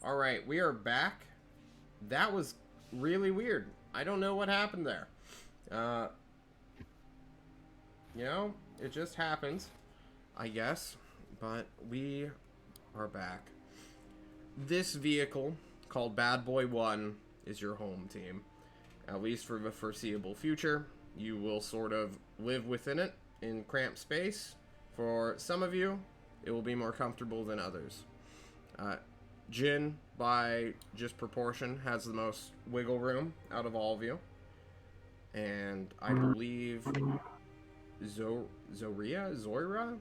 Alright, we are back. That was really weird. I don't know what happened there. Uh, it just happens, I guess. But we are back. This vehicle, called Bad Boy 1, is your home team. At least for the foreseeable future. You will sort of live within it in cramped space. For some of you, it will be more comfortable than others. Jin, by just proportion, has the most wiggle room out of all of you. And I believe Zoria?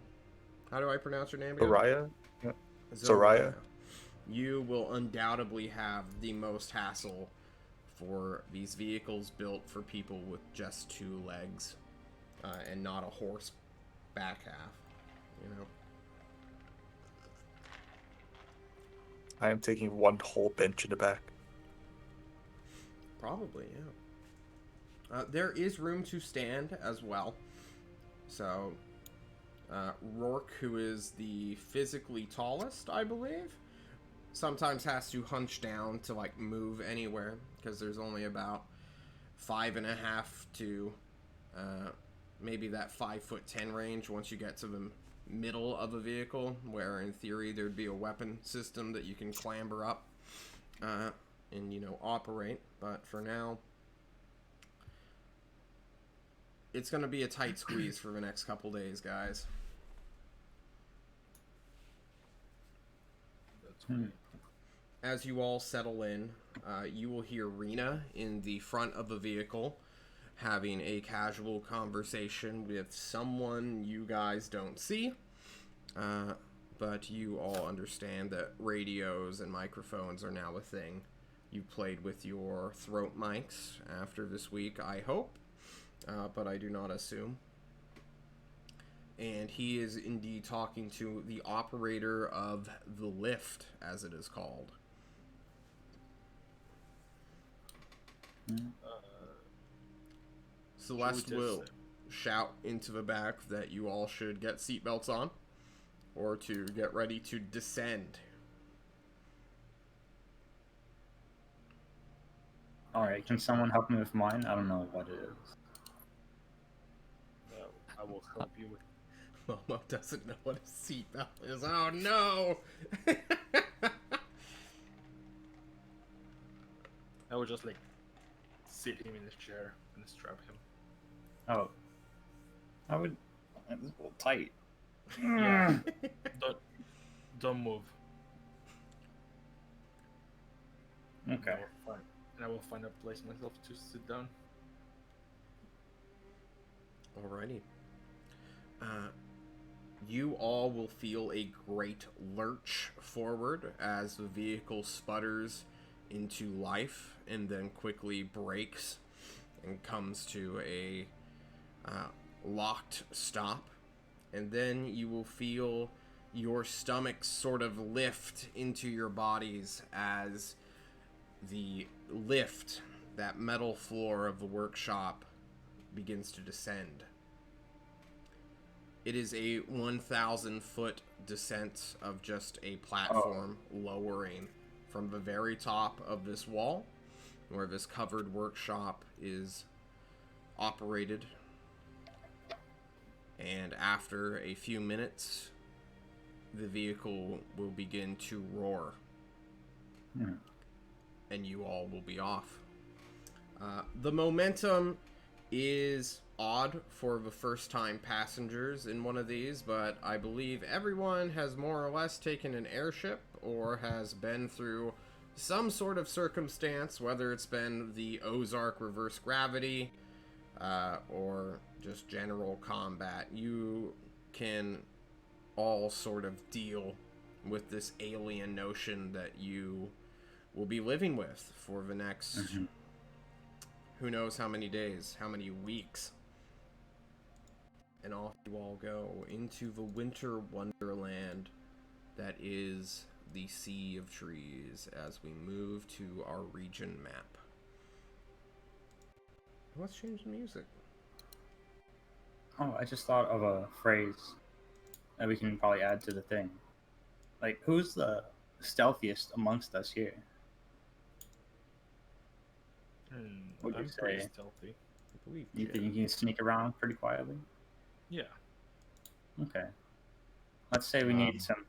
How do I pronounce your name again? Zoraya? Yeah. Zoria. You will undoubtedly have the most hassle for these vehicles built for people with just 2 legs and not a horse back half, I am taking one whole bench in the back. Probably, yeah. There is room to stand as well. So, Rourke, who is the physically tallest, I believe, sometimes has to hunch down to, move anywhere, because there's only about 5.5 to maybe that 5'10" range once you get to the middle of a vehicle, where in theory there'd be a weapon system that you can clamber up and, operate. But for now, it's going to be a tight squeeze for the next couple days, guys. As you all settle in, you will hear Rena in the front of the vehicle having a casual conversation with someone you guys don't see. But you all understand that radios and microphones are now a thing. You played with your throat mics after this week, I hope, but I do not assume. And he is indeed talking to the operator of the lift, as it is called. Celeste will shout into the back that you all should get seatbelts on, or to get ready to descend. Alright, can someone help me with mine? I don't know what it is. I will help you with... Momo doesn't know what a seatbelt is. Oh no! I will just, sit him in his chair and strap him. Oh. I would... It's a little tight. Yeah. Don't move. Okay. And I will find a place myself to sit down. Alrighty. You all will feel a great lurch forward as the vehicle sputters into life and then quickly brakes and comes to a locked stop. And then you will feel your stomach sort of lift into your bodies as the lift, that metal floor of the workshop, begins to descend. It is a 1,000-foot descent of just a platform lowering from the very top of this wall, where this covered workshop is operated. And after a few minutes, the vehicle will begin to roar. And you all will be off. The momentum is odd for the first-time passengers in one of these, but I believe everyone has more or less taken an airship or has been through some sort of circumstance, whether it's been the Ozark reverse gravity or just general combat. You can all sort of deal with this alien notion that you will be living with for the next who knows how many days, how many weeks. And off you all go into the winter wonderland that is the Sea of Trees as we move to our region map. Let's change the music. Oh, I just thought of a phrase that we can probably add to the thing. Who's the stealthiest amongst us here. What'd you I'm pretty say? stealthy. I believe You think Jim. you can sneak around pretty quietly? Yeah. Okay. Let's say we need some.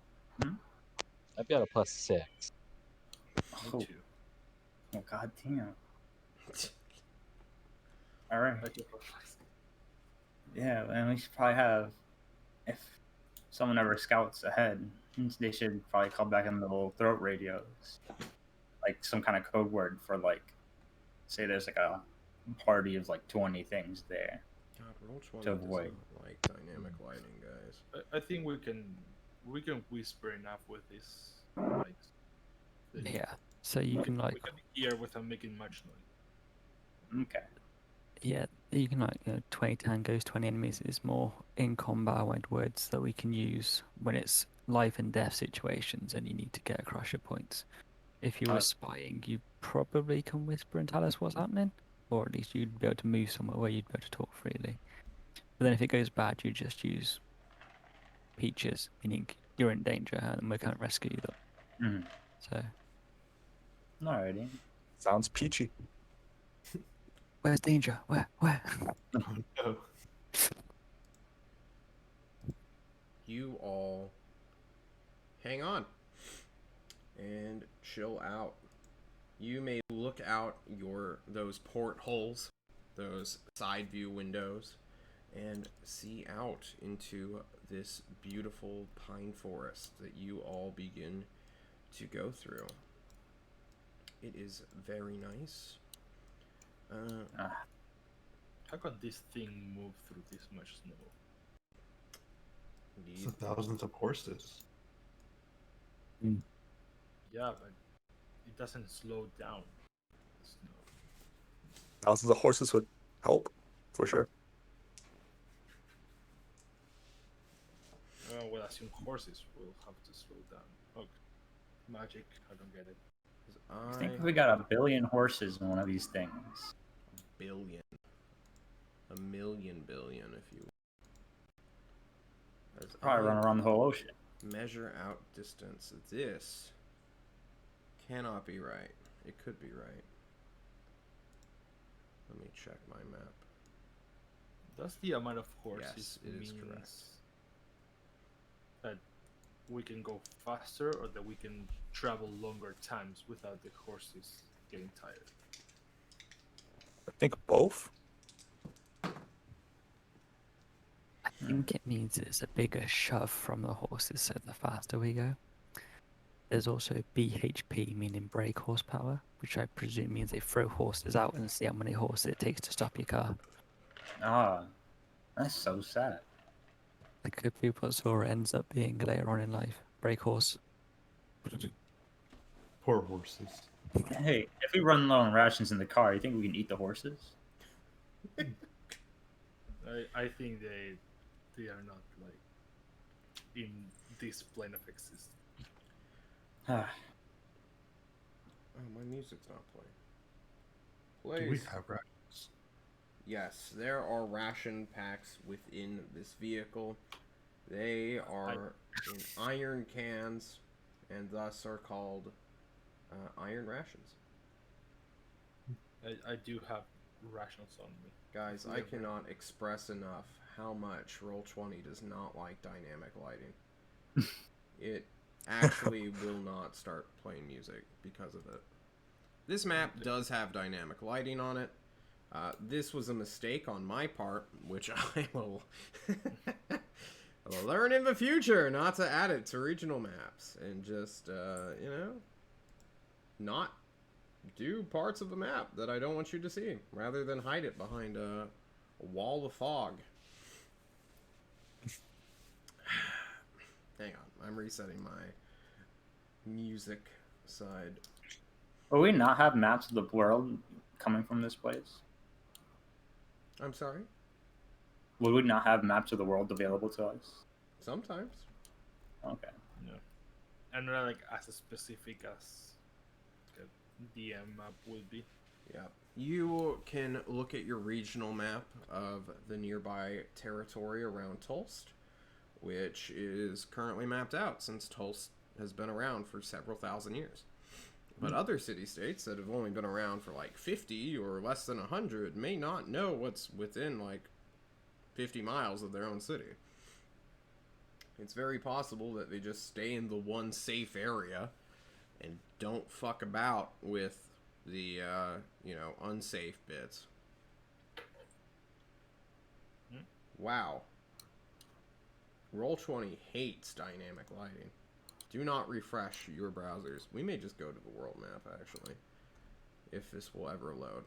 I've got a +6. Me Oh, too. oh god damn. All right. I get reflex. Yeah, and we should probably have, if someone ever scouts ahead, they should probably call back on the little throat radios, like some kind of code word for like, say there's like a party of like 20 things there. God, roll 20 To does avoid. not like dynamic lighting, guys. I think we can whisper enough with this mics. that Yeah. So you can like, we can hear without making much noise. Okay. yeah, you can like, 20 tangos, 20 enemies is more in combat words that we can use when it's life and death situations and you need to get across your points. If you were spying, you probably can whisper and tell us what's happening, or at least you'd be able to move somewhere where you'd be able to talk freely. But then if it goes bad, you just use peaches, meaning you're in danger and we can't rescue you. Mhm. So, Alrighty. Sounds peachy. where's danger? Where? No. You all hang on and chill out. You may look out those portholes, those side view windows, and see out into this beautiful pine forest that you all begin to go through. It is very nice. How can this thing move through this much snow? It's Indeed. thousands of horses. Yeah, but it doesn't slow down the snow. Thousands of horses would help, for sure. Well, assume horses will have to slow down. Okay. Magic, I don't get it. I think we got 1 billion horses in one of these things. Billion. A million billion, if you will. As Probably run around the whole ocean. measure out distance. This cannot be right. It could be right. Let me check my map. Does the amount of horses Yes, it is means correct. that we can go faster, or that we can travel longer times without the horses getting tired? I think both. I think it means it's a bigger shove from the horses, so the faster we go. There's also BHP, meaning brake horsepower, which I presume means they throw horses out and see how many horses it takes to stop your car. Ah, that's so sad. That could be what Sora ends up being later on in life. Brake horse. Poor horses. Hey, if we run low on rations in the car, you think we can eat the horses? I think they are not like in this plane of existence. Ah, Oh, my music's not playing. Do we Please. have rations? Yes, there are ration packs within this vehicle. They are in iron cans, and thus are called iron rations. I do have rations on me. Guys, I cannot express enough how much Roll20 does not like dynamic lighting. It actually will not start playing music because of it. This map does have dynamic lighting on it. This was a mistake on my part, which I will learn in the future not to add it to regional maps and just, not do parts of the map that I don't want you to see, rather than hide it behind a wall of fog. Hang on, I'm resetting my music side. will we not have maps of the world coming from this place? I'm sorry? Would we not have maps of the world available to us? Sometimes. Okay. And not like as specific as the DM map would be. Yeah. You can look at your regional map of the nearby territory around Tulst, which is currently mapped out since Tulst has been around for several thousand years. But other city-states that have only been around for like 50 or less than 100 may not know what's within like 50 miles of their own city. It's very possible that they just stay in the one safe area and don't fuck about with the, unsafe bits. Wow. Roll20 hates dynamic lighting. Do not refresh your browsers. We may just go to the world map, actually, if this will ever load.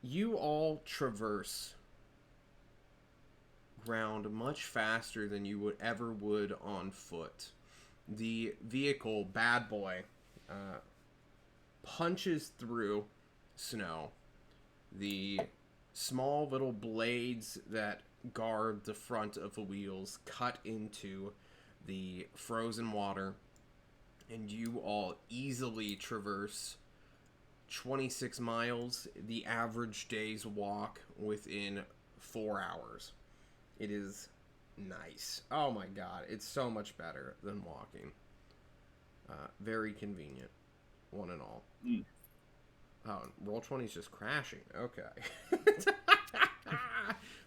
You all traverse ground much faster than you would on foot. The vehicle, Bad Boy, punches through snow. The small little blades that guard the front of the wheels cut into the frozen water, and you all easily traverse 26 miles, the average day's walk, within 4 hours. It is nice. Oh my god, it's so much better than walking. Very convenient, one and all. Oh, Roll20 is just crashing. Okay.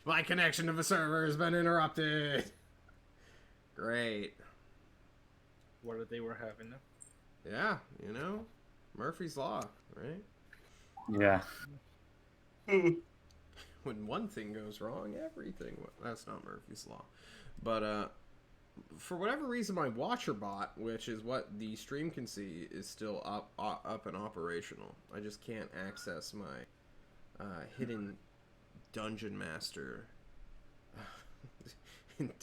My connection to the server has been interrupted. Great. What they were having now? Yeah, Murphy's Law, right? Yeah. When one thing goes wrong, everything... That's not Murphy's Law. But, for whatever reason, my Watcher bot, which is what the stream can see, is still up and operational. I just can't access my hidden Dungeon Master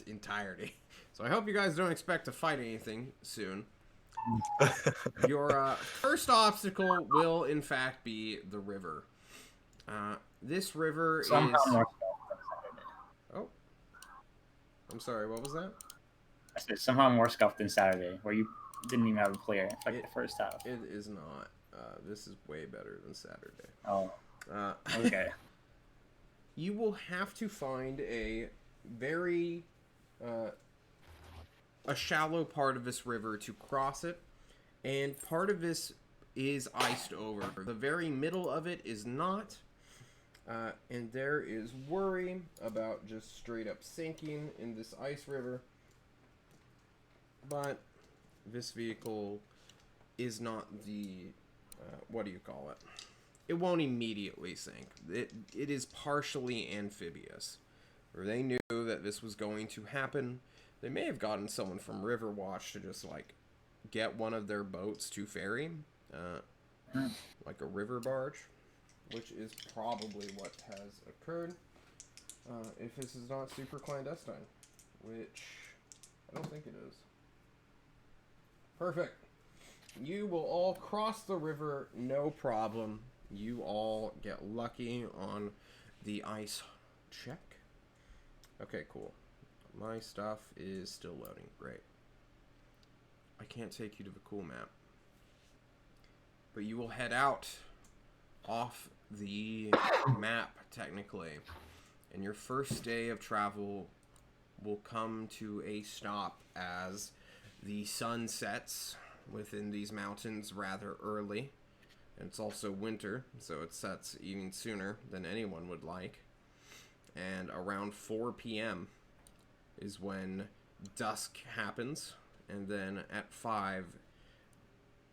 entirety. So I hope you guys don't expect to fight anything soon. Your first obstacle will, in fact, be the river. This river Somehow is... more stealth than Saturday. Oh. I'm sorry, what was that? I said somehow more stealth than Saturday, where you didn't even have a player like the first half. It is not. This is way better than Saturday. Oh. Okay. You will have to find a very... a shallow part of this river to cross it, and part of this is iced over. The very middle of it is not, and there is worry about just straight up sinking in this ice river, but this vehicle is not the, what do you call it? It won't immediately sink. It is partially amphibious. Or they knew that this was going to happen. They may have gotten someone from Riverwatch to just, like, get one of their boats to ferry. Like a river barge. Which is probably what has occurred. If this is not super clandestine. Which I don't think it is. Perfect. You will all cross the river, no problem. You all get lucky on the ice check. Okay, cool. My stuff is still loading. Great. I can't take you to the cool map. But you will head out off the map, technically. And your first day of travel will come to a stop as the sun sets within these mountains rather early. And it's also winter, so it sets even sooner than anyone would like. And around 4 p.m. is when dusk happens, and then at 5,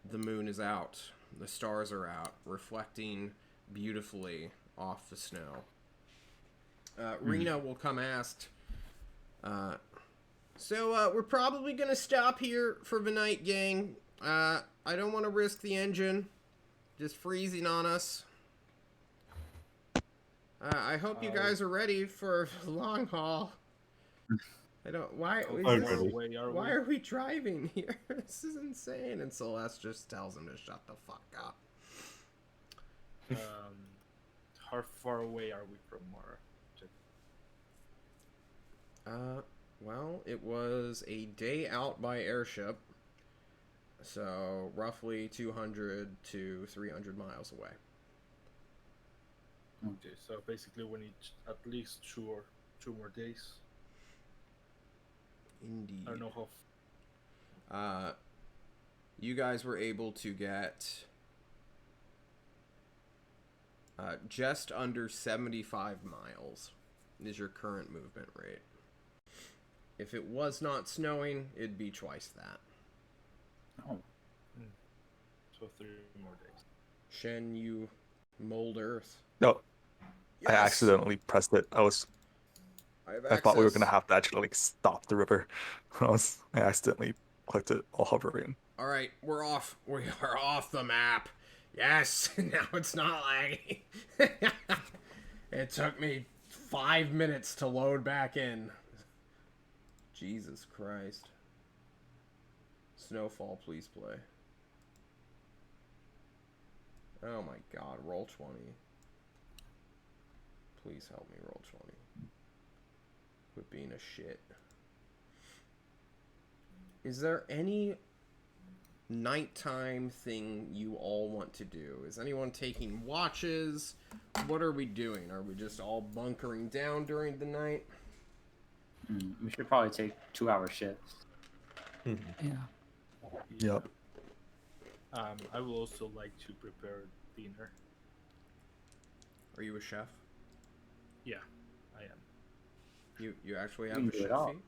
the moon is out. The stars are out, reflecting beautifully off the snow. Rena will come ask, so we're probably going to stop here for the night, gang. I don't want to risk the engine just freezing on us. I hope you guys are ready for the long haul. I don't. Why? Why are we driving here? This is insane. And Celeste just tells him to shut the fuck up. How far away are we from our objective? Well, it was a day out by airship, so roughly 200 to 300 miles away. Okay, so basically we need at least two more days. Indeed. I don't know You guys were able to get just under 75 miles is your current movement rate. If it was not snowing, it'd be twice that. Oh, So 3 more days. Shen, you mold earth. No, I Yes! accidentally pressed it. I I thought we were gonna have to actually like stop the river. I accidentally clicked it while hovering. All right, we're off. We are off the map. Yes, now it's not lagging. It took me 5 minutes to load back in. Jesus Christ. Snowfall, please play. Oh my god, roll 20. Please help me roll 20. Quit being a shit. Is there any nighttime thing you all want to do? Is anyone taking watches? What are we doing? Are we just all bunkering down during the night? we should probably take 2-hour shifts. Yeah. Yep. I will also like to prepare dinner. Are you a chef? Yeah, I am. You actually You have can a do it chef all. feat?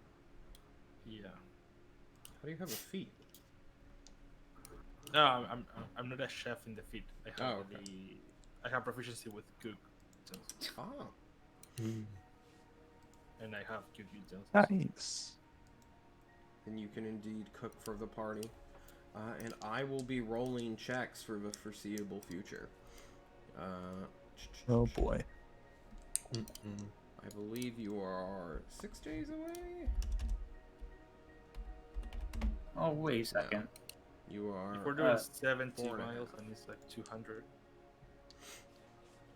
Yeah. How do you have a feat? No, I'm not a chef in the feed. I have proficiency with cook utensils, Ah, and I have good utensils. Nice. then you can indeed cook for the party. And I will be rolling checks for the foreseeable future. Oh boy. I believe you are 6 days away. Oh, wait a second. You are If we're doing 70 4.5. miles, and it's like 200.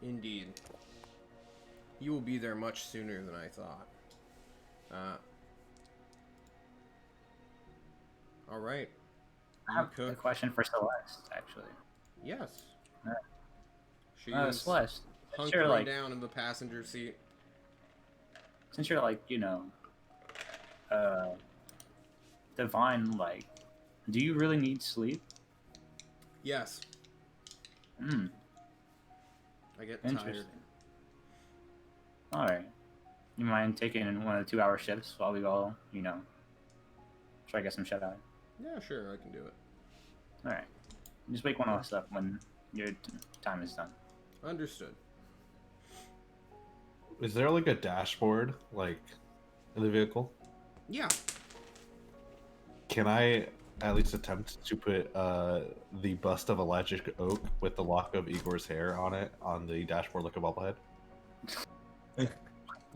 indeed. You will be there much sooner than I thought. All right. I You have a cook. question for Celeste, actually. Yes. Alright. She's Celeste, since hunkering you're like, down in the passenger seat. since you're like, divine, like, do you really need sleep? Yes. Hmm. I get tired. Interesting. All right. You mind taking one of the 2-hour shifts while we all, try to get some shut eye? Yeah, sure, I can do it. All right. Just wake one of us up when your time is done. Understood. Is there like a dashboard like in the vehicle? Yeah. Can I at least attempt to put the bust of Elijah Oak with the lock of Igor's hair on it on the dashboard like a bobblehead?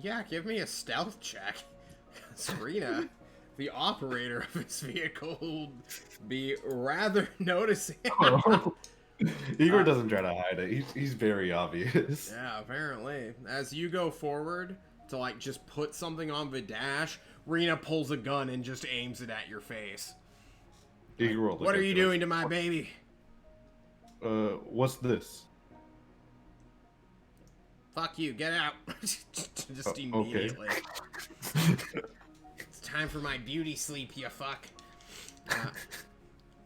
Yeah, give me a stealth check. Serena, the operator of this vehicle, will be rather noticing. Igor doesn't try to hide it. He's very obvious. Yeah, apparently. As you go forward to, like, just put something on the dash, Rena pulls a gun and just aims it at your face. Igor will look What are at you doing to my baby? What's this? Fuck you, get out. Just Okay. immediately. It's time for my beauty sleep, you fuck.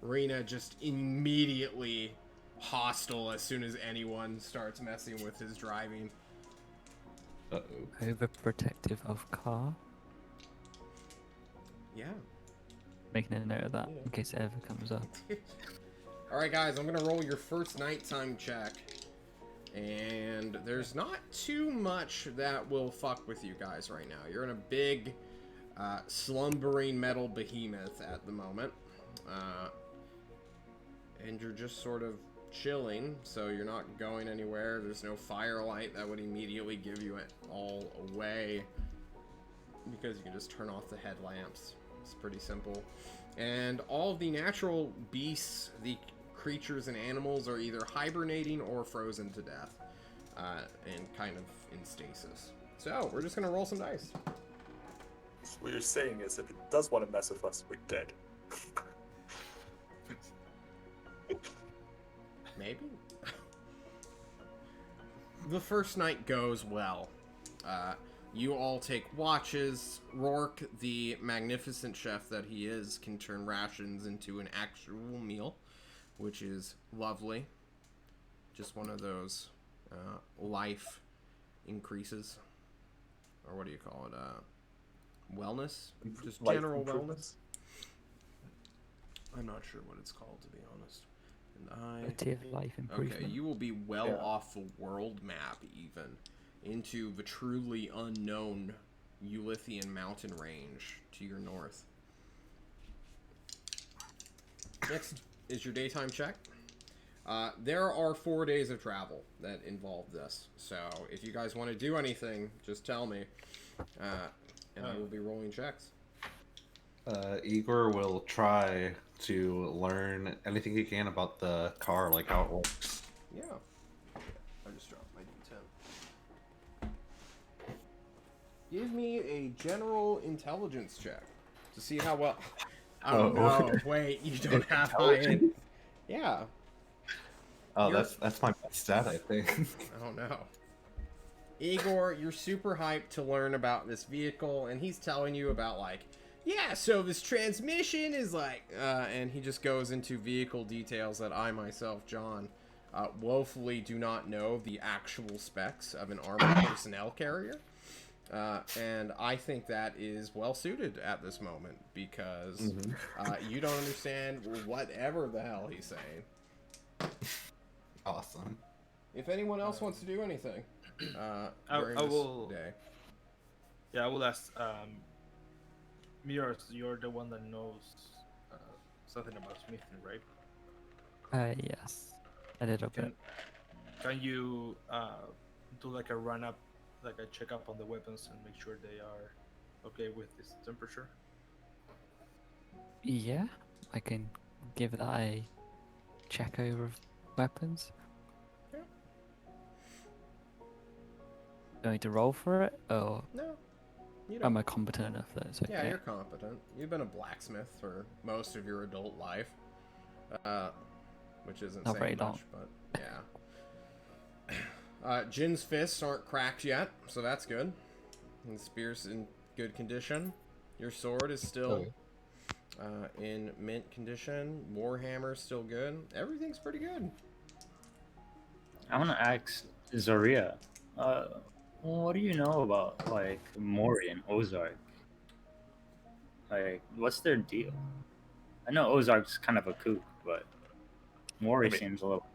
Rena just immediately hostile as soon as anyone starts messing with his driving. Uh-oh. Overprotective of car. Yeah. Making a note of that Yeah. in case it ever comes up. Alright guys, I'm gonna roll your first nighttime check. And there's not too much that will fuck with you guys right now. You're in a big, slumbering metal behemoth at the moment. And you're just sort of chilling, so you're not going anywhere. There's no firelight that would immediately give you it all away, because you can just turn off the headlamps. It's pretty simple. And all of the natural beasts, the creatures and animals, are either hibernating or frozen to death, and kind of in stasis. So we're just gonna roll some dice. So what you're saying is, if it does want to mess with us, we're dead. Maybe. The first night goes well. You all take watches. Rourke, the magnificent chef that he is, can turn rations into an actual meal, which is lovely. Just one of those life increases. Or what do you call it? Wellness? Just Life general wellness? improvements. I'm not sure what it's called, to be honest. And Quality of life improvement. Okay, you will be well off the world map, even, into the truly unknown Ulithian mountain range to your north. Next is your daytime check. There are 4 days of travel that involve this, so if you guys want to do anything, just tell me, and I will be rolling checks. Igor will try to learn anything he can about the car, like how it works. Yeah. I just dropped my D10. Give me a general intelligence check to see how well... Oh, no, wait, you don't have high end. Yeah. Oh, that's my best stat, I think. Oh, no. Igor, you're super hyped to learn about this vehicle, and he's telling you about, like, yeah, so this transmission is like, and he just goes into vehicle details that I myself, John, woefully do not know the actual specs of an armored personnel carrier. And I think that is well suited at this moment because you don't understand whatever the hell he's saying. Awesome. If anyone else wants to do anything during I this will, day. Yeah, I will ask. Miros, you're the one that knows something about smithing, right? Yes. A little bit. Can you do like a run up, like a check up on the weapons and make sure they are okay with this temperature? Yeah, I can give that a check over of weapons. Yeah. Going to roll for it, or No. You don't. am I competent enough that it's okay? Yeah, you're competent. You've been a blacksmith for most of your adult life, which isn't Not very saying much, but yeah. Jin's fists aren't cracked yet, so that's good. And the spear's in good condition. Your sword is still in mint condition. Warhammer's still good. Everything's pretty good. I want to ask Zoria, what do you know about, like, Mori and Ozark? Like, what's their deal? I know Ozark's kind of a kook, but Mori seems a little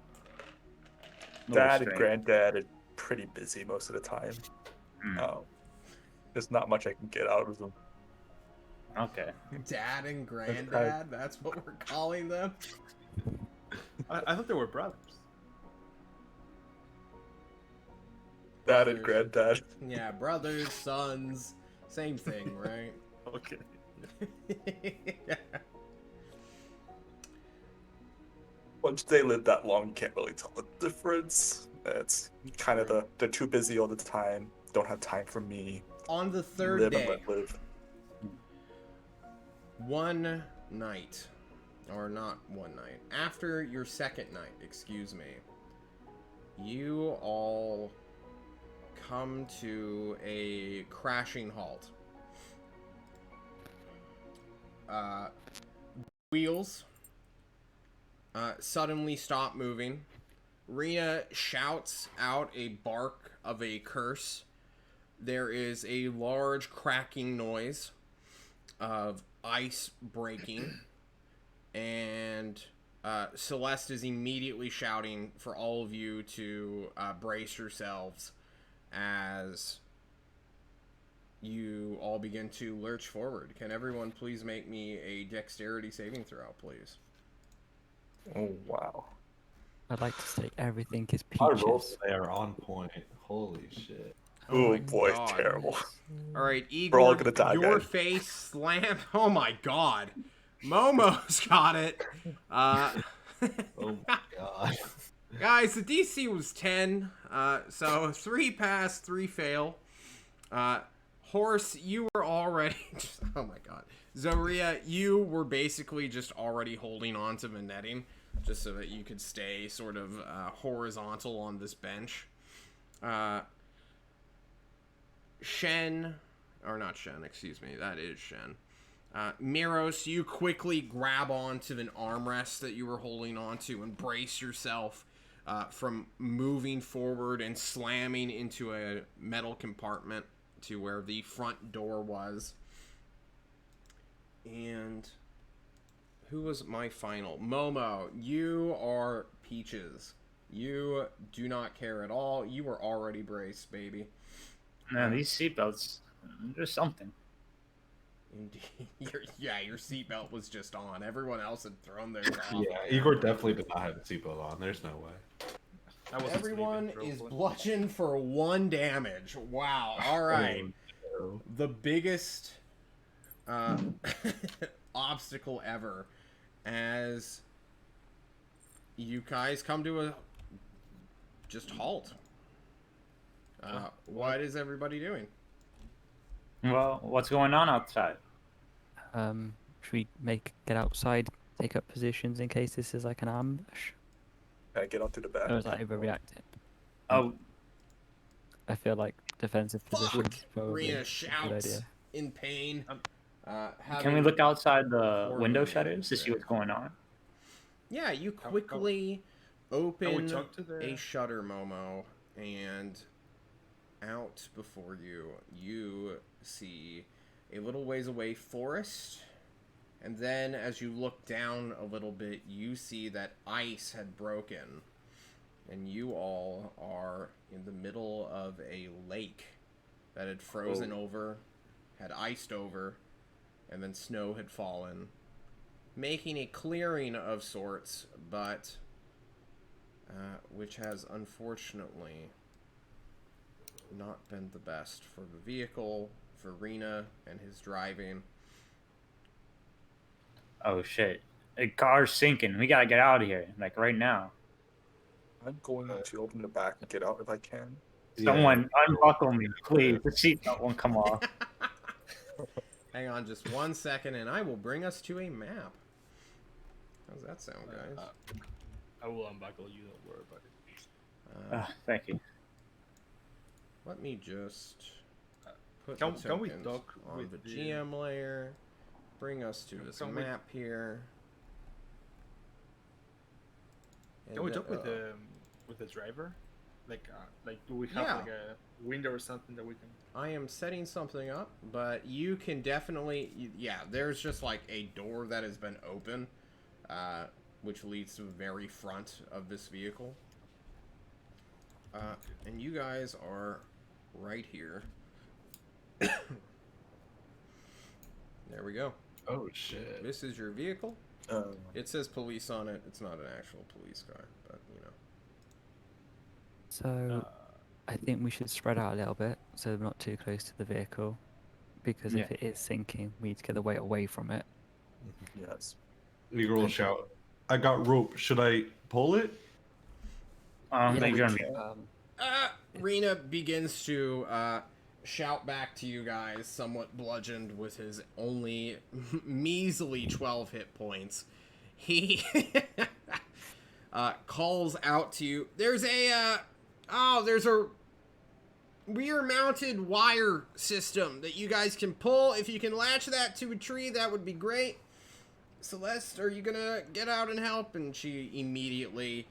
Dad and strange. granddad are pretty busy most of the time. There's not much I can get out of them. Okay. Dad and granddad, that's what we're calling them? I thought they were brothers. Dad and granddad. Yeah, brothers, sons, same thing, right? Okay. Once they live that long, you can't really tell the difference. It's kind of they're too busy all the time, don't have time for me. On the third Live and day, let live. one night, or not one night, after your second night, excuse me, you all come to a crashing halt. Wheels suddenly stop moving. Rena shouts out a bark of a curse. There is a large cracking noise of ice breaking, and Celeste is immediately shouting for all of you to brace yourselves as you all begin to lurch forward. Can everyone please make me a dexterity saving throw, please? Oh, wow. I'd like to say everything is Our peaches. rolls today are on point. Holy shit. Oh, my boy, God. terrible. All right, We're all Igor, gonna die, your guys. face slammed. Oh my God, Momo's got it. Oh my god. Guys, the DC was 10, so 3 pass, 3 fail. Horse, you were already. Oh my God, Zoria, you were basically just already holding on to the netting, just so that you could stay sort of Shen, or not Shen, excuse me, that is Shen. Miros, you quickly grab onto an armrest that you were holding onto and brace yourself from moving forward and slamming into a metal compartment to where the front door was. And who was my final? Momo, you are Peaches. You do not care at all. You were already braced, baby. Man, these seatbelts, there's something. Indeed. Your seatbelt was just on. Everyone else had thrown theirs off. Yeah, Igor definitely did not have a seatbelt on. There's no way. Everyone is bludgeoned for 1 damage. Wow. All right. Oh, no. The biggest obstacle ever, as you guys come to a just halt. What is everybody doing? Well, what's going on outside? Should we get outside, take up positions in case this is like an ambush? Can I get out through the back? Or is that overreacting? Oh, I feel like defensive positions Fuck! probably Rena a good shouts idea. in pain. can we look outside the Poor window man shutters to see there. what's going on? Yeah, you quickly open talk to the- a shutter, Momo, and out before you see a little ways away forest, and then as you look down a little bit, you see that ice had broken, and you all are in the middle of a lake that had frozen over, had iced over, and then snow had fallen, making a clearing of sorts, but which has unfortunately not been the best for the vehicle, for Rena and his driving. Oh shit, the car's sinking. We gotta get out of here, like right now. I'm going to open the back and get out if I can. Someone unbuckle me, please. The seatbelt won't come off. Hang on just 1 second, and I will bring us to a map. How's that sound, guys? I will unbuckle you, don't worry about it. Thank you. Let me just put Can- the can we tokens talk on with the the- GM layer. Bring us to this Can we- map here. Can we And, talk with the driver? Like do we have Yeah. like a window or something that we can? I am setting something up, but you can definitely, yeah, there's just like a door that has been open, which leads to the very front of this vehicle. And you guys are right here. There we go. Oh shit. This is your vehicle. It says police on it. It's not an actual police car, but you know. So I think we should spread out a little bit so we're not too close to the vehicle, because if Yeah. it is sinking, we need to get the weight away from it. Yes. Igor will shout, I got rope. Should I pull it? I don't think we you're can, Rena begins to shout back to you guys, somewhat bludgeoned with his only measly 12 hit points. He calls out to you. There's a rear-mounted wire system that you guys can pull. If you can latch that to a tree, that would be great. Celeste, are you gonna get out and help? And she immediately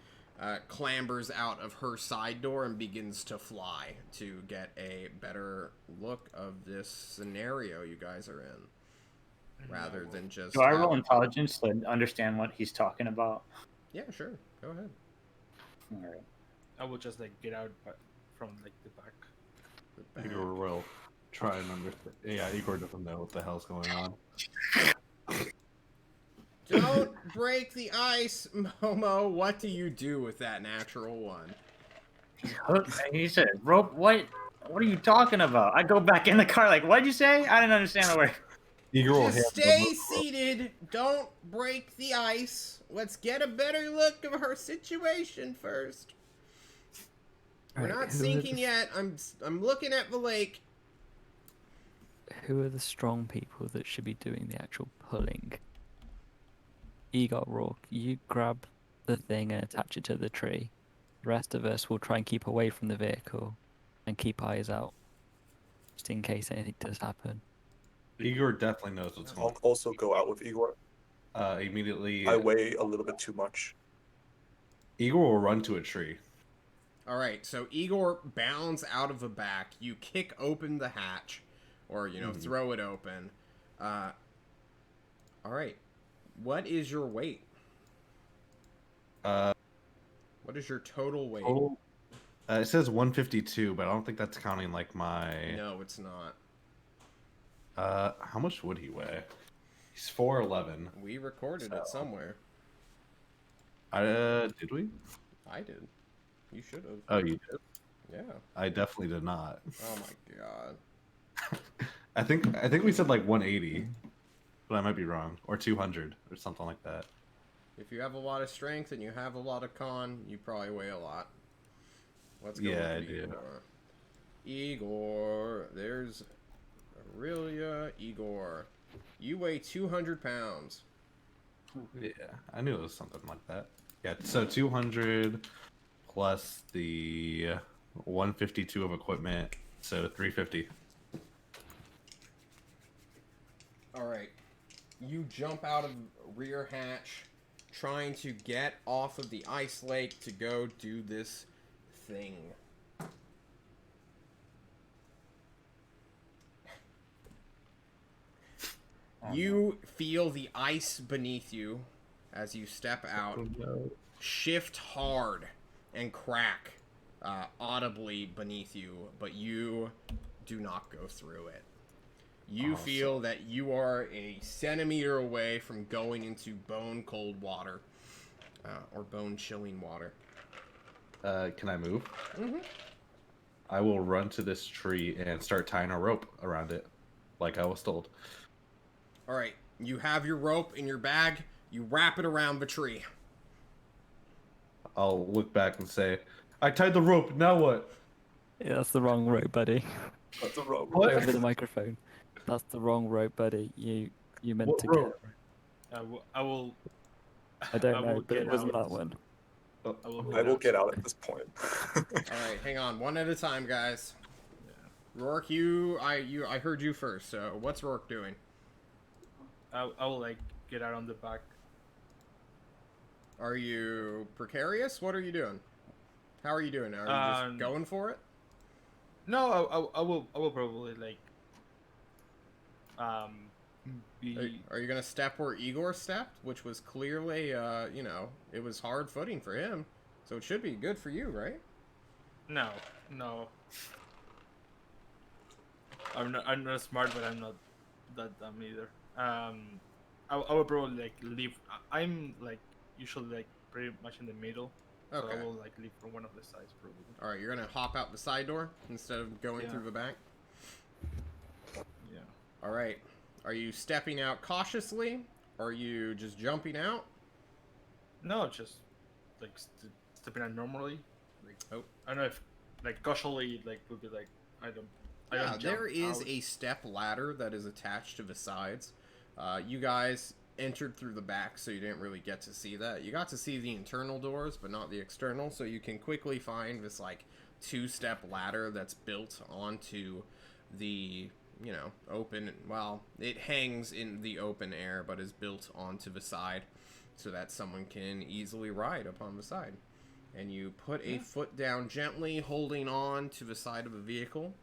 clambers out of her side door and begins to fly to get a better look of this scenario you guys are in, rather than just... Do I roll intelligence to understand what he's talking about? Yeah, sure. Go ahead. All right. I will just like get out from like the back. The back. Igor will try and understand. Yeah, Igor doesn't know what the hell's going on. Don't break the ice, Momo. What do you do with that natural one? He said, rope, what? What are you talking about? I go back in the car like, what'd you say? I didn't understand a word. Igor will Just hand stay him the rope. seated. Don't break the ice. Let's get a better look of her situation first. We're Right, not who are sinking the- yet. I'm looking at the lake. Who are the strong people that should be doing the actual pulling? Igor, Rourke, you grab the thing and attach it to the tree. The rest of us will try and keep away from the vehicle and keep eyes out. just in case anything does happen. Igor definitely knows what's going I'll also go out with Igor. on. Immediately, I weigh a little bit too much. Igor will run to a tree. All right, so Igor bounds out of the back. You kick open the hatch, or throw it open. All right, what is your weight? Uh, What is your total weight? total, it says 152, but I don't think that's counting like my. No, it's not. How much would he weigh? He's 4'11. We recorded it somewhere. Did we? I did. You should have. Oh, you did? Yeah. I definitely did not. Oh my god. I think we said like 180, but I might be wrong, or 200 or something like that. If you have a lot of strength and you have a lot of con, you probably weigh a lot. Let's go Yeah, with I do. Igor. There's Aurelia. Igor. You weigh 200 pounds. Yeah, I knew it was something like that. Yeah, so 200 plus the 152 of equipment, so 350. Alright. You jump out of rear hatch, trying to get off of the ice lake to go do this thing. You feel the ice beneath you as you step out shift hard and crack audibly beneath you, but you do not go through it. You Awesome. feel that you are a centimeter away from going into bone cold water, or bone chilling water. Can I move? Mm-hmm. I will run to this tree and start tying a rope around it, like I was told. All right, you have your rope in your bag. You wrap it around the tree. I'll look back and say, I tied the rope, now what? Yeah, that's the wrong rope, buddy. That's the rope. What? Over the microphone. That's the wrong rope, buddy. You meant What to rope? get. I will. I don't I know, will but it get wasn't out. that one. I will get out at this point. All right, hang on, one at a time, guys. Rourke, I heard you first. So what's Rourke doing? I will like get out on the back. Are you precarious? What are you doing? How are you doing? Are you just going for it? No, I will probably like be. Are you gonna step where Igor stepped, which was clearly, it was hard footing for him, so it should be good for you, right? No. I'm not smart, but I'm not that dumb either. I will probably like leave. I'm like usually like pretty much in the middle, so Okay. I will like leave from one of the sides probably. All right, you're gonna hop out the side door instead of going Yeah. through the back. Yeah. All right. Are you stepping out cautiously? Or are you just jumping out? No, just like stepping out normally. Like Oh. I don't know if like cautiously like would be like I don't. Yeah, jump there is out. a step ladder that is attached to the sides. You guys entered through the back, so you didn't really get to see that. You got to see the internal doors, but not the external, so you can quickly find this, like, two-step ladder that's built onto the, open... Well, it hangs in the open air, but is built onto the side so that someone can easily ride upon the side. And you put a foot down gently, holding on to the side of the vehicle.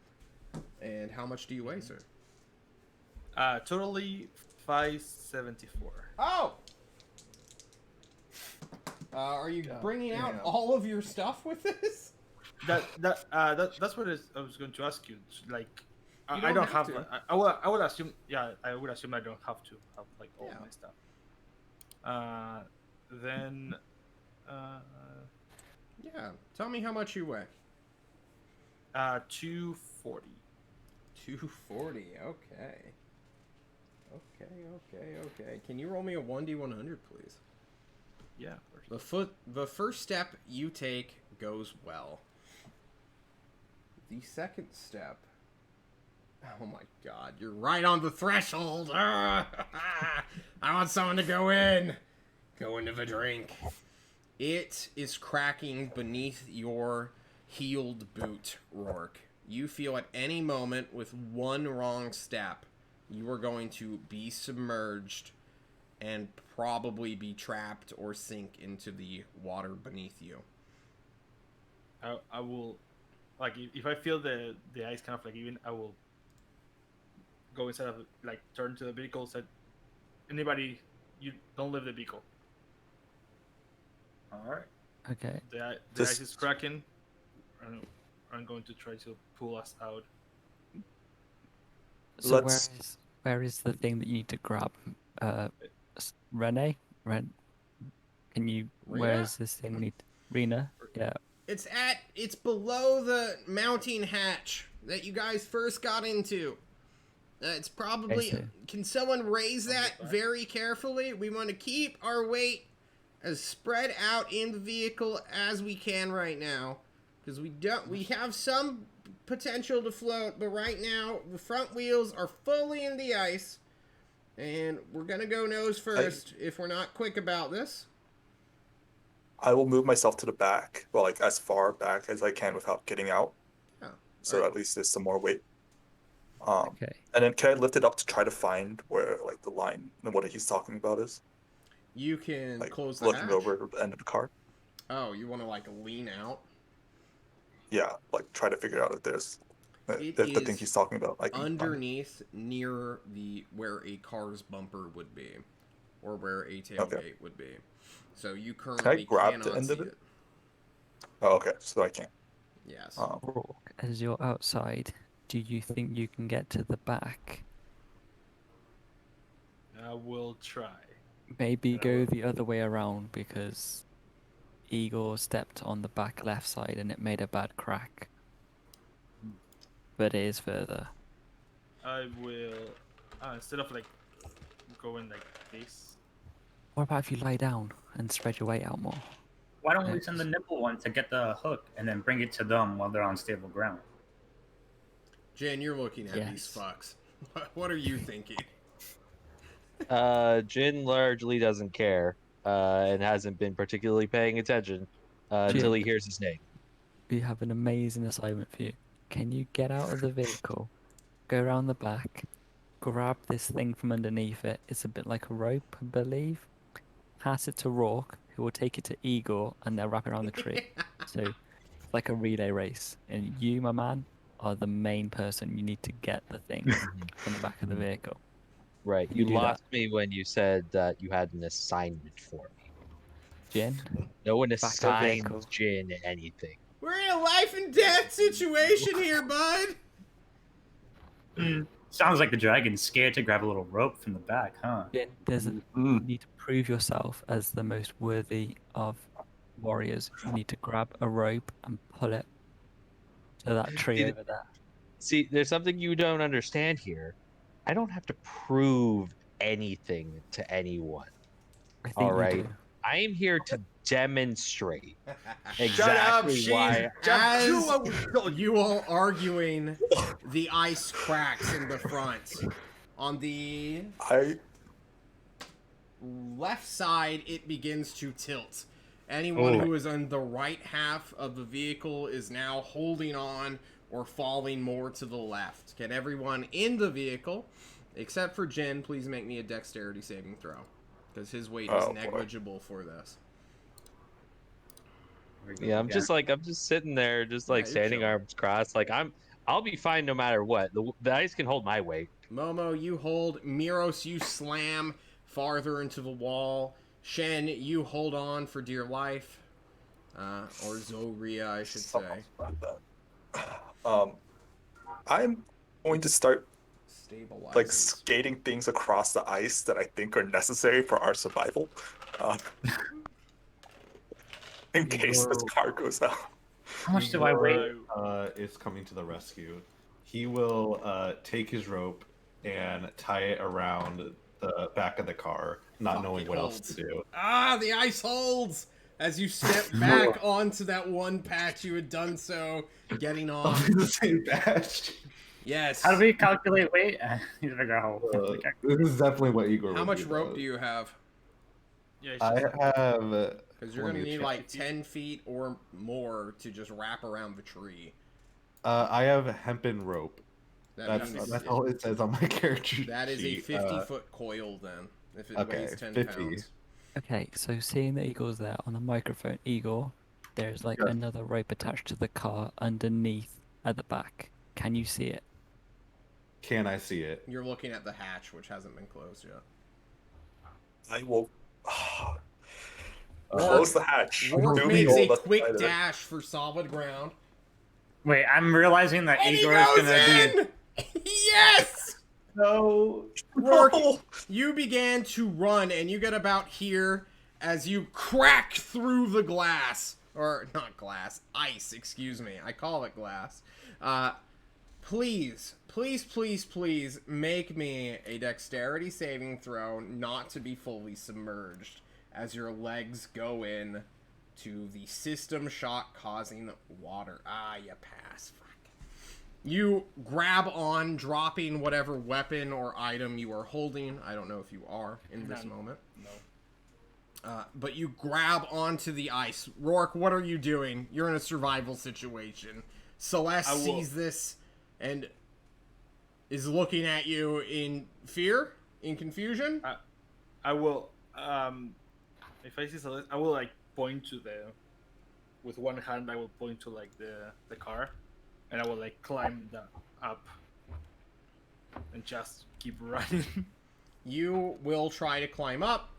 And how much do you weigh, sir? Totally 574. Oh! Are you bringing out all of your stuff with this? That's what I was going to ask you. Like, You I don't don't have have. to. I would assume. Yeah, I would assume I don't have to have like all Yeah. my stuff. Then. Yeah. Tell me how much you weigh. 240. 240. Okay. Okay. Can you roll me a 1d100, please? Yeah. Of course. The first step you take goes well. The second step... Oh my god, you're right on the threshold! I want someone to go in! Go into the drink. It is cracking beneath your heeled boot, Rourke. you feel at any moment with one wrong step, you are going to be submerged and probably be trapped or sink into the water beneath you. I will, like, if I feel the ice kind of like even, I will go inside of like turn to the vehicle. Said, anybody, you don't leave the vehicle. All right. Okay. The ice is cracking. I'm going to try to pull us out. So Let's- where is the thing that you need to grab? Renee? Can you? Rena? Where's this thing we need? Rena? Yeah. It's below the mounting hatch that you guys first got into. It's probably. Okay, so- Can someone raise that very carefully? We want to keep our weight as spread out in the vehicle as we can right now, because we have some potential to float, but right now the front wheels are fully in the ice, and we're gonna go nose first if we're not quick about this. I will move myself to the back, well, like as far back as I can without getting out. Oh, So alright. at least there's some more weight. Okay. And then can I lift it up to try to find where like the line and what he's talking about is? You can Like close the looking hatch. over the end of the car. Oh, you want to like lean out? Yeah, like try to figure out if there's It if the thing is he's talking about. I can find it. underneath, near where a car's bumper would be, or where a tailgate would be. So you currently grab the cannot end see of it? it. Oh, okay, so I can't. Yes. As you're outside, do you think you can get to the back? I will try. Maybe Yeah, go well- the other way around, because Igor stepped on the back left side and it made a bad crack. But it is further. I will instead of like going like this. What about if you lie down and spread your weight out more? Why don't we send the nimble one to get the hook and then bring it to them while they're on stable ground? Jen, you're looking at these Yes. fucks. What are you thinking? Jin largely doesn't care, and hasn't been particularly paying attention until he hears his name. We have an amazing assignment for you. Can you get out of the vehicle, go around the back, grab this thing from underneath it? It's a bit like a rope, I believe. Pass it to Rourke, who will take it to Igor, and they'll wrap it around the tree. So it's like a relay race. And you, my man, are the main person. You need to get the thing from the back of the vehicle. Right. You You do that. lost me when you said that you had an assignment for me. Jin? No one Back of the assigns vehicle. Jin anything. We're in a life and death situation here, bud. Sounds like the dragon's scared to grab a little rope from the back, huh? Jin, you need to prove yourself as the most worthy of warriors. You need to grab a rope and pull it to that tree over there. See, there's something you don't understand here. I don't have to prove anything to anyone. I think All you right. do. I am here to demonstrate Shut up, exactly why. As you all arguing, the ice cracks in the front. On the I left side, it begins to tilt. Anyone Oh. who is on the right half of the vehicle is now holding on or falling more to the left. Can everyone in the vehicle, except for Jen, please make me a dexterity saving throw? Because his weight is Oh, boy. negligible for this. Yeah, I'm just sitting there, just like Yeah, you're standing chilling. arms crossed. Like I'll be fine no matter what. The ice can hold my weight. Momo, you hold. Miros, you slam farther into the wall. Shen, you hold on for dear life. Or Zoria, I should say. About that. I'm going to start Stabilizes. like skating things across the ice that I think are necessary for our survival. In case this Whoa. car goes out. How much do I weigh? Is coming to the rescue. He will take his rope and tie it around the back of the car, not Fuck, knowing it what holds. else to do. Ah, the ice holds! As you step back onto that one patch you had done so, getting off. the same batch. Yes. How do we calculate weight? He's figure out how. This is definitely what Igor. How would much do, rope though. do you have? Yeah, it's I just like- have. Because you're going to need like 10 feet or more to just wrap around the tree. I have hempen rope. That means That's all it says on my character that is a sheet. 50-foot coil then, if it Okay, weighs 10 50. pounds. Okay, so seeing that Igor's there on the microphone, Igor, there's like Yes. another rope attached to the car underneath at the back. Can you see it? Can I see it? You're looking at the hatch, which hasn't been closed yet. I will close the hatch. Rourke Do makes the a old quick spider. dash for solid ground. Wait, I'm realizing that And he Igor is goes gonna be. in! Yes! No. Rourke, No! you began to run, and you get about here as you crack through the glass. Or, not glass, ice, excuse me. I call it glass. Please make me a dexterity saving throw not to be fully submerged as your legs go in to the system shock causing water. Ah, you pass. Fuck. You grab on, dropping whatever weapon or item you are holding. I don't know if you are in this moment. No. But you grab onto the ice. Rourke, what are you doing? You're in a survival situation. Celeste sees this and is looking at you in fear, in confusion. I will. If I see Celeste, I will like point to the. With one hand, I will point to like the car, and I will like climb up, and just keep running. You will try to climb up.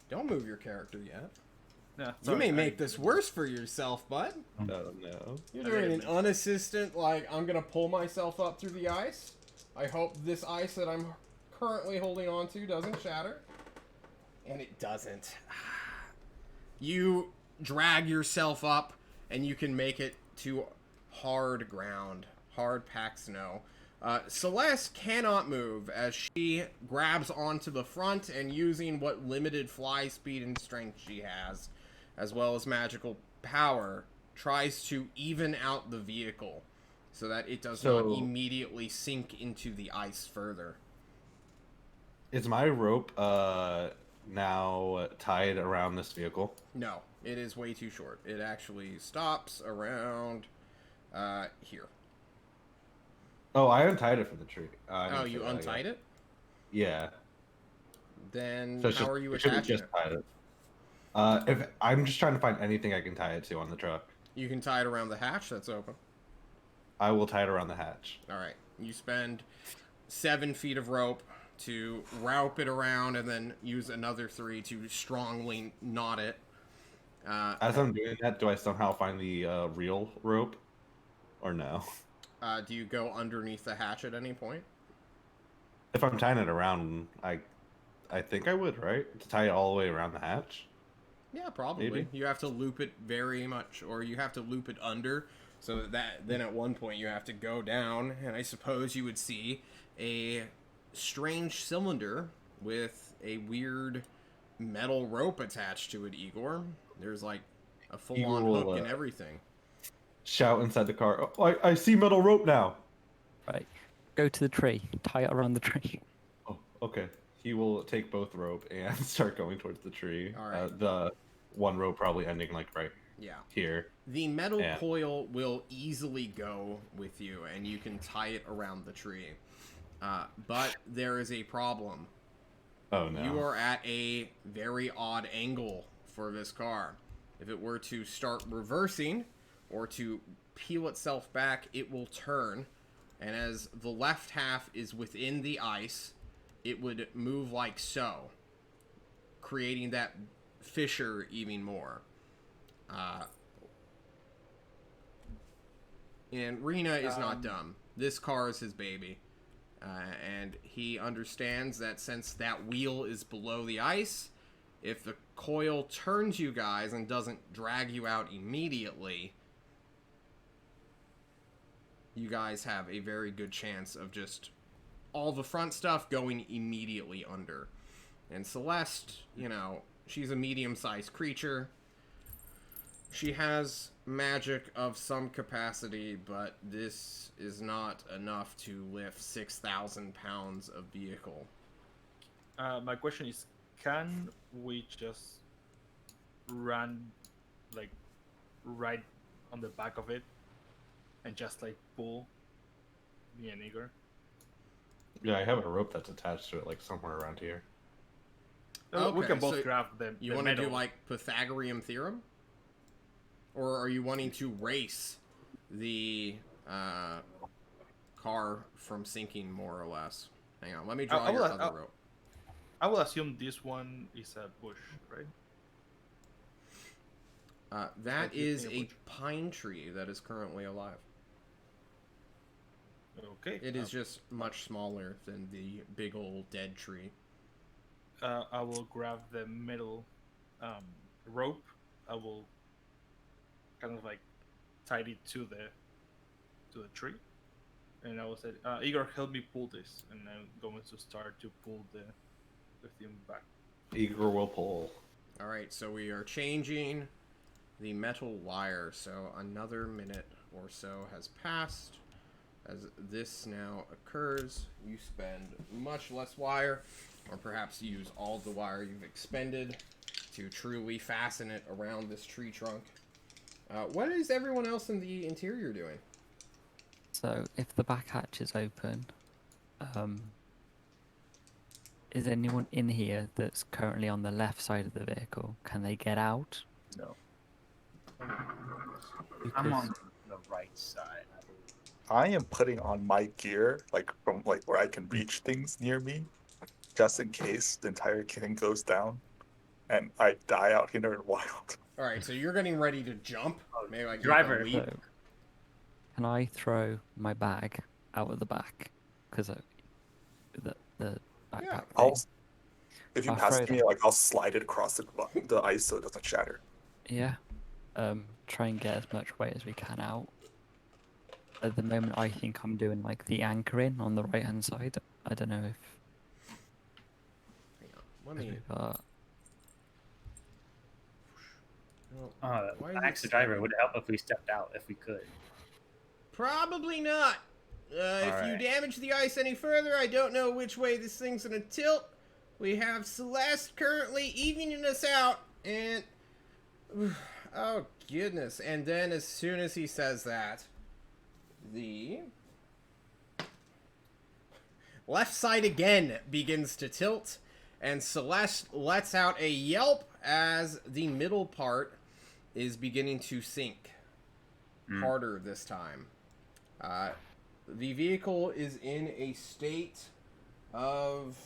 Don't move your character yet. Yeah, You may make this worse for yourself, bud. Oh no. You're doing an unassisted, like, I'm gonna pull myself up through the ice. I hope this ice that I'm currently holding on to doesn't shatter. And it doesn't. You drag yourself up, and you can make it to hard ground. Hard packed snow. Celeste cannot move as she grabs onto the front and using what limited fly speed and strength she has, as well as magical power, tries to even out the vehicle so that it does not immediately sink into the ice further. Is my rope now tied around this vehicle? No, it is way too short. It actually stops around here. Oh, I untied it from the tree. Oh, you untied it? Yeah. Then So it's how are you it should be attaching just it? tied it. If I'm just trying to find anything I can tie it to on the truck, You can tie it around the hatch that's open. I will tie it around the hatch. Alright, you spend 7 feet of rope to rope it around and then use another 3 to strongly knot it. As I'm doing that, do I somehow find the real rope, or no? Do you go underneath the hatch at any point? If I'm tying it around, I think I would, right? To tie it all the way around the hatch. Yeah, probably. Maybe. You have to loop it very much, or you have to loop it under, so that then at one point you have to go down, and I suppose you would see a strange cylinder with a weird metal rope attached to it, Igor. There's like a full-on Igor will, hook and everything. Shout inside the car. Oh, I see metal rope now. Right. Go to the tree. Tie it around the tree. Oh, okay. He will take both rope and start going towards the tree. All right. The one rope probably ending like right Yeah. here. The metal Yeah. coil will easily go with you, and you can tie it around the tree. But there is a problem. Oh no. You are at a very odd angle for this car. If it were to start reversing or to peel itself back, it will turn. And as the left half is within the ice, it would move like so, creating that fissure even more. And Rena is not dumb. This car is his baby. And he understands that since that wheel is below the ice, if the coil turns you guys and doesn't drag you out immediately, you guys have a very good chance of just all the front stuff going immediately under. And Celeste, you know, she's a medium-sized creature. She has magic of some capacity, but this is not enough to lift 6,000 pounds of vehicle. My question is, can we just run, like, right on the back of it? and just like pull me and Igor. Yeah, I have a rope that's attached to it, like somewhere around here. We Okay, can both so grab the You the want to do metal. like Pythagorean theorem, or are you wanting to race the car from sinking more or less? Hang on, let me draw I your will- other rope. I will assume this one is a bush, right? That What do you is think a about- pine tree that is currently alive. Okay. It is just much smaller than the big old dead tree. I will grab the metal rope. I will kind of like tie it to the tree, and I will say, "Igor, help me pull this." And I'm going to start to pull the thing back. Igor will pull. All right, so we are changing the metal wire. So another minute or so has passed. As this now occurs, you spend much less wire, or perhaps use all the wire you've expended to truly fasten it around this tree trunk. What is everyone else in the interior doing? So if the back hatch is open, is anyone in here that's currently on the left side of the vehicle? Can they get out? No. I'm Because on the right side. I am putting on my gear, like from like where I can reach things near me, just in case the entire thing goes down, and I die out here in the wild. All right, so you're getting ready to jump. Maybe like Driver. make a leap. so, can I throw my bag out of the back? Because the backpack Yeah. I'll, thing. if you I'll pass throw it to me, like I'll slide it across the ice so it doesn't shatter. Yeah. Try and get as much weight as we can out. At the moment, I think I'm doing like the anchoring on the right hand side. I don't know if Hang on, let me. we've got. Oh, why is I it asked the driver, stuck? would it help if we stepped out if we could? Probably not. If you Alright. damage the ice any further, I don't know which way this thing's gonna tilt. We have Celeste currently evening us out, and oh goodness! And then as soon as he says that, the left side again begins to tilt, and Celeste lets out a yelp as the middle part is beginning to sink harder this time. The vehicle is in a state of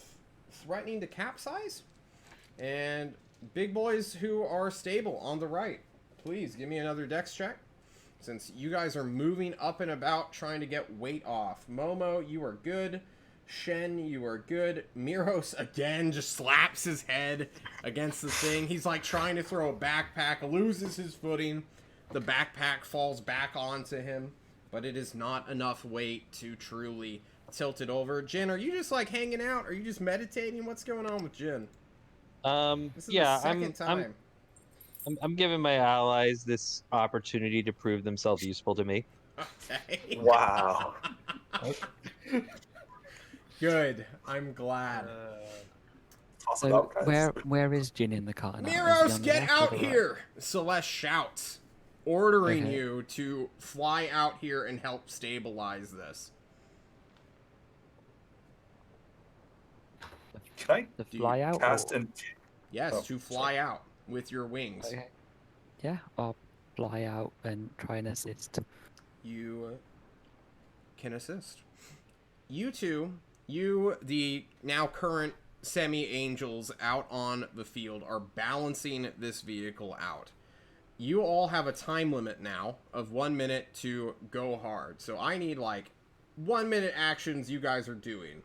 threatening to capsize, and big boys who are stable on the right, please give me another dex check, since you guys are moving up and about trying to get weight off. Momo, you are good. Shen, you are good. Miros again just slaps his head against the thing. He's like trying to throw a backpack, loses his footing. The backpack falls back onto him, but it is not enough weight to truly tilt it over. Jin, are you just like hanging out? Are you just meditating? What's going on with Jin? This is Yeah, the second time. I'm giving my allies this opportunity to prove themselves useful to me. Okay. Wow. Good. I'm glad. Toss it So out, guys. where is Jin in the car now? Is he on Miros, the get left or out the right? here! Celeste shouts, ordering Okay. you to fly out here and help stabilize this. Can I The Do fly you out? cast or... and Yes, Oh, to fly out with your wings. Okay. Yeah, I'll fly out and try and assist. You can assist. You two, you, the now current semi-angels out on the field, are balancing this vehicle out. You all have a time limit now of 1 minute to go hard. So I need like 1 minute actions you guys are doing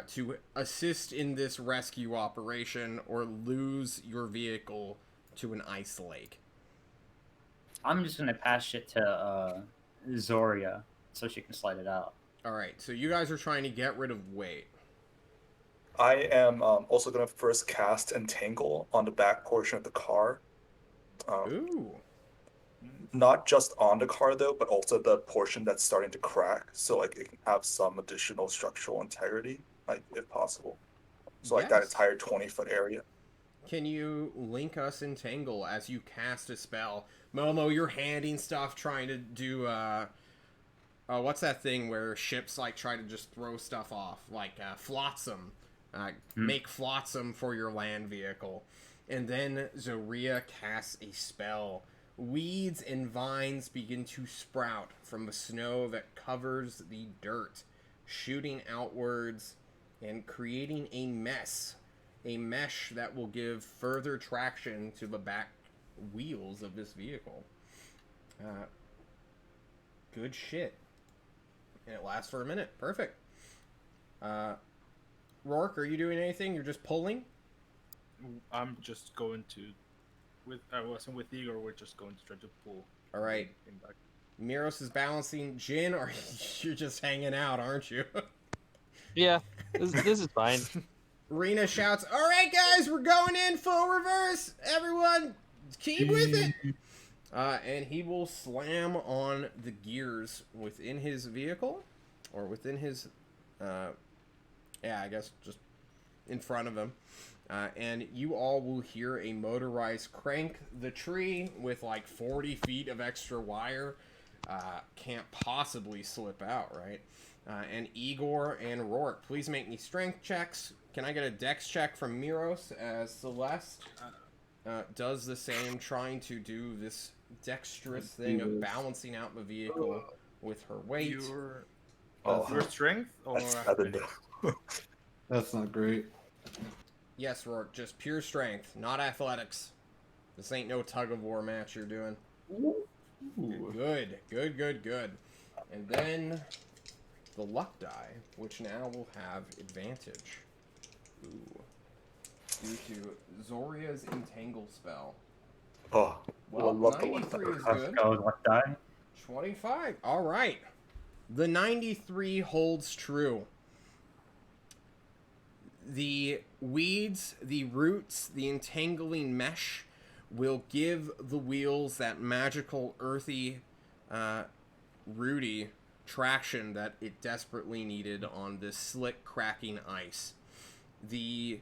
to assist in this rescue operation or lose your vehicle to an ice lake. I'm just gonna pass it to Zoria so she can slide it out. All right, so you guys are trying to get rid of weight. I am also gonna first cast Entangle on the back portion of the car. Ooh. Not just on the car though, but also the portion that's starting to crack, so like it can have some additional structural integrity, like if possible. So like that Yes. entire 20-foot area. Can you link us Entangle as you cast a spell? Momo, you're handing stuff, trying to do what's that thing where ships like try to just throw stuff off, like flotsam, make flotsam for your land vehicle, and then Zoria casts a spell. Weeds and vines begin to sprout from the snow that covers the dirt, shooting outwards and creating a mesh that will give further traction to the back wheels of this vehicle. Good shit. And it lasts for a minute. Perfect. Rourke, are you doing anything? You're just pulling? I'm just going to, I wasn't with Igor. We're just going to try to pull. All right. him back. Miros is balancing. Jin, you're just hanging out, aren't you? Yeah, this is fine. Rena shouts, "All right, guys, we're going in full reverse. Everyone, keep with it." And he will slam on the gears within his vehicle, or within his, I guess just in front of him. And you all will hear a motorized crank the tree with like 40 feet of extra wire. Can't possibly slip out, right? And Igor and Rourke, please make me strength checks. Can I get a dex check from Miros as Celeste does the same, trying to do this dexterous thing of balancing out the vehicle with her weight? Your strength or That's 7. That's not great. Yes, Rourke, just pure strength, not athletics. This ain't no tug of war match you're doing. Good. And then the luck die, which now will have advantage. Ooh. Due to Zoria's entangle spell. Oh, Well, I love the luck 93 is die. Let's good. go with luck die. 25. All right. The 93 holds true. The weeds, the roots, the entangling mesh will give the wheels that magical, earthy, rooty traction that it desperately needed on this slick, cracking ice. The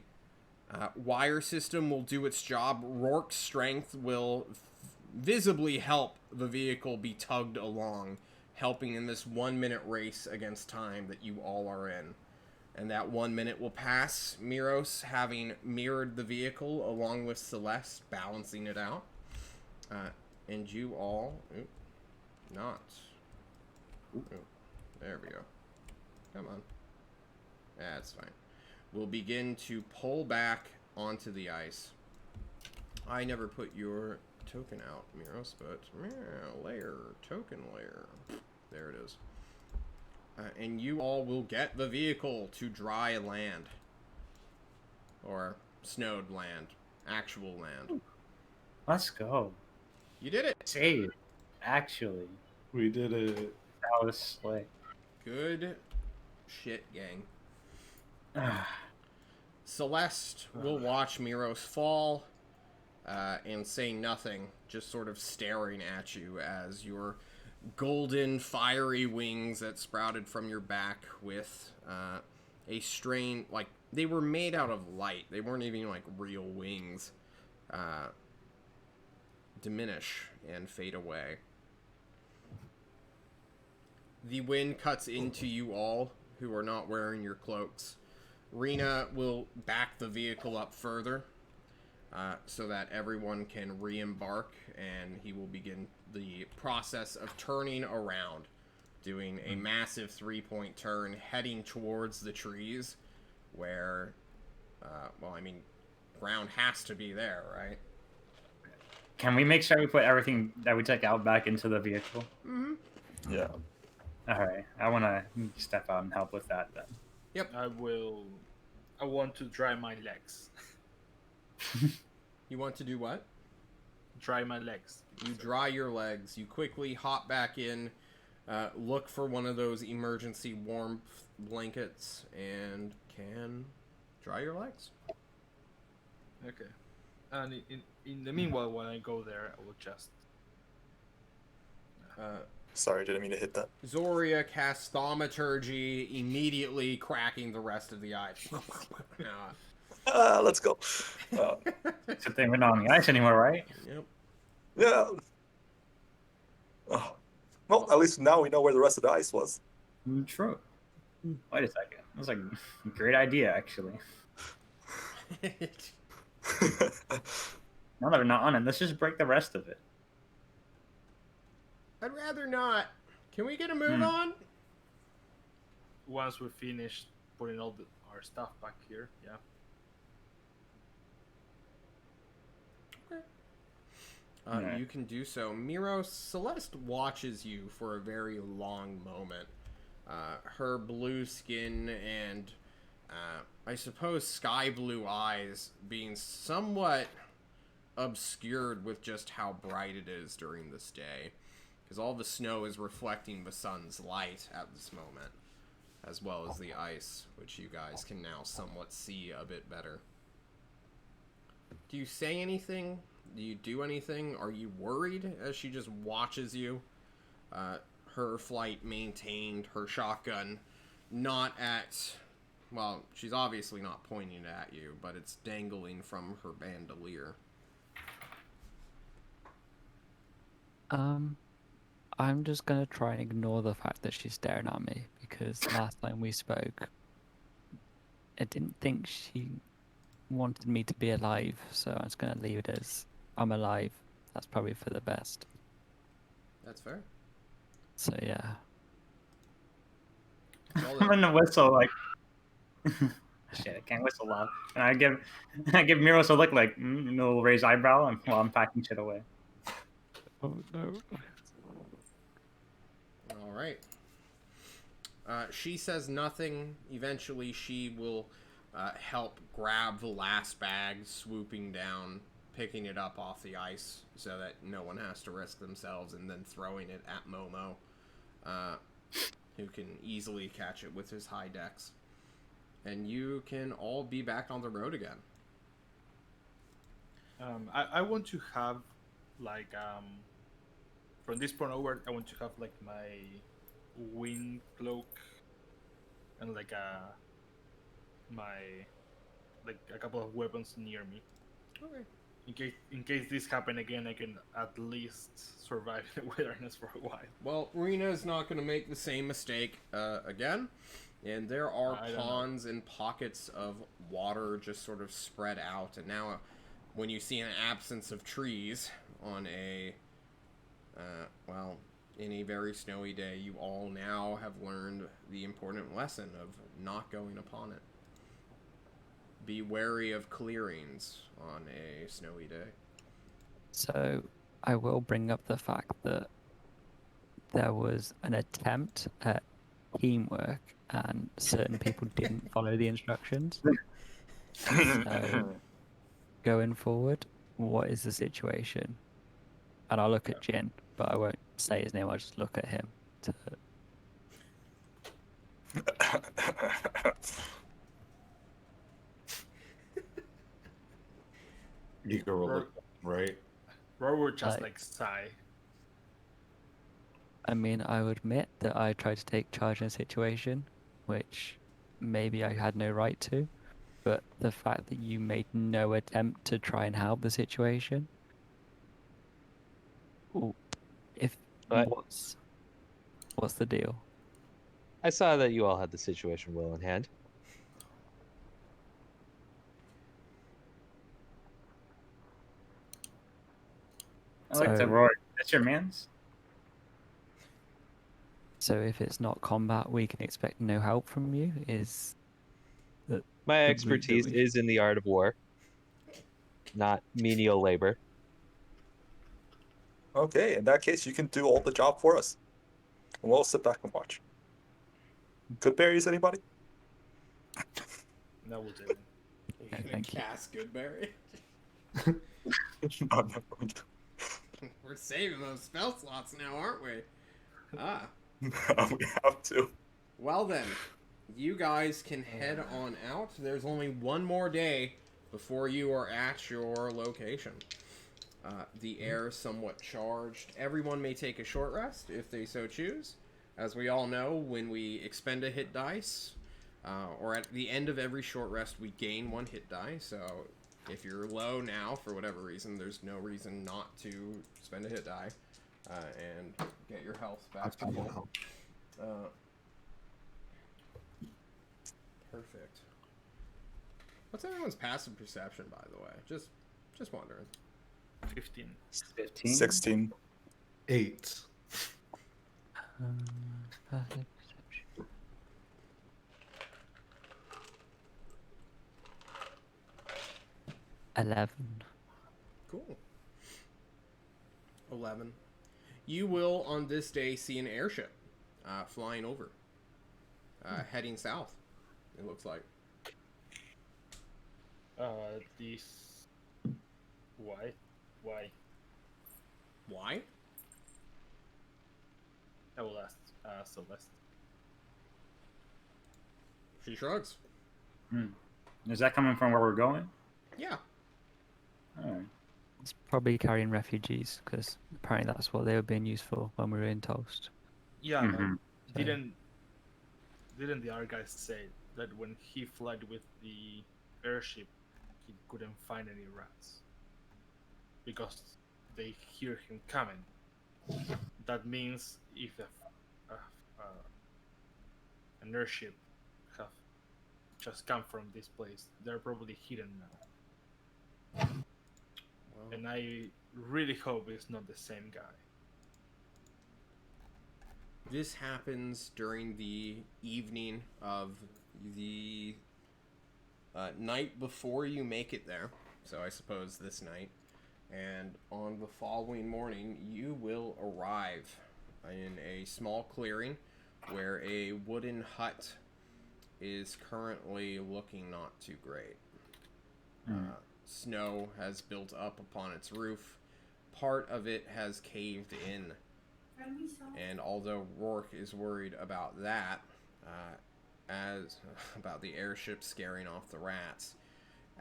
wire system will do its job. Rourke's strength will visibly help the vehicle be tugged along, helping in this 1 minute race against time that you all are in. And that 1 minute will pass, Miros having mirrored the vehicle along with Celeste, balancing it out. And you all... there we go. Come on. That's fine. We'll begin to pull back onto the ice. I never put your token out, Miros, but... token layer. There it is. And you all will get the vehicle to dry land. Or snowed land. Actual land. Let's go. You did it! Save. Actually, We did it. that was slick. Good shit, gang. Celeste will watch Miros fall and say nothing, just sort of staring at you as your golden, fiery wings that sprouted from your back with a strain, like, they were made out of light. They weren't even, like, real wings. Diminish and fade away. The wind cuts into you all who are not wearing your cloaks. Rena will back the vehicle up further so that everyone can re-embark, and he will begin the process of turning around, doing a massive 3-point turn, heading towards the trees where, ground has to be there, right? Can we make sure we put everything that we took out back into the vehicle? Mm-hmm. Yeah. All right. I want to step out and help with that then. Yep. I want to dry my legs. You want to do what? Dry my legs. You dry your legs. You quickly hop back in, look for one of those emergency warmth blankets, and can dry your legs. Okay. And in the meanwhile, when I go there, I will just... Sorry, didn't mean to hit that. Zoria casts Thaumaturgy, immediately cracking the rest of the ice. Let's go. Good thing we're not on the ice anymore, right? Yep. Yeah. Oh, Well, at least now we know where the rest of the ice was. True. Wait a second. That's like a great idea, actually. Now that we're not on it, let's just break the rest of it. I'd rather not. Can we get a move on? Once we finish putting all our stuff back here, yeah. Yeah. You can do so. Miro, Celeste watches you for a very long moment. Her blue skin and, I suppose, sky blue eyes being somewhat obscured with just how bright it is during this day. Because all the snow is reflecting the sun's light at this moment, as well as the ice, which you guys can now somewhat see a bit better. Do you say anything? Do you do anything? Are you worried as she just watches you? Her flight maintained, her shotgun not at... Well, she's obviously not pointing it at you, but it's dangling from her bandolier. I'm just gonna try and ignore the fact that she's staring at me, because last time we spoke, I didn't think she wanted me to be alive, so I'm just gonna leave it as I'm alive. That's probably for the best. That's fair. So yeah. Well, I'm gonna whistle like shit. I can't whistle loud. And I give Miros a look like no raised eyebrow while I'm packing shit away. Oh no. all right. She says nothing. Eventually, she will help grab the last bag, swooping down, picking it up off the ice so that no one has to risk themselves, and then throwing it at Momo, who can easily catch it with his high dex. And you can all be back on the road again. I want to have like from this point onward, I want to have like my wind cloak and like a couple of weapons near me. Okay. In case this happen again, I can at least survive in the wilderness for a while. Well, Rena's not going to make the same mistake again. And there are ponds and pockets of water just sort of spread out. And now, when you see an absence of trees on a, in a very snowy day, you all now have learned the important lesson of not going upon it. Be wary of clearings on a snowy day. So I will bring up the fact that there was an attempt at teamwork and certain people didn't follow the instructions. So going forward, what is the situation? And I'll look at Jin, but I won't say his name, I'll just look at him. You can roll it, right? Robert just like sigh. I mean, I would admit that I tried to take charge in a situation, which maybe I had no right to, but the fact that you made no attempt to try and help the situation, what's the deal? I saw that you all had the situation well in hand. I like to roar. That's your man's. So if it's not combat, we can expect no help from you? Is that my expertise is in the art of war, not menial labor. Okay, in that case, you can do all the job for us. And we'll sit back and watch. Good berries, anybody? No, we'll do it. You're gonna cast Goodberry? No, no. We're saving those spell slots now, aren't we? We have to. Well then, you guys can head on out. There's only one more day before you are at your location. The air is somewhat charged. Everyone may take a short rest if they so choose. As we all know, when we expend a hit dice, or at the end of every short rest, we gain one hit die. So if you're low now, for whatever reason, there's no reason not to spend a hit die. and get your health back That's to fine. full. Perfect. What's everyone's passive perception, by the way? Just wondering. 15. 15. 16. 8. Passive perception. 11. Cool. 11. You will, on this day, see an airship flying over, heading south, it looks like. This. Why? Why? Why? I will ask Celeste. She shrugs. Is that coming from where we're going? Yeah. Oh. It's probably carrying refugees because apparently that's what they were being used for when we were in Toast. Yeah, Mhm. but didn't the other guy say that when he fled with the airship, he couldn't find any rats because they hear him coming? That means if an airship have just come from this place, they're probably hidden now. Well, And I really hope it's not the same guy. this happens during the evening of the night before you make it there. So I suppose this night. And on the following morning, you will arrive in a small clearing where a wooden hut is currently looking not too great. Snow has built up upon its roof. Part of it has caved in. And although Rourke is worried about that, as about the airship scaring off the rats,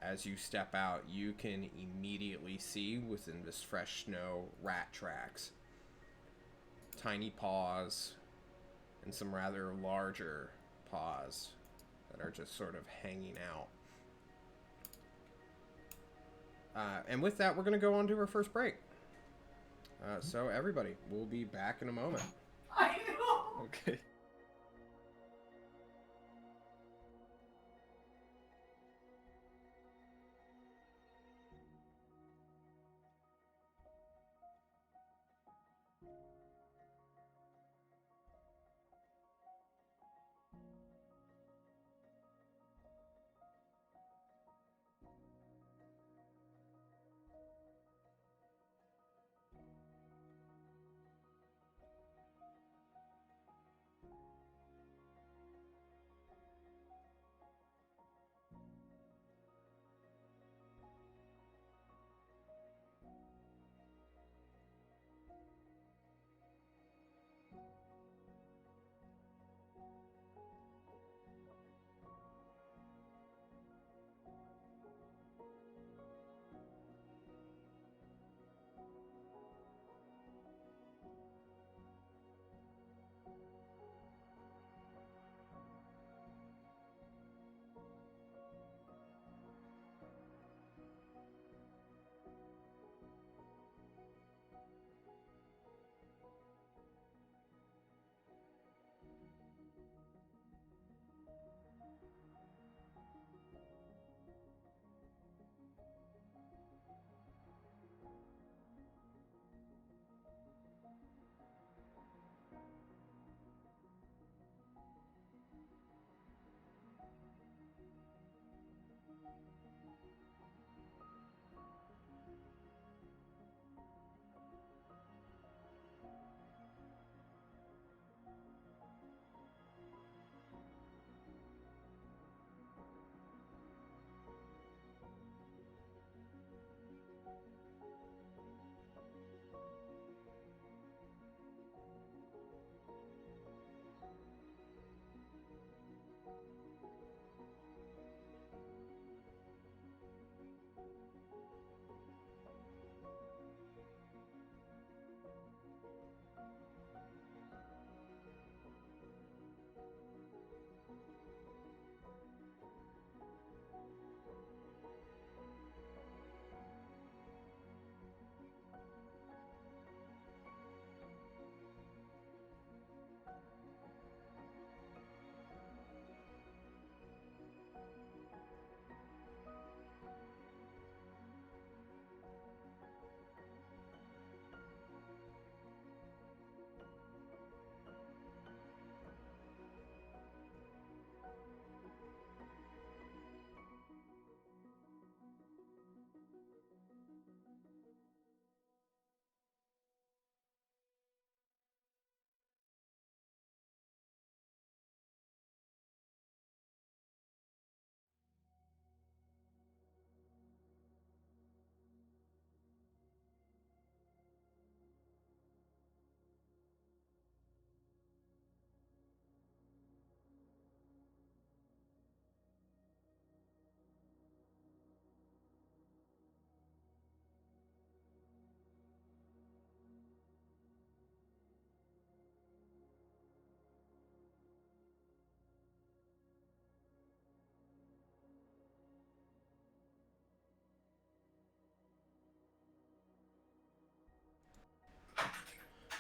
as you step out, you can immediately see within this fresh snow rat tracks. Tiny paws and some rather larger paws that are just sort of hanging out. And with that, we're going to go on to our first break. So everybody, we'll be back in a moment. I know. Okay.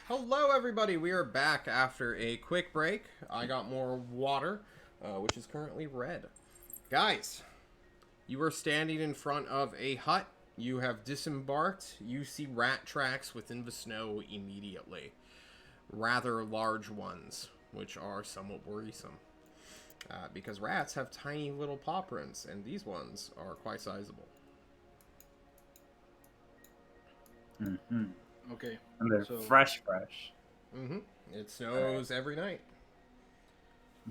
Hello, everybody. We are back after a quick break. I got more water, which is currently red. Guys, you are standing in front of a hut. You have disembarked. You see rat tracks within the snow immediately. Rather large ones, which are somewhat worrisome. Because rats have tiny little paw prints, and these ones are quite sizable. Mm-hmm. Okay. And they're So- fresh. Mm-hmm. It snows every night.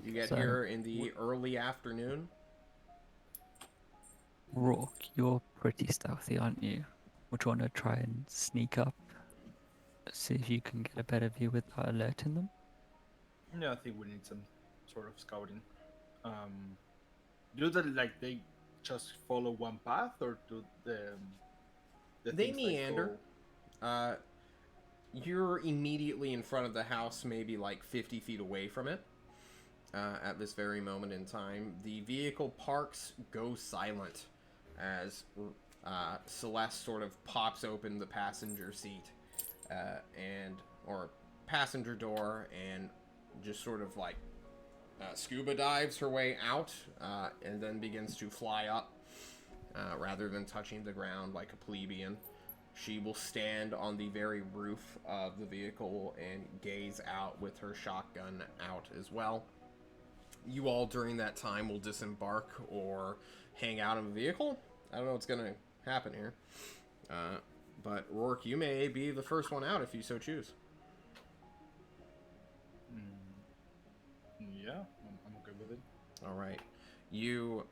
You get So- here in the early afternoon. Rourke, you're pretty stealthy, aren't you? Would you want to try and sneak up, see if you can get a better view without alerting them? Yeah, I think we need some sort of scouting. Do they just follow one path, or do the They things, like, meander. go- You're immediately in front of the house, maybe like 50 feet away from it. At this very moment in time, the vehicle parks, goes silent as Celeste sort of pops open the passenger seat or passenger door and just sort of like scuba dives her way out and then begins to fly up rather than touching the ground like a plebeian. She will stand on the very roof of the vehicle and gaze out with her shotgun out as well. You all during that time will disembark or hang out in the vehicle. I don't know what's going to happen here. But Rourke, you may be the first one out if you so choose. Yeah, I'm okay with it. All right. You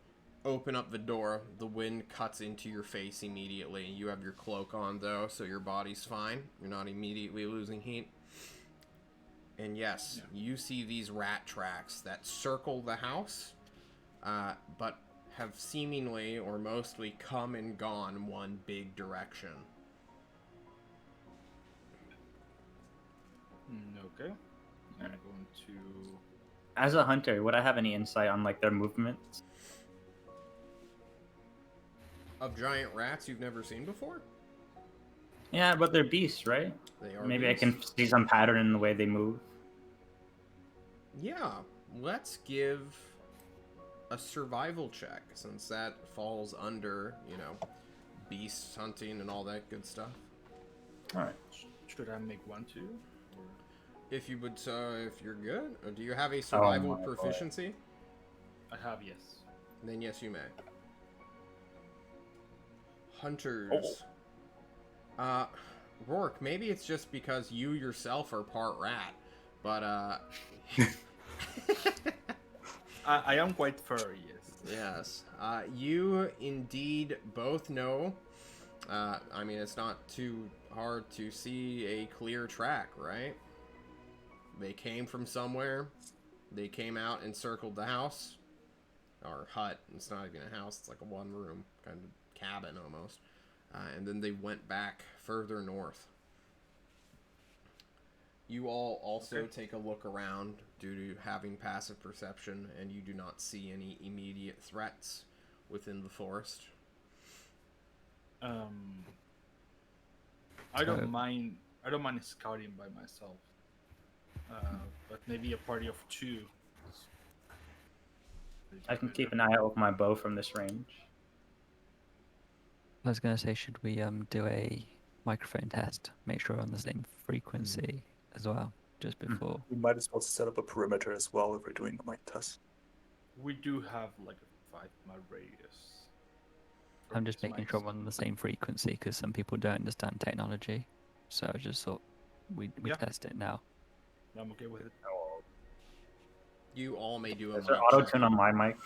open up the door. The wind cuts into your face immediately. You have your cloak on, though, so your body's fine. You're not immediately losing heat. And yes, you see these rat tracks that circle the house, but have seemingly or mostly come and gone one big direction. Okay. I'm going to. As a hunter, would I have any insight on like their movements? Of giant rats you've never seen before? Yeah, but they're beasts, right? They are Maybe beasts. I can see some pattern in the way they move. Yeah, let's give a survival check, since that falls under, beast hunting and all that good stuff. All right. Should I make one too? Or... If you would, if you're good, or do you have a survival my God. proficiency? I have, yes. Then yes, you may. Hunters. Rourke, maybe it's just because you yourself are part rat, but I am quite furry, yes. yes. You indeed both know. I mean, it's not too hard to see a clear track, right? They came from somewhere. They came out and circled the house. Or hut. It's not even a house. It's like a one-room kind of cabin almost. And then they went back further north. You all also take a look around due to having passive perception, and you do not see any immediate threats within the forest. I don't mind scouting by myself, but maybe a party of two. I can keep an eye out with my bow from this range. I was going to say, should we do a microphone test? Make sure we're on the same frequency as well, just before. We might as well set up a perimeter as well if we're doing a mic test. We do have like a 5-mile radius. for I'm just these making sure mics. we're on the same frequency because some people don't understand technology. So I just thought we Yeah. test it now. I'm okay with it. You all may do a Is there mic auto check. tune on my mic?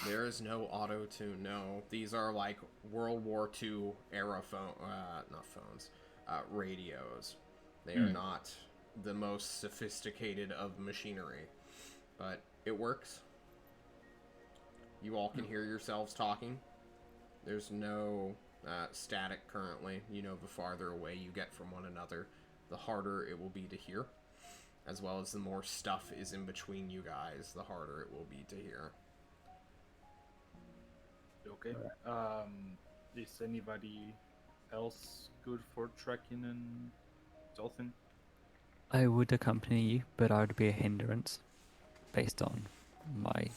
There is no auto tune. No, these are like World War II era radios. They are not the most sophisticated of machinery, but it works. You all can hear yourselves talking. There's no static currently. The farther away you get from one another, the harder it will be to hear. As well as the more stuff is in between you guys, the harder it will be to hear. Okay. Is anybody else good for trekking and stealthing? I would accompany you, but I would be a hindrance based on my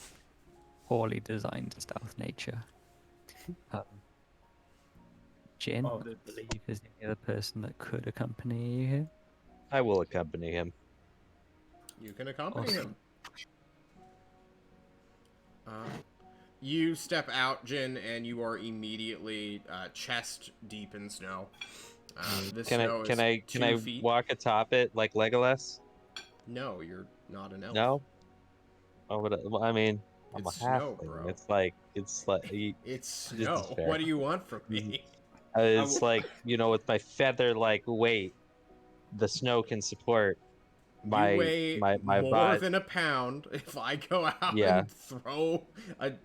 poorly designed stealth nature. Um, Jin, Oh, I believe, is the only other person that could accompany you here. I will accompany him. You can accompany Awesome. him. You step out, Jin, and you are immediately chest deep in snow. This snow Can is I 2 feet. walk atop it like Legolas? No, you're not an elf. No. Oh, but well, I mean, I'm a It's snow, halfling. bro. It's like It's this is snow. fair. What do you want from me? It's like with my feather like weight, the snow can support You my weigh my more body. than a pound. If I go out Yeah. and throw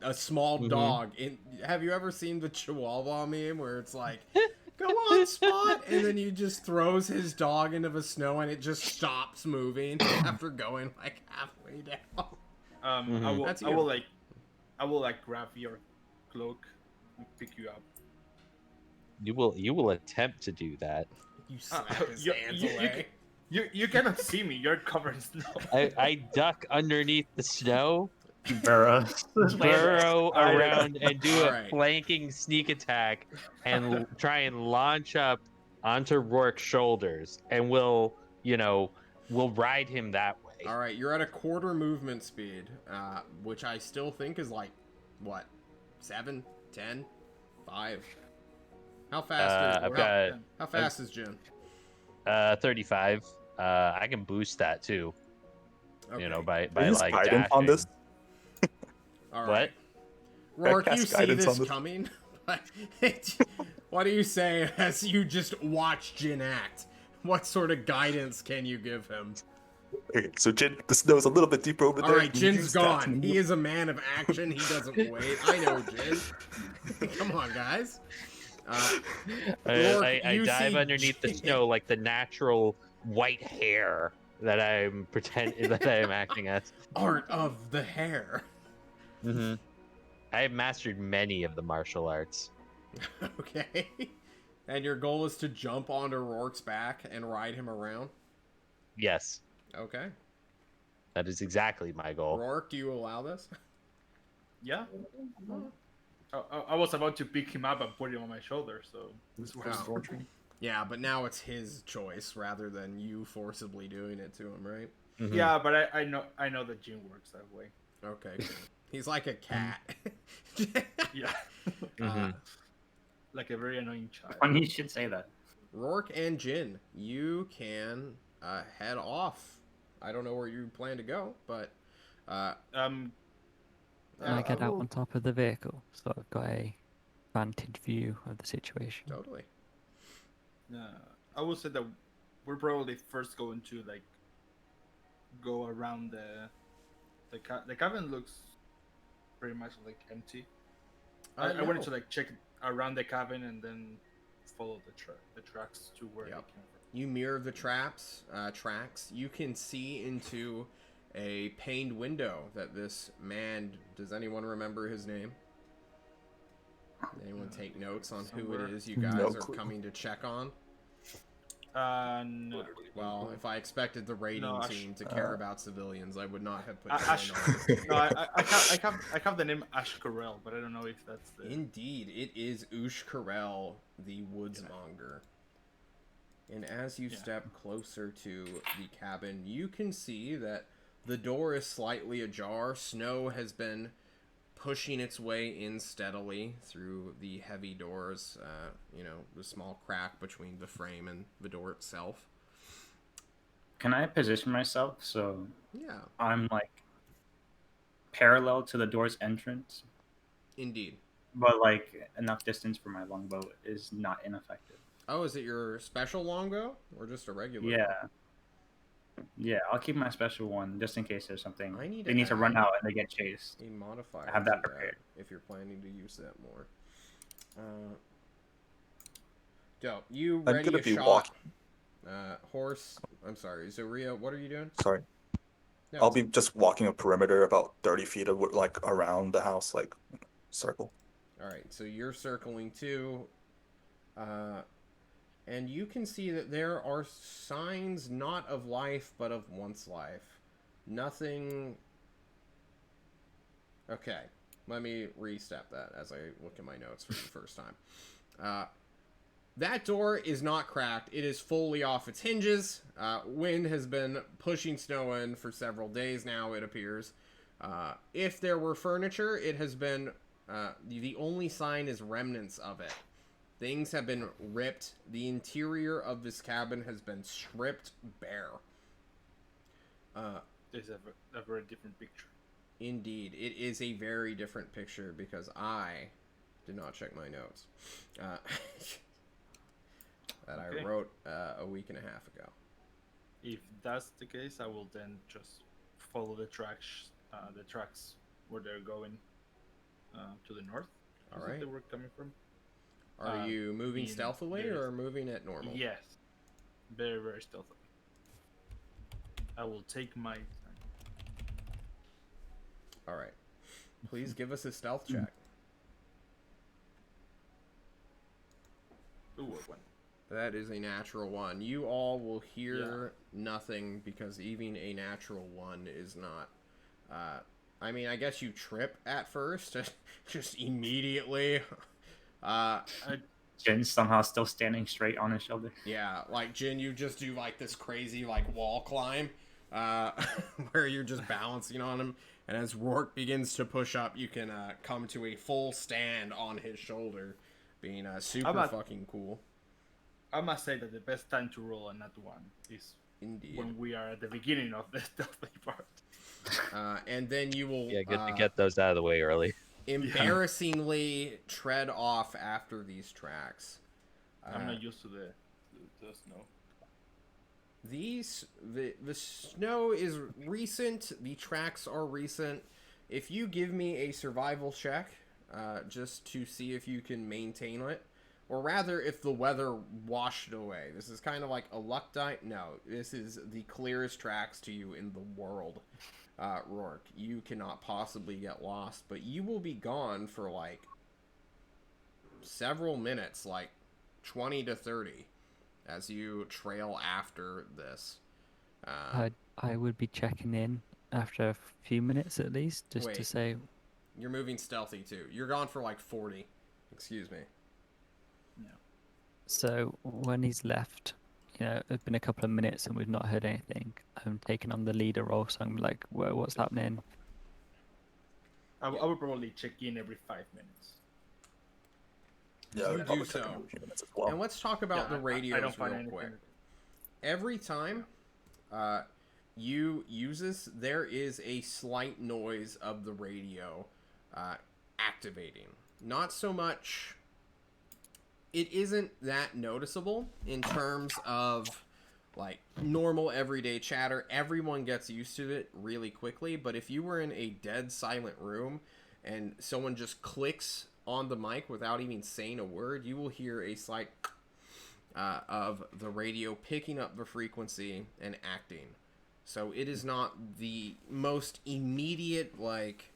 a small Mhm. dog in, have you ever seen the Chihuahua meme where it's like, "Go on, Spot," and then he just throws his dog into the snow and it just stops moving after going like halfway down. Mhm. That's I you. will like grab your cloak and pick you up. You will attempt to do that. You slap his hands away. You cannot see me. You're covered in snow. I duck underneath the snow, Burrow. burrow around, and do All a right. flanking sneak attack, and try and launch up onto Rourke's shoulders, and we'll ride him that way. All right, you're at a quarter movement speed, which I still think is like, what, 7, 10, 5? How fast I've got how fast is Jin? 35. I can boost that too. Okay. By use like guidance dashing. on this? All What? right. Rourke, Can I you cast see guidance on this this? coming. What do you say as you just watch Jin act? What sort of guidance can you give him? Okay, so Jin, the snow is a little bit deeper over All there. right, You Jin's use that to gone. move- He is a man of action. He doesn't wait. I know Jin. Come on, guys. Rourke, I you dive see underneath the Jin- snow like the natural white hair that I'm that I am acting as. Art of the hair. Mm-hmm. I have mastered many of the martial arts. Okay. And your goal is to jump onto Rourke's back and ride him around? Yes, Okay. that is exactly my goal. Rourke, do you allow this? Yeah. I was about to pick him up and put him on my shoulder, so this works. Oh. Yeah, but now it's his choice rather than you forcibly doing it to him, right? Mhm. Yeah, but I know that Jin works that way. Okay. He's like a cat. Yeah, Mhm. like a very annoying child. Funny you should say that. Rourke and Jin, you can head off. I don't know where you plan to go, but Can I get out on top of the vehicle so I've got a vantage view of the situation? Totally. I will say that we're probably first going to like go around the cabin looks pretty much like empty. I wanted to like check around the cabin and then follow the tracks to where Yep. they came from. You mirror the tracks. You can see into a paned window that this man. Does anyone remember his name? Anyone take notes on who Somewhere. it is you guys No are clue. coming to check on? No. Well, if I expected the raiding No, team to care about civilians, I would not have put Ash, Jin on this team. no, I have the name Ash Corell, but I don't know if that's the. Indeed, it is Ush Karel, the woodsmonger. And as you step closer to the cabin, you can see that the door is slightly ajar. Snow has been pushing its way in steadily through the heavy doors, the small crack between the frame and the door itself. Can I position myself so Yeah, I'm like parallel to the door's entrance, indeed. but like enough distance for my longbow is not ineffective? Oh, is it your special longbow or just a regular? Yeah. Yeah, I'll keep my special one just in case there's something. I need They to need to run add- out and they get chased. A modifier I have that to prepared. if you're planning to use that more. Dope. You I'm ready gonna a be shot? walking. Horse. I'm sorry, Zaria. What are you doing? Sorry. No, I'll be just walking a perimeter about 30 feet of like around the house, like circle. All right. So you're circling too. and you can see that there are signs not of life, but of once life. Nothing. Okay, let me re-step that as I look at my notes for the first time. That door is not cracked. It is fully off its hinges. Wind has been pushing snow in for several days now, it appears. If there were furniture, it has been... the only sign is remnants of it. Things have been ripped. The interior of this cabin has been stripped bare. There's a very different picture. Indeed. It is a very different picture because I did not check my notes. That I wrote a week and a half ago. If that's the case, I will then just follow the tracks where they're going to the north. All Is right. it they were coming from? Are you moving stealthily there's- or moving at normal? Yes, very very stealthily. I will take my time. All right. Please give us a stealth check. Ooh, what one? That is a natural one. You all will hear nothing because even a natural one is not. I mean, I guess you trip at first, just immediately. Jin's somehow still standing straight on his shoulder. Yeah, like Jin, you just do like this crazy like wall climb, where you're just balancing on him, and as Rourke begins to push up, you can come to a full stand on his shoulder, being super fucking cool. I must say that the best time to roll a nat one is Indeed. when we are at the beginning of the stealthy part. And then you will Yeah, good to get those out of the way early. embarrassingly tread off after these tracks. I'm not used to the snow. The snow is recent. The tracks are recent. If you give me a survival check, just to see if you can maintain it, or rather, if the weather washed it away. This is kind of like a luck die. No, this is the clearest tracks to you in the world, Rourke. You cannot possibly get lost, but you will be gone for like several minutes, like 20 to 30, as you trail after this. I would be checking in after a few minutes at least, just to Wait. say, You're moving stealthy too. You're gone for like 40. Excuse me. so when he's left, it's been a couple of minutes and we've not heard anything. I'm taking on the leader role, so I'm like, what's happening? I would probably check in every 5 minutes. Yeah, You I'd probably do check in so. every few minutes as well. And let's talk about the radios I don't find real anything. quick. Every time you use this, there is a slight noise of the radio activating. Not so much... It isn't that noticeable in terms of like normal everyday chatter. Everyone gets used to it really quickly, but if you were in a dead silent room and someone just clicks on the mic without even saying a word, you will hear a slight of the radio picking up the frequency and acting. So it is not the most immediate, like...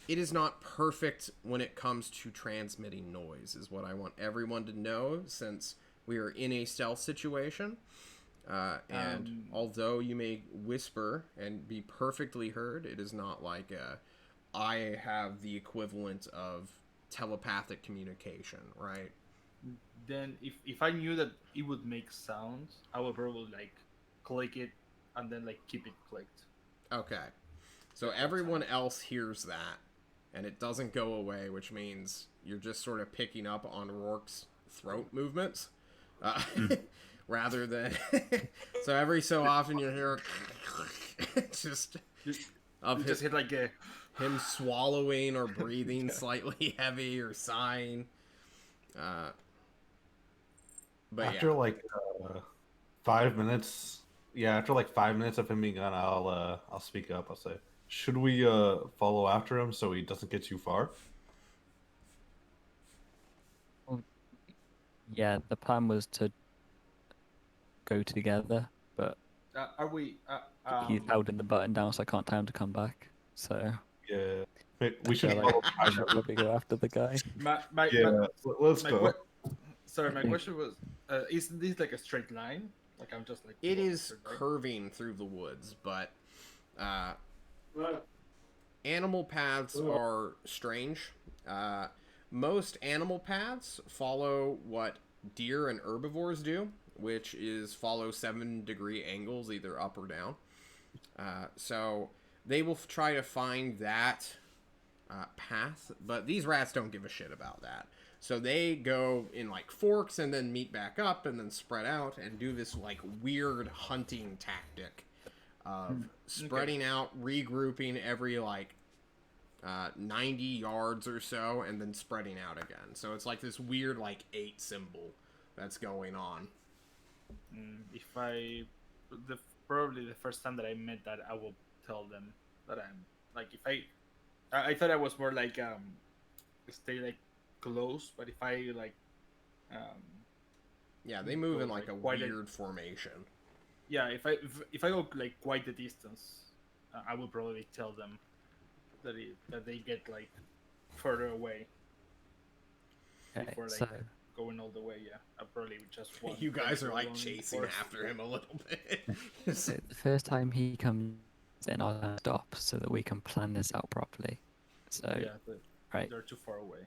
It is not perfect when it comes to transmitting noise, is what I want everyone to know, since we are in a stealth situation. And although you may whisper and be perfectly heard, it is not like I have the equivalent of telepathic communication, right? Then if I knew that it would make sounds, I would probably like click it and then like keep it clicked. Okay. So everyone else hears that, and it doesn't go away, which means you're just sort of picking up on Rourke's throat movements. Rather than... So every so often you hear... just... Of You just hit like a... him swallowing or breathing slightly heavy or sighing. But After like 5 minutes, after like 5 minutes of him being gone, I'll speak up. I'll say, should we follow after him so he doesn't get too far? Yeah, the plan was to go together, but are we... he's holding the button down, so I can't tell him to come back. So Yeah, we should feel follow I behind should him. probably go after the guy. Yeah, let's my go. Sorry, my question was: is this like a straight line? Like I'm just like It walking is straight, right? curving through the woods, but animal paths are strange. Most animal paths follow what deer and herbivores do, which is follow 7-degree angles, either up or down. So they will try to find that path, but these rats don't give a shit about that. So they go in like forks and then meet back up and then spread out and do this like weird hunting tactic of spreading out, regrouping every like 90 yards or so, and then spreading out again. So it's like this weird like 8 symbol that's going on. If I, probably the first time that I met that, I will tell them that I'm like if I thought I was more like stay like close, but if I like Yeah, they move go, in like a quite weird formation. yeah, if I go like quite the distance, I will probably tell them that they get like further away Okay, before like so going all the way. Yeah, I probably would just want. You guys are like along in the chasing forest. after him a little bit. so the first time he comes in, I'll stop so that we can plan this out properly. So, Yeah, right, they're too far away.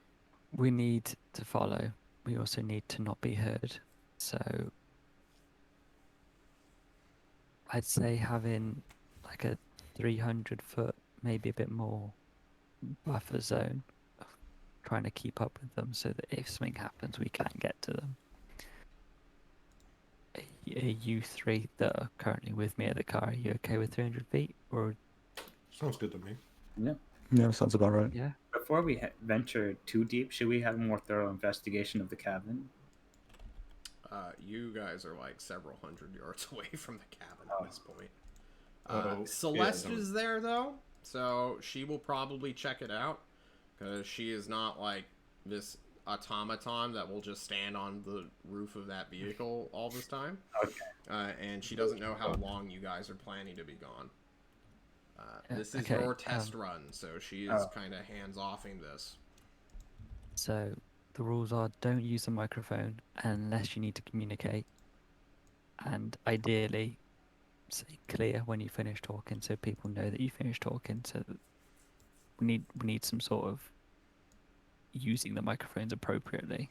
we need to follow. We also need to not be heard. So, I'd say having like a 300-foot, maybe a bit more buffer zone, trying to keep up with them so that if something happens, we can get to them. Are you three that are currently with me at the car, are you okay with 300 feet? Or Sounds good to me. Yeah. Yeah, sounds about right. yeah? Before we venture too deep, should we have a more thorough investigation of the cabin? You guys are like several hundred yards away from the cabin Oh. at this point. Oh, Celeste yeah, no. is there though, so she will probably check it out because she is not like this automaton that will just stand on the roof of that vehicle all this time. Okay. And she doesn't know how long you guys are planning to be gone. This is okay, your test run, so she is kind of hands-offing this. So the rules are don't use the microphone unless you need to communicate. And ideally, say clear when you finish talking so people know that you finished talking. So that we need some sort of using the microphones appropriately.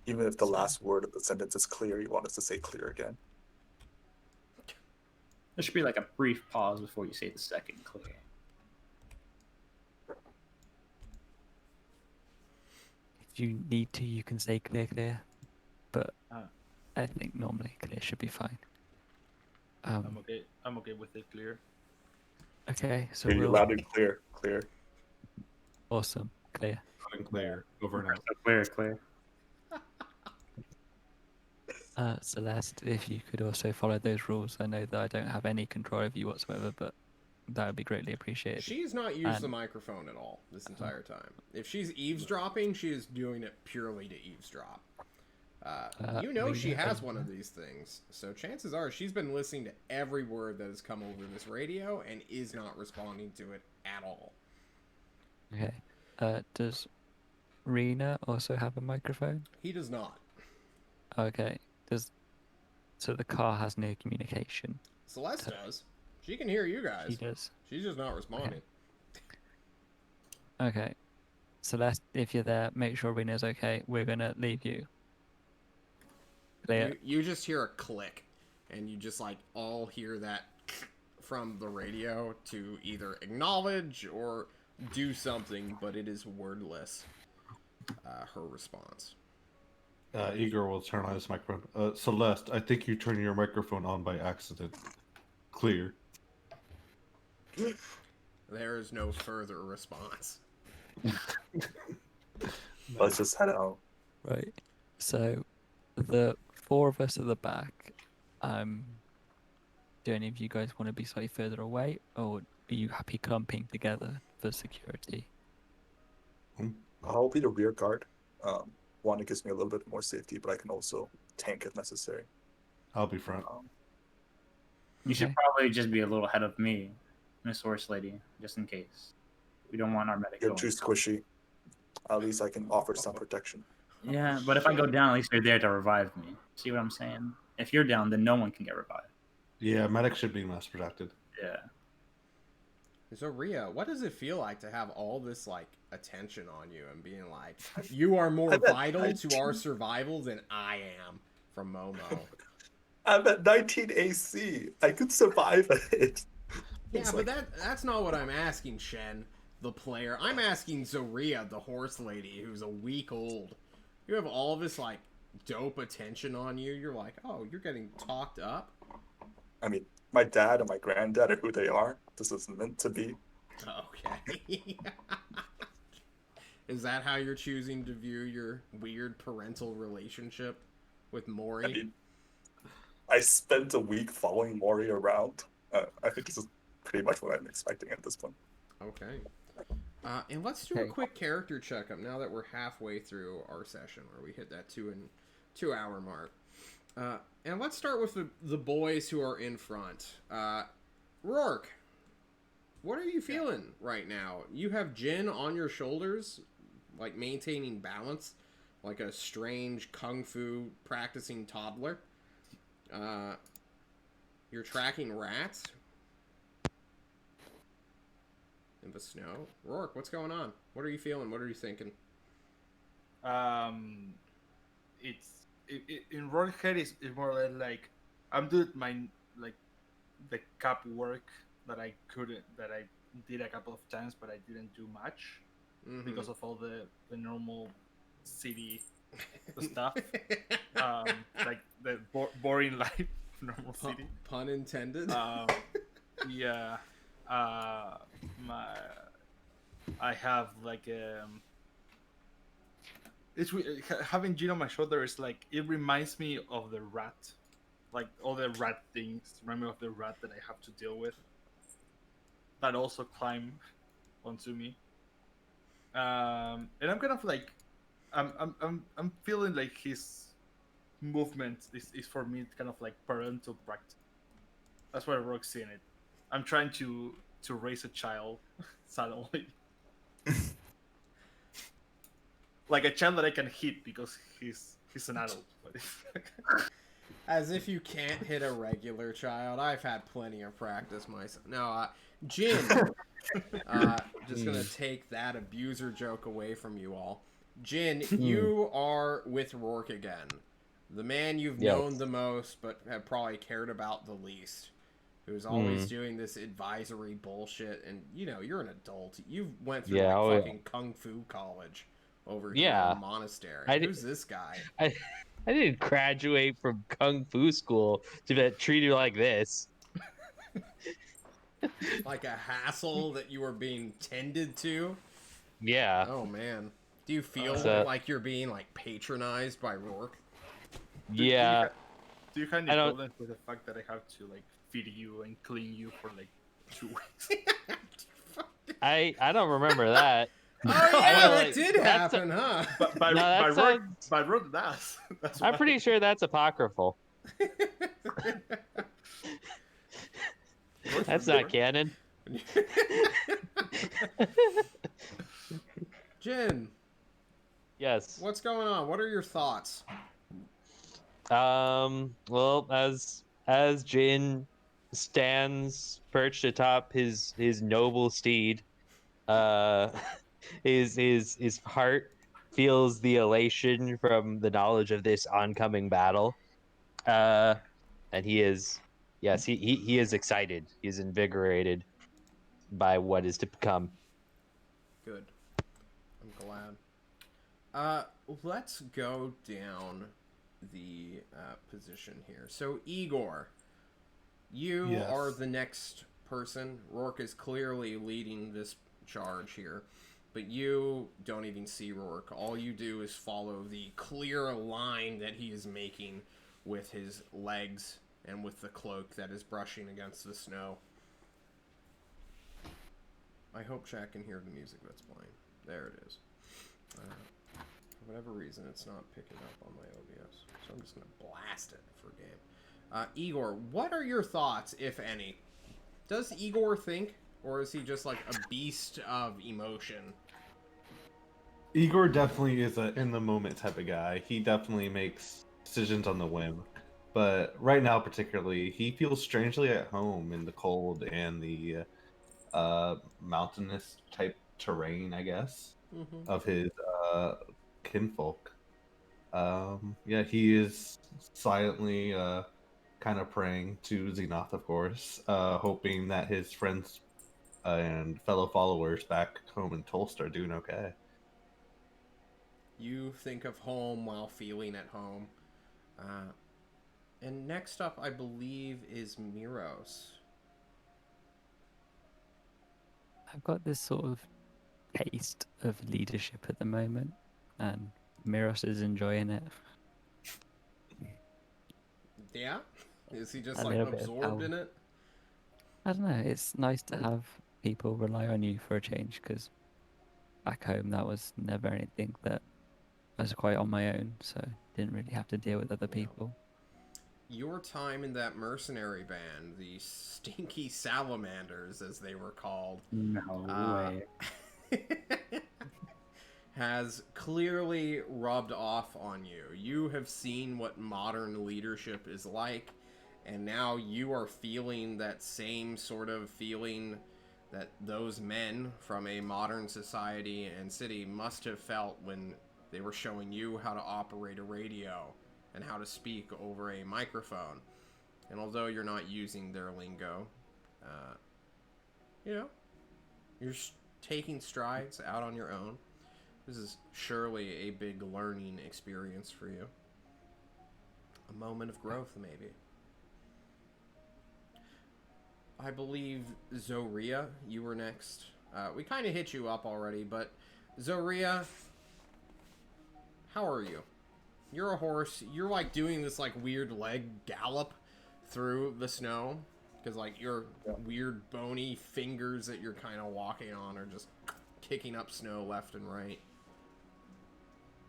Even if the last word of the sentence is clear, you want us to say clear again. There should be like a brief pause before you say the second clear. If you need to, you can say clear, but Ah. I think normally clear should be fine. I'm okay. I'm okay with it. Clear. Okay, so Hear you we'll loud and clear. Clear. awesome clear. Loud and clear. Over and out. So clear. Celeste, if you could also follow those rules, I know that I don't have any control over you whatsoever, but that would be greatly appreciated. She's not used the And- microphone at all this entire time. If she's eavesdropping, she is doing it purely to eavesdrop. You know she has one of these things, so chances are she's been listening to every word that has come over this radio and is not responding to it at all. Okay. Does Rena also have a microphone? He does not. Okay. So the car has no communication. Celeste does. She can hear you guys. She does. She's just not responding. Okay. Celeste, if you're there, make sure Rena's okay. We're gonna leave you. Clear. You just hear a click, and you just like all hear that from the radio to either acknowledge or do something, but it is wordless. Her response. Igor will turn on his microphone. Celeste, I think you turned your microphone on by accident. Clear. There is no further response. Let's just head out. Right. So the 4 of us at the back, do any of you guys want to be slightly further away, or are you happy clumping together for security? I'll be the rear guard. One, it gives me a little bit more safety, but I can also tank if necessary. I'll be front. You should Okay. probably just be a little ahead of me, Miss Horse Lady, just in case. We don't want our medic You're going. too squishy. At least I can offer some protection. Yeah, but if I go down, at least you're there to revive me. See what I'm saying? If you're down, then no one can get revived. Yeah, medic should be less protected. Yeah. So Ria, what does it feel like to have all this like attention on you and being like, you are more I'm at vital to 19. our survival than I am? From Momo. I'm at 19 AC. I could survive it. Yeah, It's but like- that's not what I'm asking, Shen, the player. I'm asking Zoria, the horse lady, who's a week old. You have all this like dope attention on you. You're like, oh, you're getting talked up. I mean, my dad and my granddad are who they are. This is meant to be. Okay. Is that how you're choosing to view your weird parental relationship with Mori? I mean, I spent a week following Mori around. I think this is pretty much what I'm expecting at this point. Okay. And let's do a quick character checkup now that we're halfway through our session, where we hit that 2 hour mark. And let's start with the boys who are in front. Rourke, what are you feeling right now? You have Jin on your shoulders, like maintaining balance, like a strange kung fu practicing toddler. You're tracking rats in the snow. Rourke, what's going on? What are you feeling? What are you thinking? In Rourke's head is more or less like I'm doing my like the cap work that I did a couple of times, but I didn't do much because of all the normal city stuff, like the boring life, normal city. Pun intended. Yeah. I have like it's having Gene on my shoulder is like it reminds me of the rat, like all the rat things remind me of the rat that I have to deal with that also climb onto me. And I'm kind of like I'm feeling like his movement is for me kind of like parental practice. That's why Rourke's seeing it. I'm trying to raise a child suddenly. Like a child that I can hit because he's an adult. As if you can't hit a regular child. I've had plenty of practice myself. No, Jin. Just gonna take that abuser joke away from you all. Jin, you are with Rourke again. The man you've known the most, but have probably cared about the least. Who's always doing this advisory bullshit, and you know you're an adult. You went through fucking kung fu college over here in the monastery. Who's this guy? I didn't graduate from kung fu school to be treated like this. Like a hassle that you were being tended to. Yeah. Oh man, do you feel like you're being like patronized by Rourke? Yeah. Do you kind of go with the fact that I have to like feed you and clean you for like 2 weeks? I don't remember that. Oh yeah, that did happen, huh? By Rourke, that's I'm pretty sure that's apocryphal. That's not canon. Jin. Yes. What's going on? What are your thoughts? Well, as Jin stands perched atop his noble steed, his heart feels the elation from the knowledge of this oncoming battle. And he is excited. He is invigorated by what is to come. Good. I'm glad. Let's go down the position here. So Igor, you are the next person. Rourke is clearly leading this charge here, but you don't even see Rourke. All you do is follow the clear line that he is making with his legs and with the cloak that is brushing against the snow. I hope chat can hear the music that's playing. There it is. For whatever reason, it's not picking up on my OBS, so I'm just going to blast it for game. Igor, what are your thoughts, if any? Does Igor think, or is he just like a beast of emotion? Igor definitely is a in the moment type of guy. He definitely makes decisions on the whim. But right now, particularly, he feels strangely at home in the cold and the mountainous type terrain, I guess, Mm-hmm. of his kinfolk. Yeah, he is silently kind of praying to Xenoth, of course, hoping that his friends and fellow followers back home in Tulsa are doing okay. You think of home while feeling at home. Uh, and next up, I believe, is Miros. I've got this sort of taste of leadership at the moment, and Miros is enjoying it. Yeah? Is he just A like little bit of absorbed power. in it? I don't know. It's nice to have people rely on you for a change, because back home that was never anything that I was quite on my own, so didn't really have to deal with other Yeah. people. Your time in that mercenary band, the Stinky Salamanders, as they were called, No uh, way. has clearly rubbed off on you. You have seen what modern leadership is like, and now you are feeling that same sort of feeling that those men from a modern society and city must have felt when they were showing you how to operate a radio and how to speak over a microphone. And although you're not using their lingo, uh, you know, you're taking strides out on your own. This is surely a big learning experience for you. A moment of growth, maybe. I believe Zoria, you were next. We kind of hit you up already, but Zoria, how are you? You're a horse. You're like doing this like weird leg gallop through the snow because like your Yeah. weird bony fingers that you're kind of walking on are just kicking up snow left and right.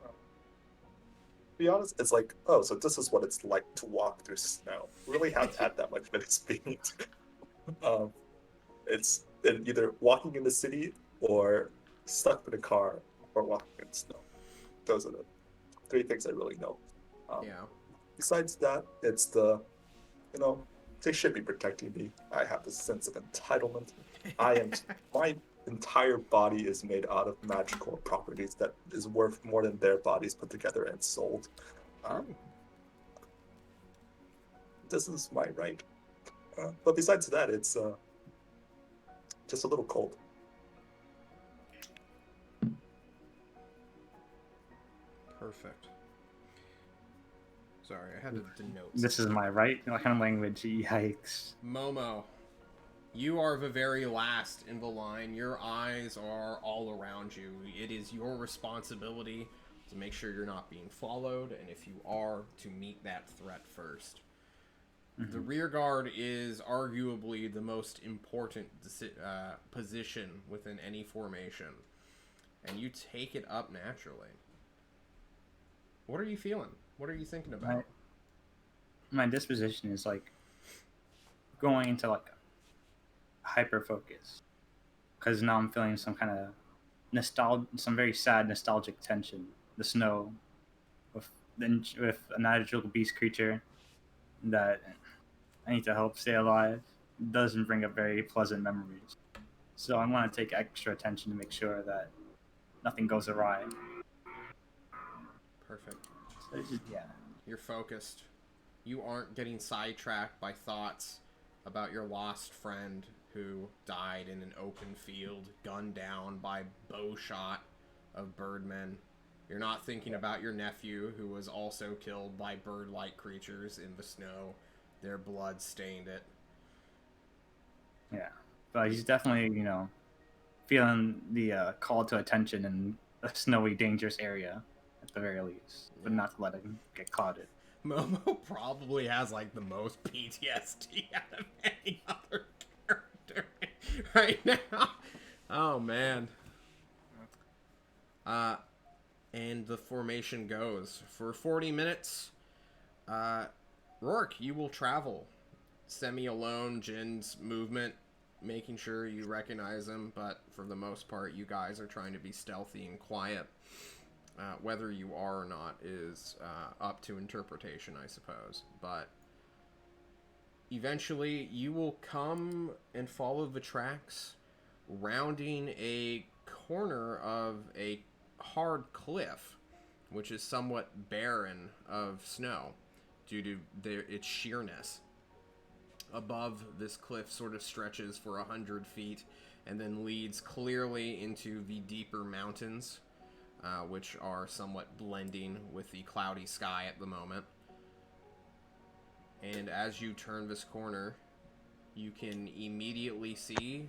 To be honest, it's like, oh, so this is what it's like to walk through snow. Really haven't had that much of an experience. It's been either walking in the city or stuck in a car or walking in snow. Those are the three things I really know. Yeah. Besides that, it's the, you know, they should be protecting me. I have this sense of entitlement. My entire body is made out of magical properties that is worth more than their bodies put together and sold. Um, True. this is my right. But besides that, it's just a little cold. Perfect. Sorry, I had to denote. This is my right. What kind of language? Yikes. Momo, you are the very last in the line. Your eyes are all around you. It is your responsibility to make sure you're not being followed, and if you are, to meet that threat first. The rear guard is arguably the most important position within any formation, and you take it up naturally. What are you feeling? What are you thinking about? My disposition is like going into like hyper focus, because now I'm feeling some kind of some very sad nostalgic tension. The snow, with with a magical beast creature that I need to help stay alive, doesn't bring up very pleasant memories. So I want to take extra attention to make sure that nothing goes awry. Perfect. So it's just, yeah. You're focused. You aren't getting sidetracked by thoughts about your lost friend who died in an open field, gunned down by bow shot of birdmen. You're not thinking about your nephew who was also killed by bird-like creatures in the snow. Their blood stained it. Yeah, but he's definitely, feeling the call to attention in a snowy, dangerous area at the very least, but not to let him get clouded. Momo probably has like the most PTSD out of any other character right now. Oh man. And the formation goes for 40 minutes. Rourke, you will travel semi alone. Jin's movement making sure you recognize him, but for the most part, you guys are trying to be stealthy and quiet. Whether you are or not is up to interpretation, I suppose. But eventually, you will come and follow the tracks, rounding a corner of a hard cliff, which is somewhat barren of snow due to its sheerness. Above, this cliff sort of stretches for 100 feet and then leads clearly into the deeper mountains, which are somewhat blending with the cloudy sky at the moment. And as you turn this corner, you can immediately see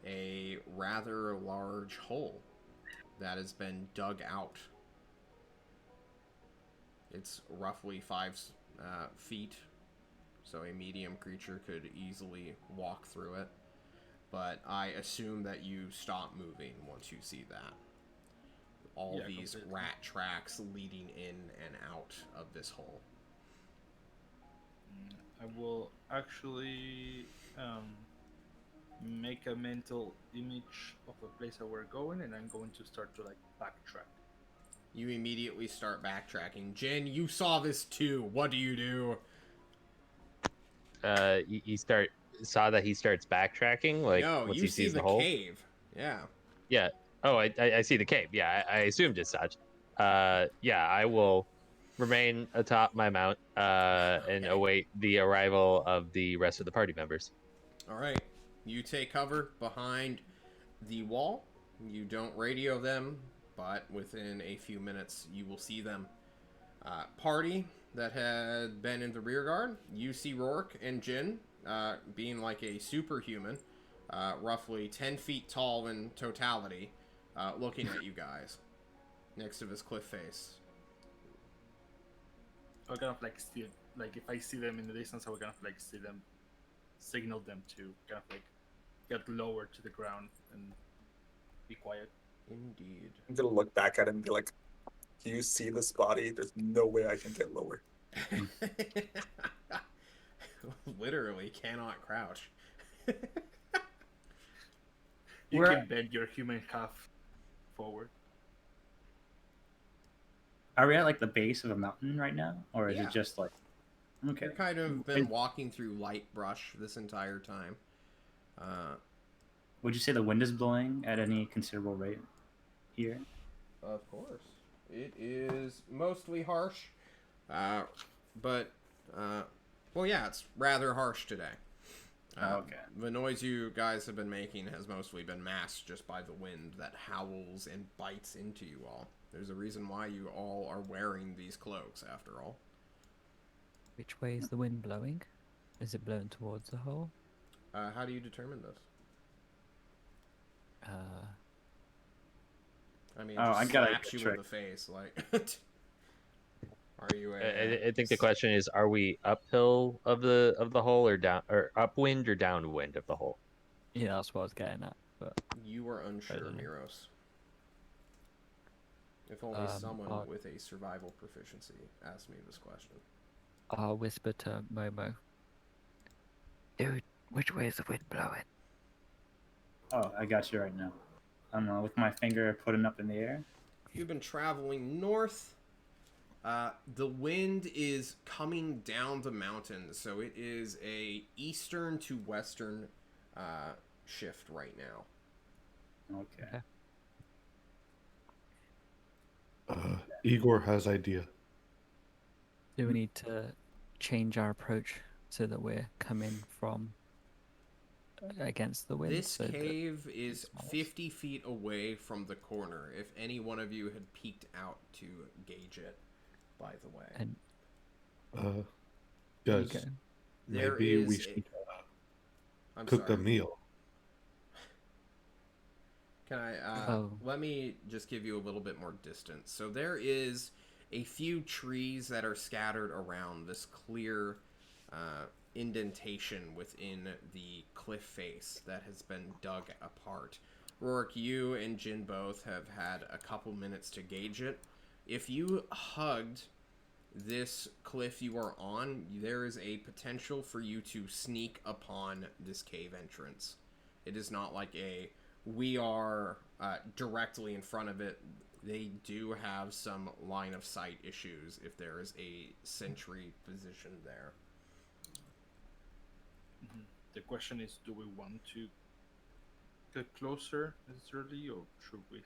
a rather large hole that has been dug out. It's roughly 5 feet, so a medium creature could easily walk through it. But I assume that you stop moving once you see that. All these completely. Rat tracks leading in and out of this hole. I will actually make a mental image of the place that we're going, and I'm going to start to like backtrack. You immediately start backtracking. Jin, you saw this too. What do you do? You saw that he starts backtracking, like no, once you he see sees the hole. Cave. Yeah. Yeah. Oh, I see the cave. Yeah, I assumed as such. Yeah, I will remain atop my mount and await the arrival of the rest of the party members. All right. You take cover behind the wall. You don't radio them, but within a few minutes you will see them. Party that had been in the rear guard, you see Rourke and Jin being like a superhuman, roughly 10 feet tall in totality, looking at you guys next to this cliff face. I kind of like see, like if I see them in the distance, I would kind of like see them, signal them to kind of like get lower to the ground and be quiet. Indeed. I'm gonna look back at him and be like, "Do you see this body? There's no way I can get lower." Literally cannot crouch. You can bend your human calf forward. Are we at like the base of a mountain right now, or is Yeah. it just like? Okay. You're kind of been walking through light brush this entire time. Would you say the wind is blowing at any considerable rate here? Of course. It is mostly harsh. But, well, yeah, it's rather harsh today. Okay. The noise you guys have been making has mostly been masked just by the wind that howls and bites into you all. There's a reason why you all are wearing these cloaks, after all. Which way is the wind blowing? Is it blowing towards the hole? How do you determine this? I mean, it just slaps you in the face, like... Are you I think the question is: are we uphill of the hole, or down, or upwind or downwind of the hole? Yeah, that's what I was getting at. But you are unsure, Miros. If only someone with a survival proficiency asked me this question. I'll whisper to Momo. Dude, which way is the wind blowing? Oh, I got you right now. I'm with my finger putting up in the air. You've been traveling north. The wind is coming down the mountain, so it is a eastern to western shift right now. Okay. Igor has idea. Do we need to change our approach so that we're coming from against the wind? This so cave is 50 feet away from the corner, if any one of you had peeked out to gauge it, by the way. And Guys, maybe we should cook a meal. Can I, let me just give you a little bit more distance. So there is a few trees that are scattered around this clear indentation within the cliff face that has been dug apart. Rourke, you and Jin both have had a couple minutes to gauge it. If you hugged this cliff you are on, there is a potential for you to sneak upon this cave entrance. It is not like we are directly in front of it. They do have some line of sight issues if there is a sentry positioned there. Mhm. The question is, do we want to get closer necessarily, or should we?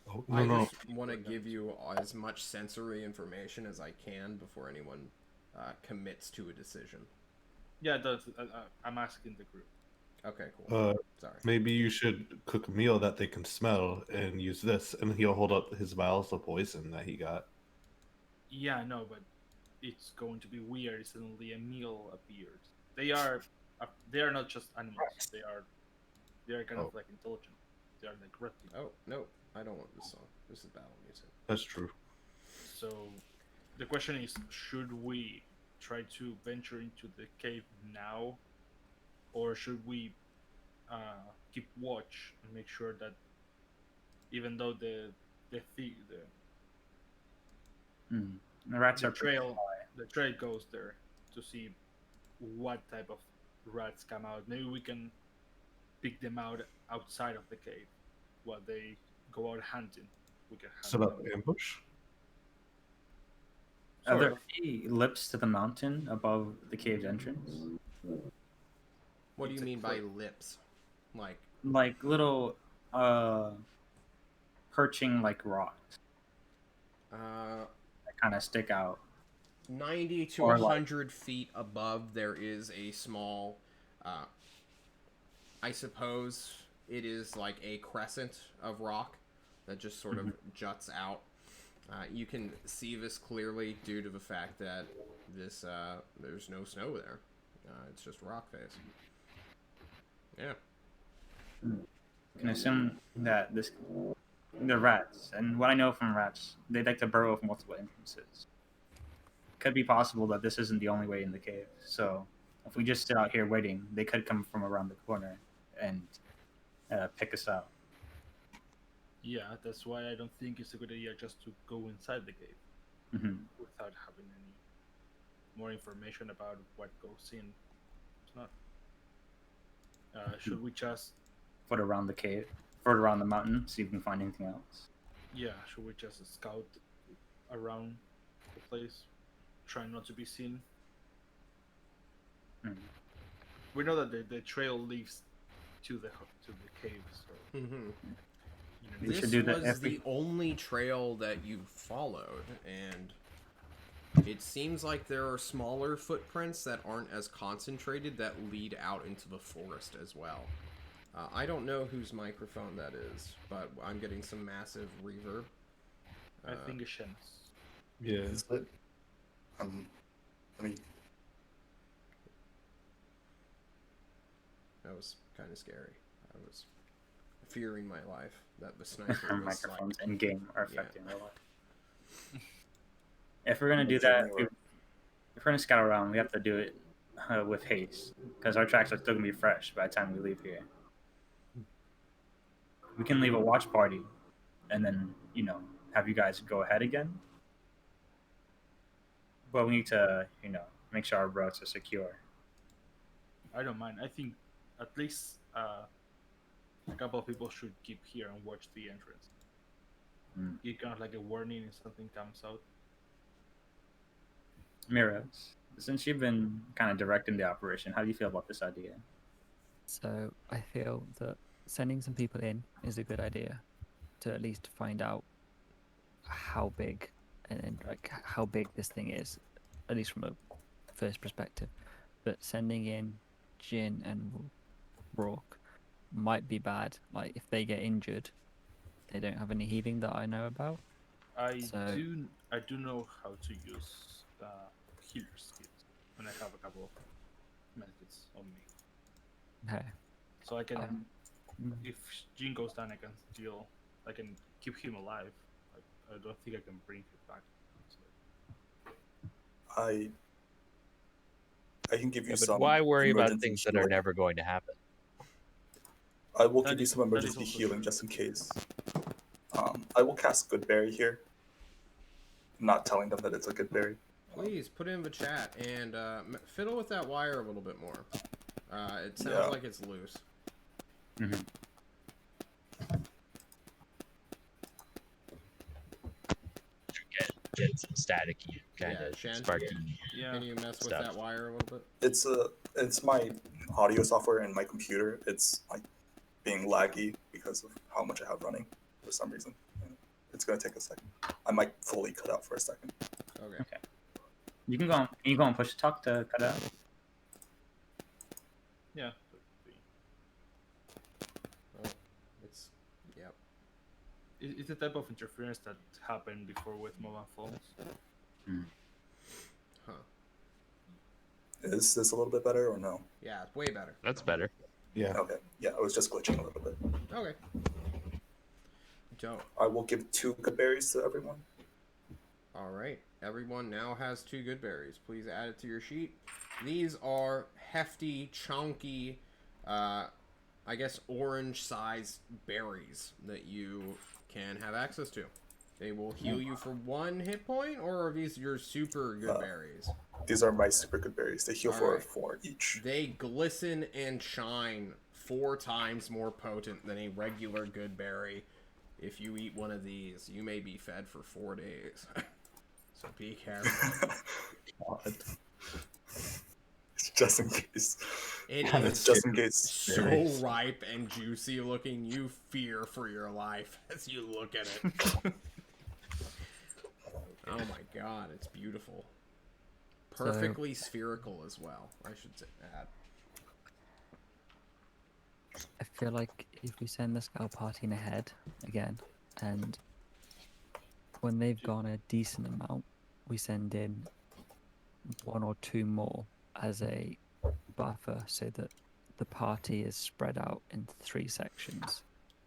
Oh, I no. just want to give you as much sensory information as I can before anyone commits to a decision. Yeah, I'm asking the group. Okay, cool. Sorry. Maybe you should cook a meal that they can smell and use this, and he'll hold up his vials of poison that he got. Yeah, no, but it's going to be weird. Suddenly, a meal appears. They are not just animals. They are kind of Oh. like intelligent. They are like reptiles. Oh, no. I don't want this song. This is battle music. That's true. So, the question is, should we try to venture into the cave now, or should we keep watch and make sure that even though the The rats are pretty trail high. the trail goes there to see what type of rats come out, maybe we can pick them out outside of the cave while they go out hunting. We can hunt Set up them. ambush. Are Sort there of. any lips to the mountain above the cave's entrance? What do you It's a mean by cliff. lips? Like, Like little perching like rocks uh, that kind of stick out. 90 to Or like- 100 feet above, there is a small, I suppose it is like a crescent of rock that just sort of juts out. You can see this clearly due to the fact that this there's no snow there. It's just rock face. Yeah. You can assume that they're rats, and what I know from rats, they like to burrow from multiple entrances. Could be possible that this isn't the only way in the cave. So if we just sit out here waiting, they could come from around the corner and pick us out. Yeah, that's why I don't think it's a good idea just to go inside the cave hmm without having any more information about what goes in. It's not. Should we just Foot around the cave, foot around the mountain, see if we can find anything else. should we just scout around the place, try not to be seen? Mhm. We know that the trail leads to the cave, so Mm-hmm. you know, We This should do that was every- the only trail that you followed, and it seems like there are smaller footprints that aren't as concentrated that lead out into the forest as well. I don't know whose microphone that is, but I'm getting some massive reverb. I think it's Shen's. Yeah. Is it? I mean, That was kind of scary. I was fearing my life that the sniper Our was microphones like, in game are Yeah. affecting our life. If we're gonna do Which that, anyway. if we're gonna scout around, we have to do it with haste because our tracks are still gonna be fresh by the time we leave here. We can leave a watch party, and then have you guys go ahead again. But we need to make sure our routes are secure. I don't mind. I think at least a couple of people should keep here and watch the entrance. Give kind of like a warning if something comes out. Miros, since you've been kind of directing the operation, how do you feel about this idea? So I feel that sending some people in is a good idea to at least find out how big and like how big this thing is, at least from a first perspective. But sending in Jin and Rourke might be bad. Like if they get injured, they don't have any healing that I know about. I So- do know how to use healer skills, and I have a couple of methods on me. Okay. So I can, Mm. if Jin goes down, I can keep him alive. I don't think I can bring him back. So, I can give you Yeah, but some. why worry about emergency things that are healing. never going to happen? I will That give you is- some that is emergency also healing true. just in case. I will cast Goodberry here. not telling them that it's a good berry. Please put it in the chat and fiddle with that wire a little bit more. It sounds Yeah. like it's loose. Mhm. Get some staticky kind Yeah, of Shen? sparky. Yeah. Can you mess with Stuff. that wire a little bit? It's my audio software and my computer. It's like being laggy because of how much I have running for some reason. It's gonna take a second. I might fully cut out for a second. Okay. You can go on push to talk to cut out. Yeah. Oh, it's yep. It's the type of interference that happened before with mobile phones. Huh. Is this a little bit better or no? Yeah, it's way better. That's better. Yeah. Okay. Yeah, I was just glitching a little bit. Okay. Dope. I will give 2 good berries to everyone. All right. Everyone now has 2 good berries. Please add it to your sheet. These are hefty, chunky, I guess orange-sized berries that you can have access to. They will heal you for 1 hit point, or are these your super good berries? These are my super good berries. They heal for Alright. 4 each. They glisten and shine 4 times more potent than a regular good berry. If you eat one of these, you may be fed for 4 days. So be careful. God. Just in case. It It's is just in case. so berries. ripe and juicy looking, you fear for your life as you look at it. Oh my god, it's beautiful. Perfectly spherical as well, I should say that. I feel like if we send the scout party in ahead again, and when they've gone a decent amount, we send in 1 or 2 more as a buffer so that the party is spread out in 3 sections.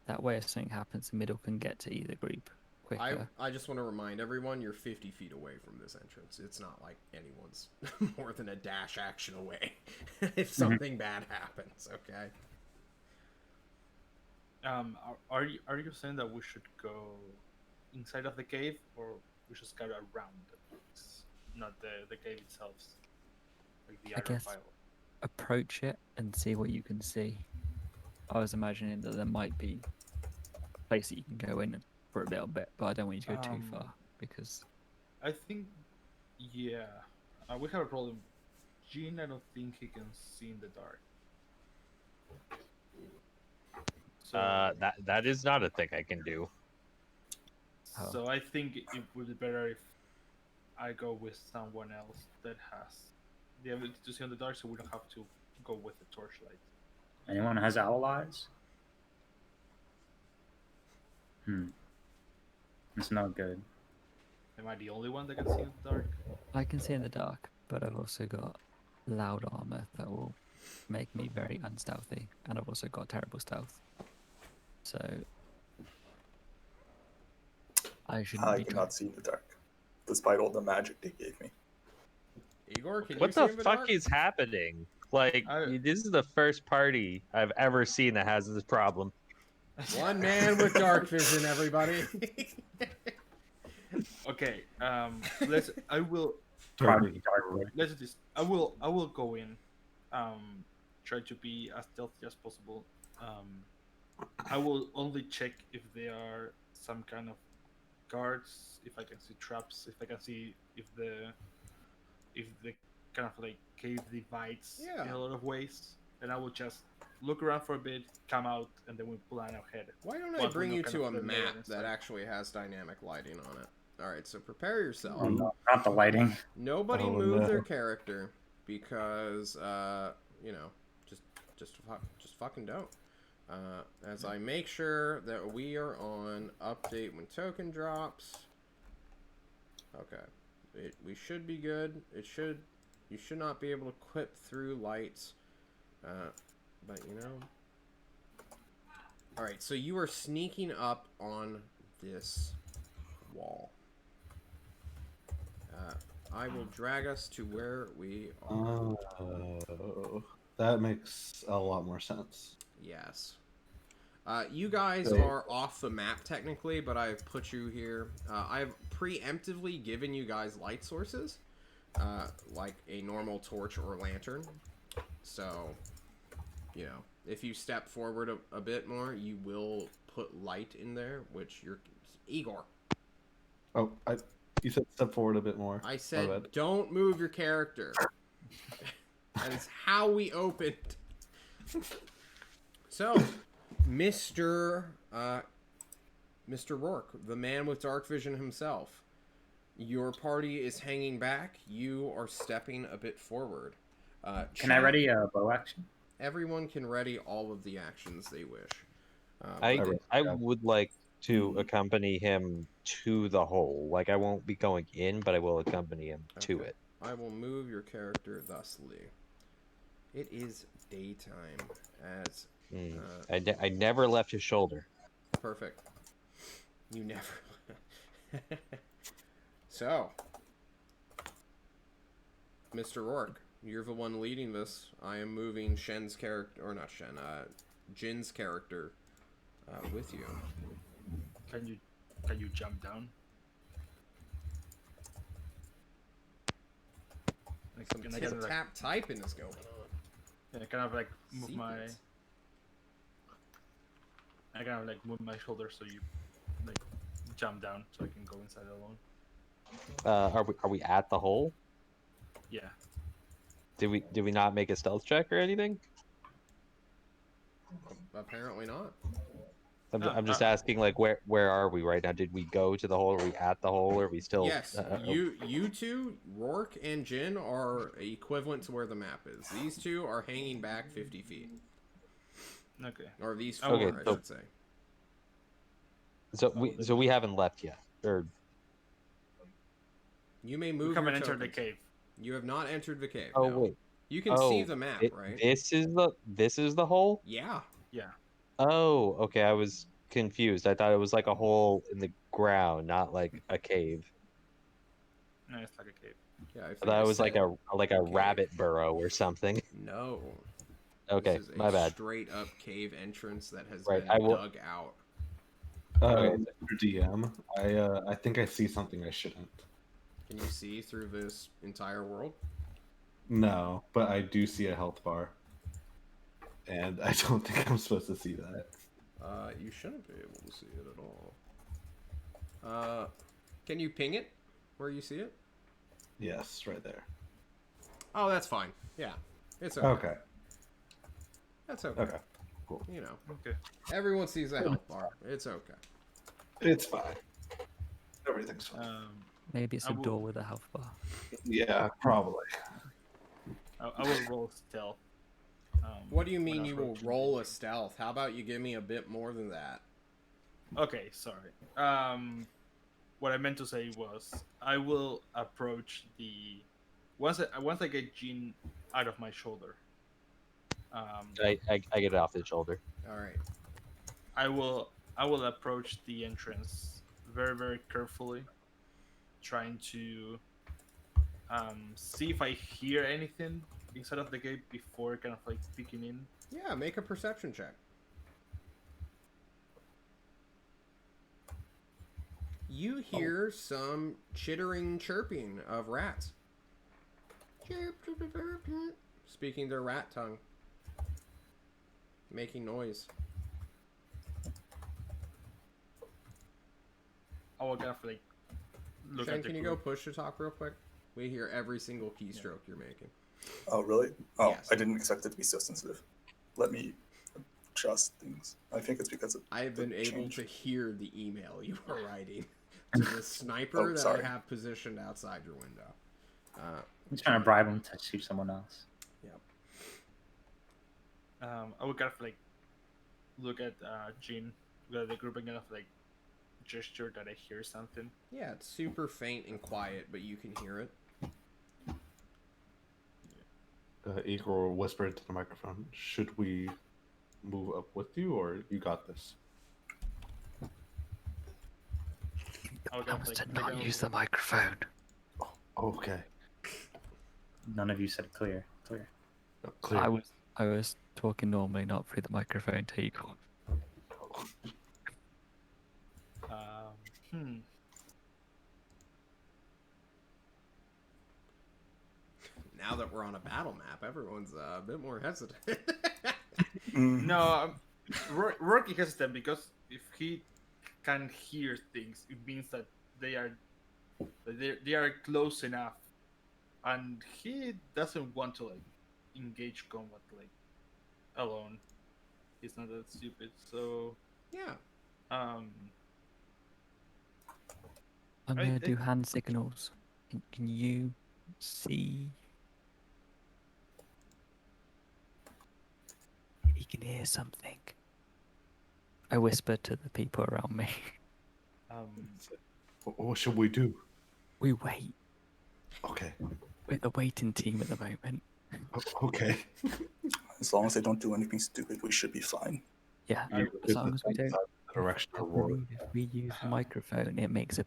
That way, if something happens, the middle can get to either group quicker. I just want to remind everyone you're 50 feet away from this entrance. It's not like anyone's more than a dash action away if something bad happens, okay? Are you saying that we should go inside of the cave, or we should scout around the place, not the cave itself, like the I iron guess- pile? Approach it and see what you can see. I was imagining that there might be a place that you can go in for a little bit, but I don't want you to go too far because I think, yeah, we have a problem. Jean, I don't think he can see in the dark. So, That is not a thing I can do. so I think it would be better if I go with someone else that has the ability to see in the dark, so we don't have to go with the torchlight. Anyone has owl eyes? It's not good. Am I the only one that can see in the dark? I can see in the dark, but I've also got loud armor that will make me very unstealthy, and I've also got terrible stealth. So I shouldn't I be cannot see in the dark, despite all the magic they gave me. Igor, can What you see the in the fuck dark? is happening? Like, I- this is the first party I've ever seen that has this problem. One man with dark vision, everybody. Okay, let's. I will. Probably dark. Let's do this. I will go in. Try to be as stealthy as possible. I will only check if there are some kind of guards, if I can see traps, if I can see if the kind of like cave divides in Yeah. a lot of ways, and I will just look around for a bit, come out, and then we plan ahead. Why don't I Once we bring know you kind to of a the layout map and that stuff. actually has dynamic lighting on it? Alright, so prepare yourself. Oh, no, not the lighting. Nobody Oh, move no. their character because just fucking don't. As I make sure that we are on update when token drops. Okay, we should be good. You should not be able to clip through lights, but you know. All right, so you are sneaking up on this wall. I will drag us to where we are. That makes a lot more sense. Yes. You guys So- are off the map technically, but I've put you here. I've preemptively given you guys light sources, like a normal torch or lantern. So, you know, if you step forward a bit more, you will put light in there, which you're... Igor. Oh, you said step forward a bit more. I My said bad. don't move your character. That is how we opened. So, Mr. Rourke, the man with dark vision himself. Your party is hanging back. You are stepping a bit forward. Can I ready a bow action? Everyone can ready all of the actions they wish. I would like to accompany him to the hole. Like I won't be going in, but I will accompany him to Okay. it. I will move your character thusly. It is daytime as... I never left his shoulder. Perfect. You never... So, Mr. Rourke, you're the one leading this. I am moving Shen's character... Or not Shen, Jin's character with you. Can you jump down? Like, Some can I kind of like, tap typing is going on. yeah, kind of like move Secrets. I kind of like move my shoulder so you like jump down so I can go inside alone. Are we at the hole? Yeah. Did we not make a stealth check or anything? Apparently not. I'm just asking, like, where are we right now? Did we go to the hole? Are we at the hole? Are we still? Yes, you two, Rourke and Jin, are equivalent to where the map is. These two are hanging back 50 feet. Okay. Or these four, Okay, I so- should say. So we haven't left yet, or You may move We come your and enter the tokens. cave. You have not entered the cave. oh no. wait, You can see the map, right? this is the hole. Yeah. Yeah. Oh, okay. I was confused. I thought it was like a hole in the ground, not like a cave. No, it's like a cave. Yeah, I thought it was like said a cave. rabbit burrow or something. No. Okay, This is my a bad. straight up cave entrance that has Right, been I will- dug out. Okay. Mr. DM, I think I see something I shouldn't. Can you see through this entire world? No, but I do see a health bar, and I don't think I'm supposed to see that. You shouldn't be able to see it at all. Can you ping it where you see it? Yes, right there. Oh, that's fine. Yeah, it's okay. Okay. That's okay. Okay. You know, Okay. everyone sees a health bar. It's okay. It's fine. Everything's fine. Maybe it's I a will- door with a health bar. Yeah, probably. I will roll stealth. What do you mean when you will approaching roll the a stealth? How about you give me a bit more than that? Okay, sorry. What I meant to say was I will approach the once I get Jean out of my shoulder. I get it off his shoulder. All right. I will approach the entrance very very carefully, trying to see if I hear anything inside of the gate before kind of like peeking in. Yeah, make a perception check. You hear some chittering chirping of rats. Chirp, chirp, chirp, chirp, chirp. Speaking their rat tongue. Making noise. I will kind of like look Shane, at the can you go group. push to talk real quick? We hear every single keystroke you're making. Oh, really? Oh, Yes. I didn't expect it to be so sensitive. Let me adjust things. I think it's because of I have the been able change. to hear the email you are writing to the sniper that sorry. I have positioned outside your window. I'm trying to bribe him to shoot someone else. Yep. I would kind of like look at Jean, look at the group, and kind of like gesture that I hear something. Yeah, it's super faint and quiet, but you can hear it. Igor will whisper into the microphone. Should we move up with you, or you got this? I would kind of Promise like to take not a- use the microphone. Okay. None of you said clear. Clear. Clear. I was talking normally, not through the microphone to Igor. Hmm. Now that we're on a battle map, everyone's a bit more hesitant. No, Rocky hesitant because if he can hear things, it means that they are close enough, and he doesn't want to like engage combat like alone. He's not that stupid. So Yeah. um, I'm I- gonna I- do hand signals. Can you see? He can hear something. I whisper to the people around me. um, What should we do? We wait. Okay. We're the waiting team at the moment. Okay. As long as they don't do anything stupid, we should be fine. Yeah, I- as long as we don't. The direction I of roar. believe if we use the microphone, it makes a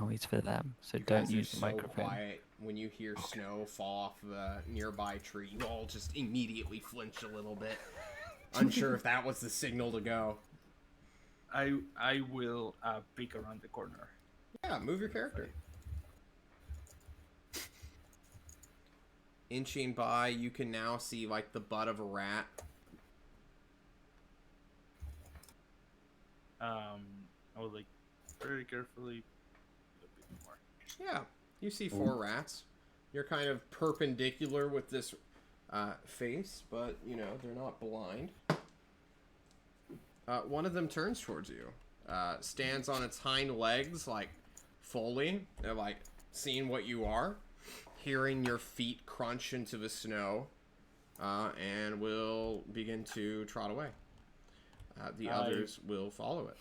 noise for them. So You don't guys are use the so microphone. quiet. When you hear snow fall off the nearby tree, you all just immediately flinch a little bit, unsure if that was the signal to go. I will peek around the corner. Yeah, move your character. Inching by, you can now see like the butt of a rat. I would like very carefully a bit more. Yeah, you see 4 rats. You're kind of perpendicular with this face, but you know they're not blind. One of them turns towards you, stands on its hind legs, like fully, like seeing what you are, hearing your feet crunch into the snow, and will begin to trot away. The others will follow it.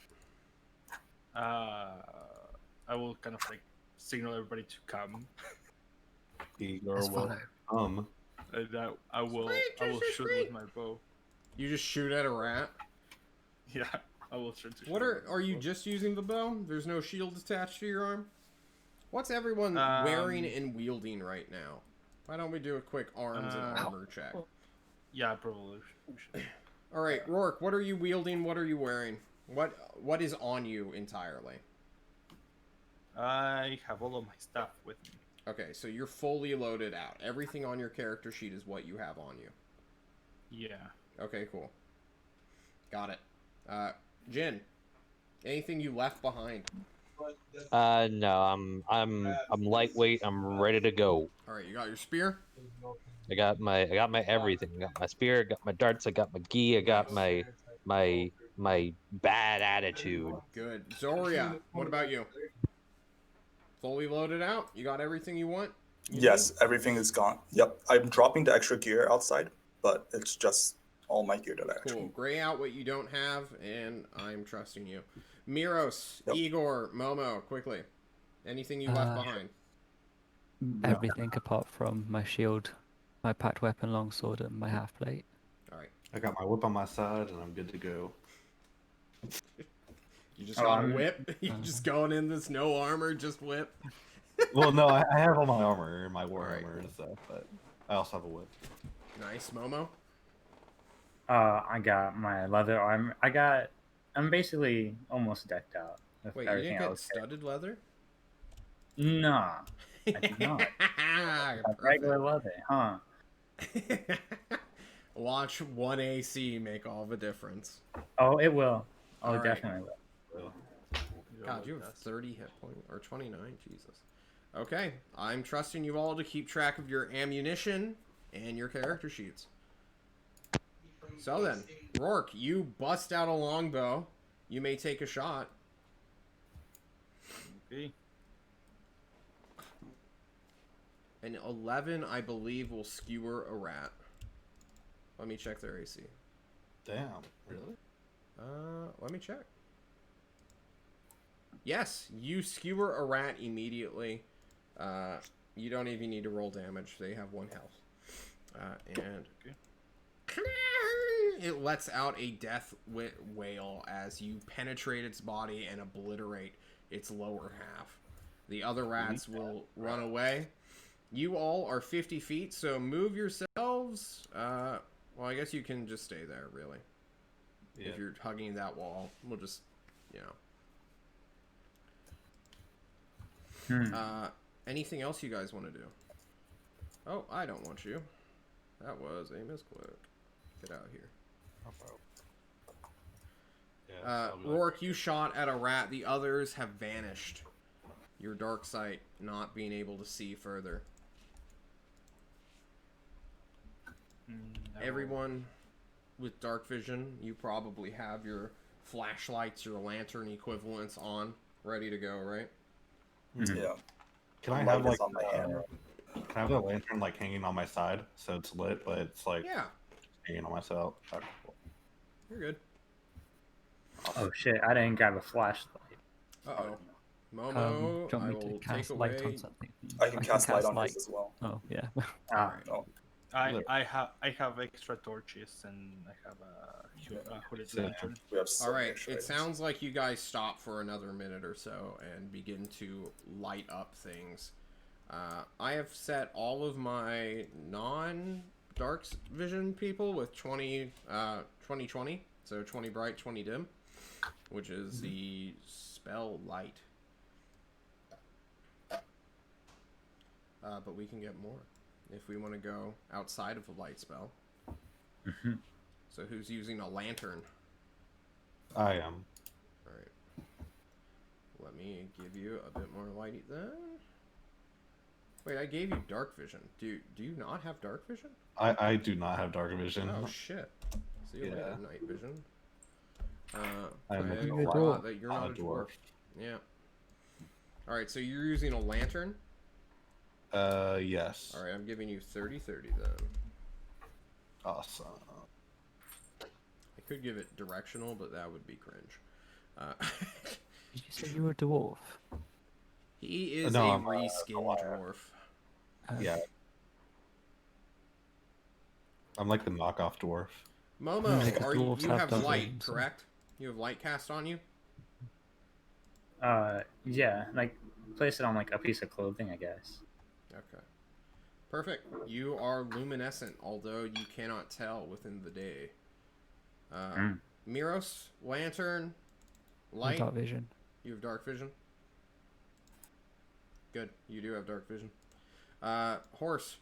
I will kind of like signal everybody to come, Igor Let's will follow. and I will shoot with my bow. You just shoot at a rat. Yeah, I will try to. What shoot are with my you bow. just using the bow? There's no shield attached to your arm? What's everyone wearing and wielding right now? Why don't we do a quick arms and armor check? Yeah, probably. We should. All right, Rourke, what are you wielding? What are you wearing? What is on you entirely? I have all of my stuff with me. Okay, so you're fully loaded out. Everything on your character sheet is what you have on you. Yeah. Okay, cool. Got it. Jin, anything you left behind? No, I'm lightweight. I'm ready to go. All right, you got your spear? I got my everything. I got my spear. I got my darts. I got my gi. I got my bad attitude. Good. Zoria, what about you? Fully loaded out? You got everything you want? Yes, everything is gone. Yep, I'm dropping the extra gear outside, but it's just all my gear that I actually. Cool. Gray out what you don't have, and I'm trusting you. Miros, Yep. Igor, Momo, quickly. Anything you left behind? Everything apart from my shield, my packed weapon, longsword, and my half plate. All right. I got my whip on my side and I'm good to go. You just got a whip? You just going in this no armor, just whip? Well, no, I have all my armor, my war Alright, armor and stuff, but I also have a whip. Nice. Momo? I got my leather armor. I'm basically almost decked out with Wait, you everything didn't get else. studded leather? Nah, I did not. Regular leather, huh? Watch 1 AC make all the difference. Oh, it will. Oh, All right. definitely will. God, you have 30 hit points, or 29, Jesus. Okay, I'm trusting you all to keep track of your ammunition and your character sheets. So then, Rourke, you bust out a longbow. You may take a shot. Okay. An 11, I believe, will skewer a rat. Let me check their AC. Damn, really? Let me check. Yes, you skewer a rat immediately. You don't even need to roll damage. They have 1 health. And it lets out a death wail as you penetrate its body and obliterate its lower half. The other rats will run away. You all are 50 feet, so move yourselves. Well, I guess you can just stay there, really. Yeah. If you're hugging that wall, we'll just, you know. Anything else you guys want to do? Oh, I don't want you. That was a misclick. Get out of here. Yeah, so I'll be like, Rourke, you shot at a rat. The others have vanished. Your dark sight not being able to see further. Everyone with dark vision, you probably have your flashlights, your lantern equivalents on, ready to go, right? Yeah. Can I Light have is like on my hammer. Can I have the lantern like hanging on my side so it's lit, but it's like Yeah, hanging on myself? Okay, cool. you're good. Oh shit! I didn't grab a flashlight. Uh-oh. Do Momo, you want I me will to take cast light away... on something? I can cast light on this as well. Oh, yeah. Alright. No. I have extra torches and I have a hooded So- lantern. We have so many Alright, extra it items. sounds like you guys stop for another minute or so and begin to light up things. I have set all of my non-dark vision people with 20, 20, so 20 bright, 20 dim, which is the spell light. But we can get more if we want to go outside of the light spell. So who's using a lantern? I am. Alright. Let me give you a bit more light then. Wait, I gave you dark vision. Do you not have dark vision? I do not have dark vision. Oh shit. See you later, Yeah. night vision. I'm I a forgot dwarf. that you're I'm not a a dwarf. Yeah. Alright, so you're using a lantern? Yes. Alright, I'm giving you 30-30 then. Awesome. I could give it directional, but that would be cringe. Did you say you were a dwarf? He is No, a I'm a reskin liar. dwarf. Yeah. I'm like the knockoff dwarf. Momo, Because are you dwarves have dark light, vision, so- correct? You have light cast on you? Yeah, like place it on like a piece of clothing, I guess. Okay. Perfect. You are luminescent, although you cannot tell within the day. Miros, lantern, light. Dark vision. You have dark vision? Good. You do have dark vision. Horse,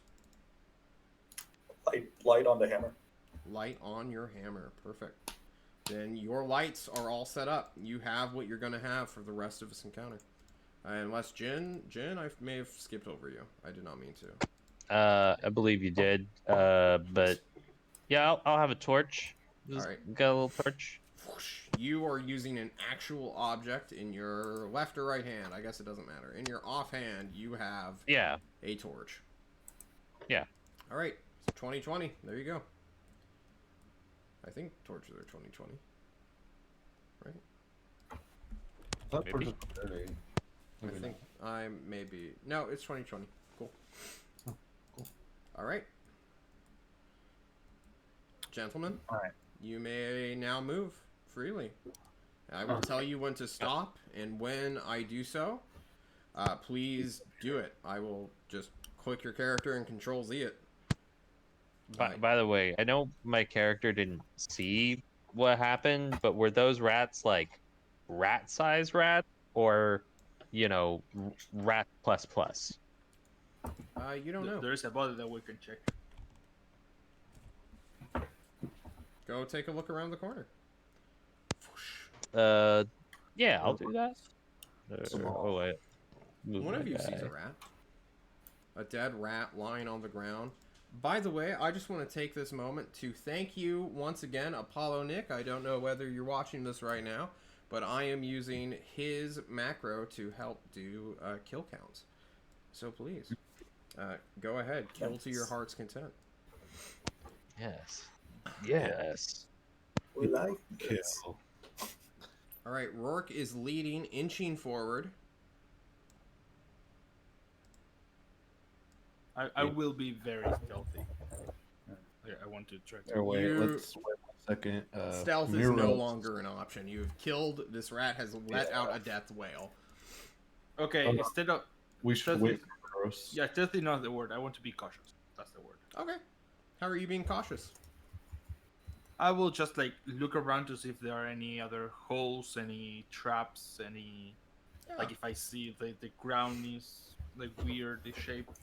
Light on the hammer. light on your hammer. Perfect. Then your lights are all set up. You have what you're going to have for the rest of this encounter. Unless Jin, I may have skipped over you. I did not mean to. I believe you did. But yeah, I'll have a torch. Just Alright. got a little torch. Whoosh. You are using an actual object in your left or right hand. I guess it doesn't matter. In your offhand, you have Yeah. a torch. Yeah. All right. 2020. There you go. I think torches are 2020. Right? That Maybe. person's dirty. I think I may be. No, it's 2020. Cool. Oh, cool. All right. Gentlemen. All right. You may now move freely. I will tell you when to stop, and when I do so, please do it. I will just click your character and Control Z it. By the way, I know my character didn't see what happened, but were those rats like rat-sized rats, or rat plus plus? You don't know. There is a body that we can check. Go take a look around the corner. Yeah, I'll do that. Small. Oh wait. Move One my of you sees guy. a rat. A dead rat lying on the ground. By the way, I just want to take this moment to thank you once again, Apollo Nick. I don't know whether you're watching this right now, but I am using his macro to help do kill counts. So please, go ahead. Kill to your heart's content. Yes. Yes. We like this. Kill. All right, Rourke is leading, inching forward. I will be very stealthy. I want to try to. Or wait, You- let's wait 1 second. Stealth is no Miros- longer an option. You've killed, this rat has let out a death wail. Okay, Oh, no. instead of We should stealthy- wait for Miros. yeah, stealthy not the word. I want to be cautious. That's the word. Okay. How are you being cautious? I will just like look around to see if there are any other holes, any traps, any like if I see the ground is like weirdly shaped.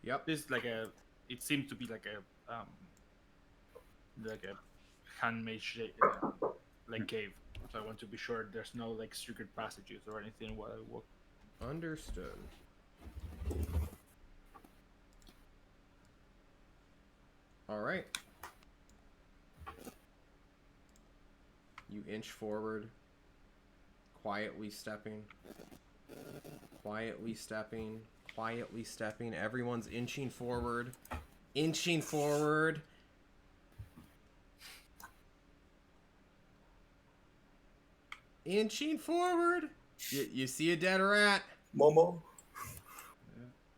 Yep. This is like a. It seems to be like a handmade shape, like cave. So I want to be sure there's no like secret passages or anything while I walk. Understood. All right. You inch forward, quietly stepping, quietly stepping, quietly stepping. Everyone's inching forward, inching forward. Inching forward. You see a dead rat. Momo.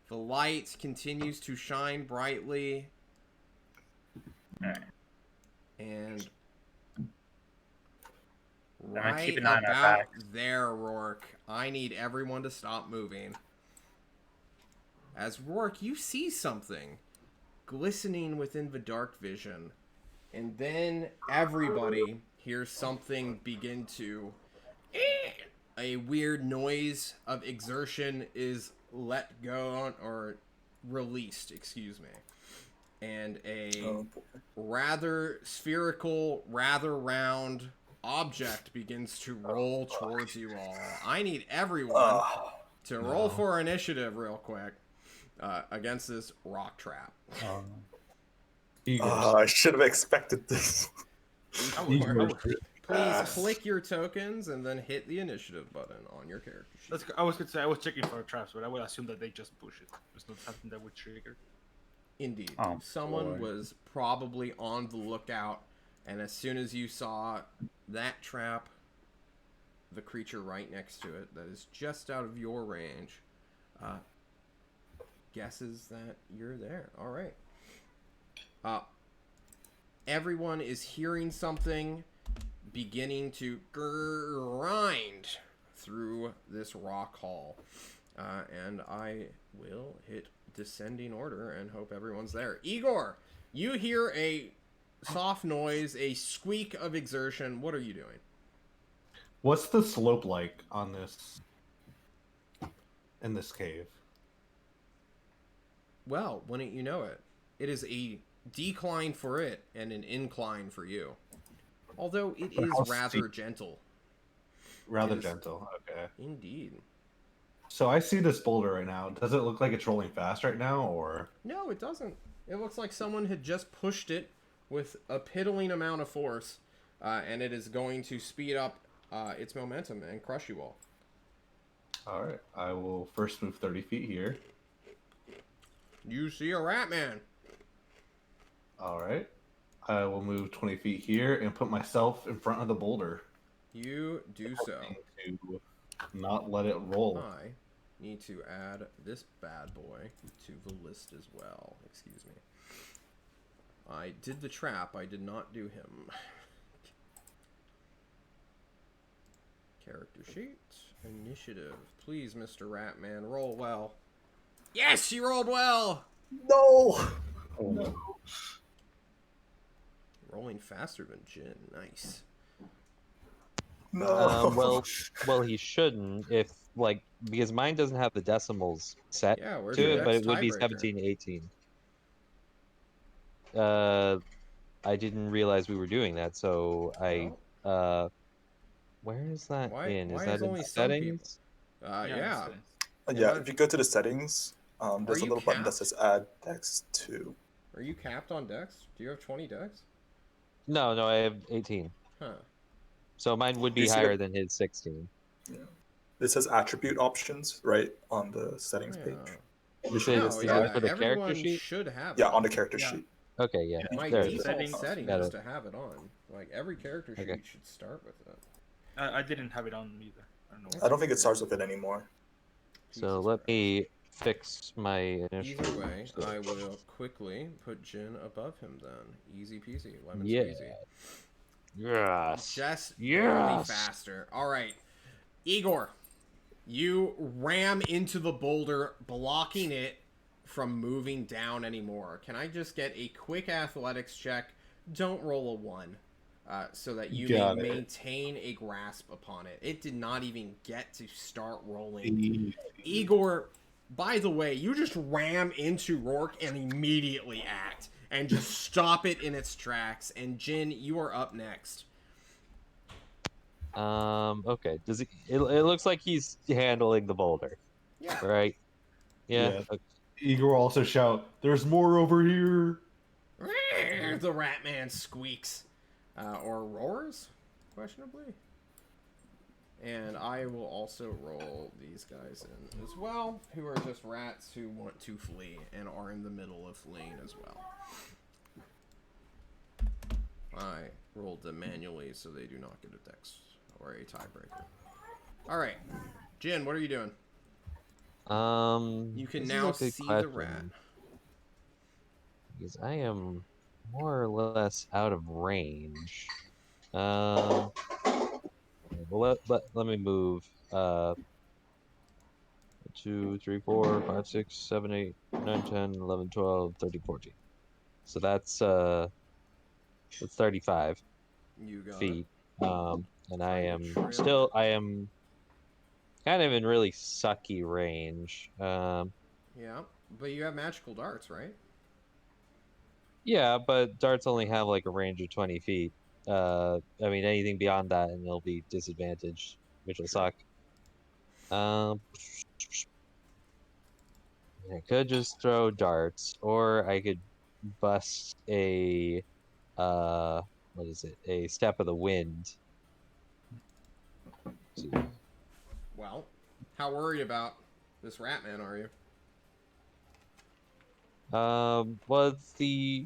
The light continues to shine brightly. And right keep an eye on our about backs. there, Rourke, I need everyone to stop moving. As Rourke, you see something glistening within the dark vision. And then everybody hears something begin to... A weird noise of exertion is let go, or released, excuse me. And a rather spherical, rather round object begins to roll towards you all. I need everyone to roll for initiative real quick against this rock trap. I should have expected this. Please click your tokens and then hit the initiative button on your character sheet. I was gonna say I was checking for traps, but I would assume that they just push it. It's not something that would trigger. Indeed. Oh, Someone boy. was probably on the lookout, and as soon as you saw that trap, the creature right next to it that is just out of your range guesses that you're there. All right. Everyone is hearing something beginning to grind through this rock hall. And I will hit descending order and hope everyone's there. Igor, you hear a soft noise, a squeak of exertion. What are you doing? What's the slope like on this in this cave? Well, wouldn't you know it? It is a decline for it and an incline for you. Although it But is how rather steep? gentle. Rather It is- gentle. Okay. Indeed. So I see this boulder right now. Does it look like it's rolling fast right now, or? No, it doesn't. It looks like someone had just pushed it with a piddling amount of force, and it is going to speed up its momentum and crush you all. All right. I will first move 30 feet here. You see a rat man. All right. I will move 20 feet here and put myself in front of the boulder. You do so. To not let it roll. I need to add this bad boy to the list as well. Excuse me. I did the trap. I did not do him. Character sheet. Initiative. Please, Mr. Ratman, roll well. Yes, you rolled well! No. Rolling faster than Jin. Nice. No. Well, he shouldn't if because mine doesn't have the decimals set Yeah, where's to your it, but next it would be tiebreaker? 17, 18. I didn't realize we were doing that, so where is that Why- in? why Is that is in only some people? settings? Yeah. Yeah, if you go to the settings, there's a you little button that capped? says add dex 2. Are you capped on dex? Do you have 20 dex? No, I have 18. Huh. So mine would be You see higher the- than his 16. It says attribute options right on the settings page. Usually No, it's No, the- yeah, for the character everyone sheet? should have yeah, it. on the character Yeah. sheet. Okay, yeah. My There it is. default Settings. setting Got is it. to have it on. Like, every character sheet Okay. should start with it. I didn't have it on either. I don't know. I don't think it starts with it anymore. So Jesus let Christ. me fix my initial. Either way, I will quickly put Jin above him then. Easy peasy, lemon Yeah. squeezy. Yes. Just barely Yes. faster. All right, Igor, you ram into the boulder, blocking it from moving down anymore. Can I just get a quick athletics check? Don't roll a 1. so that you Got may it. maintain a grasp upon it. It did not even get to start rolling. Igor, by the way, you just ram into Rourke and immediately act and just stop it in its tracks. And Jin, you are up next. Okay. Does he? It looks like he's handling the boulder, Yeah. right? Yeah. Yeah. Okay. Igor will also shout, "There's more over here!" The rat man squeaks. Or roars, questionably. And I will also roll these guys in as well, who are just rats who want to flee and are in the middle of fleeing as well. I rolled them manually so they do not get a dex or a tiebreaker. Alright. Jin, what are you doing? You can This is now a good see the rat. question, because I am more or less out of range. Well, let me move. 2, 3, 4, 5, 6, 7, 8, 9, 10, 11, 12, 13, 14. So that's 35 You got feet. And I Trying to am trim. still, I am kind of in really sucky range. Yeah, but you have magical darts, right? Yeah, but darts only have like a range of 20 feet. I mean, anything beyond that, and it'll be disadvantaged, which will Sure. suck. I could just throw darts, or I could bust a what is it? A step of the wind. Well, how worried about this rat man are you? Well, it's the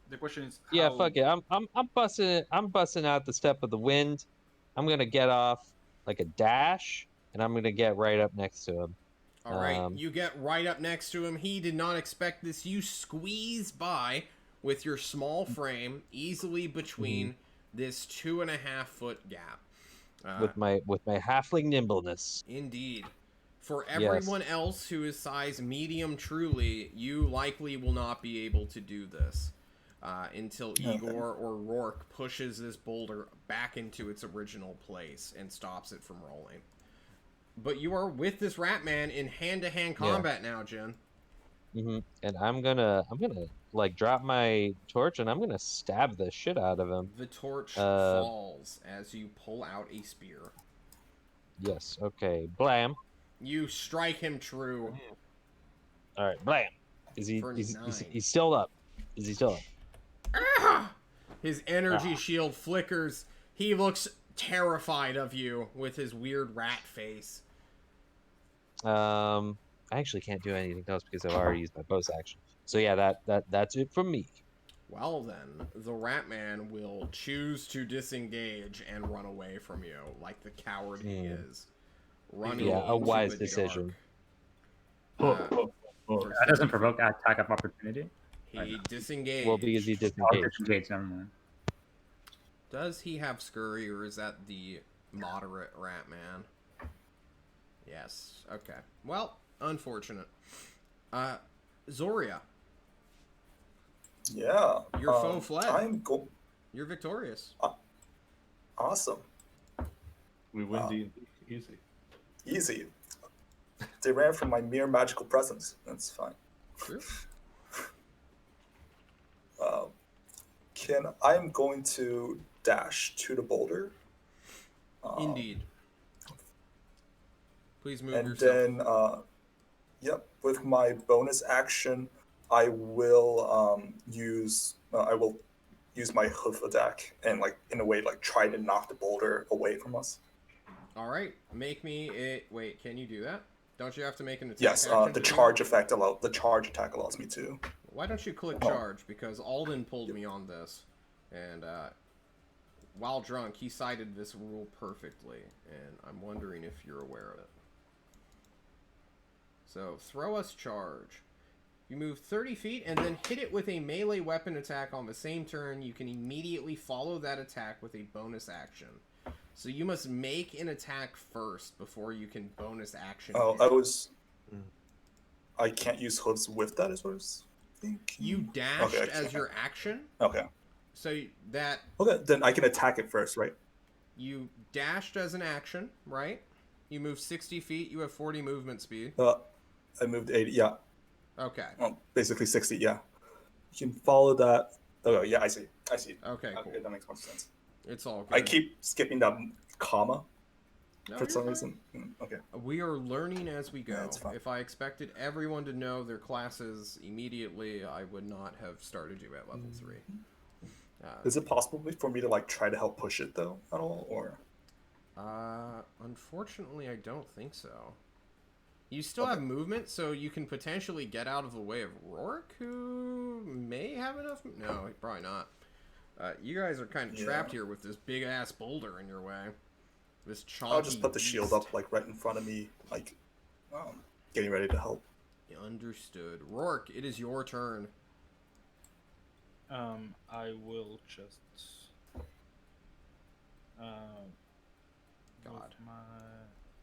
The question is yeah, how. fuck it. I'm busting out the step of the wind. I'm gonna get off like a dash, and I'm gonna get right up next to him. All right, you get right up next to him. He did not expect this. You squeeze by with your small frame easily between this 2.5 foot gap. With my halfling nimbleness. Indeed. For Yes. everyone else who is size medium truly, you likely will not be able to do this until Igor or Rourke pushes this boulder back into its original place and stops it from rolling. But you are with this rat man in hand-to-hand combat now, Jin. And I'm gonna like drop my torch, and I'm gonna stab the shit out of him. The torch falls as you pull out a spear. Yes. Okay. Blam. You strike him true. All right. Blam. Is he? For He's still up. Is he still up? Ah! His energy shield flickers. He looks terrified of you with his weird rat face. I actually can't do anything else because I've already used my bonus action. So yeah, that's it from me. Well then, the rat man will choose to disengage and run away from you, like the coward he is. Running a into wise the decision. dark. That doesn't provoke attack of opportunity. He disengaged. Well, because he Oh, disengaged. disengage, never mind. Does he have scurry, or is that the moderate rat man? Yes. Okay. Well, unfortunate. Zoria. Yeah. Your foe fled. You're You're victorious. awesome. We win D&D. Easy. Easy. They ran from my mere magical presence. That's fine. True. I'm going to dash to the boulder. Indeed. Please move And yourself. then, with my bonus action, I will use my hoof attack and in a way try to knock the boulder away from us. All right. Make me a... Wait, can you do that? Don't you have to make an attack? Yes, action the to do charge that? the charge attack allows me to. Why don't you click charge? Because Alden pulled me on this. And while drunk, he cited this rule perfectly. And I'm wondering if you're aware of it. So, throw us charge. You move 30 feet and then hit it with a melee weapon attack on the same turn. You can immediately follow that attack with a bonus action. So you must make an attack first before you can bonus action. Oh, I can't use hooves with that, is what I was thinking. You dashed as your action? Okay. So that Okay, then I can attack it first, right? you dashed as an action, right? You move 60 feet. You have 40 movement speed. I moved 80. Yeah, Okay. well, basically 60. Yeah, you can follow that. Oh yeah, I see. Okay, cool. That makes more sense. It's all good. I keep skipping that comma No, for you're some fine. reason. Okay. We are learning as we go. Yeah, it's fine. If I expected everyone to know their classes immediately, I would not have started you at level 3. Is it possible for me to like try to help push it though at all, or? Unfortunately, I don't think so. You still Okay. have movement, so you can potentially get out of the way of Rourke, who may have enough. No, probably not. You guys are kind of trapped here with this big ass boulder in your way. This chalky I'll just put the shield beast. up like right in front of me, like getting ready to help. Understood. Rourke, it is your turn. I will just. God.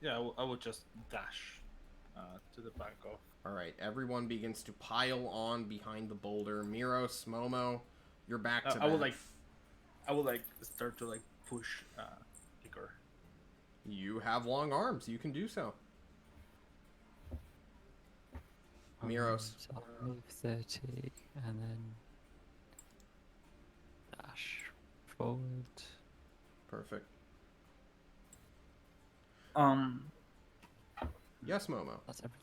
I will just dash to the back of. All right, everyone begins to pile on behind the boulder. Miros, Momo, you're back to I would back. start to push Igor. You have long arms. You can do so. Miros. So I'll move 30 and then dash forward. Perfect. Yes, Momo. That's everything.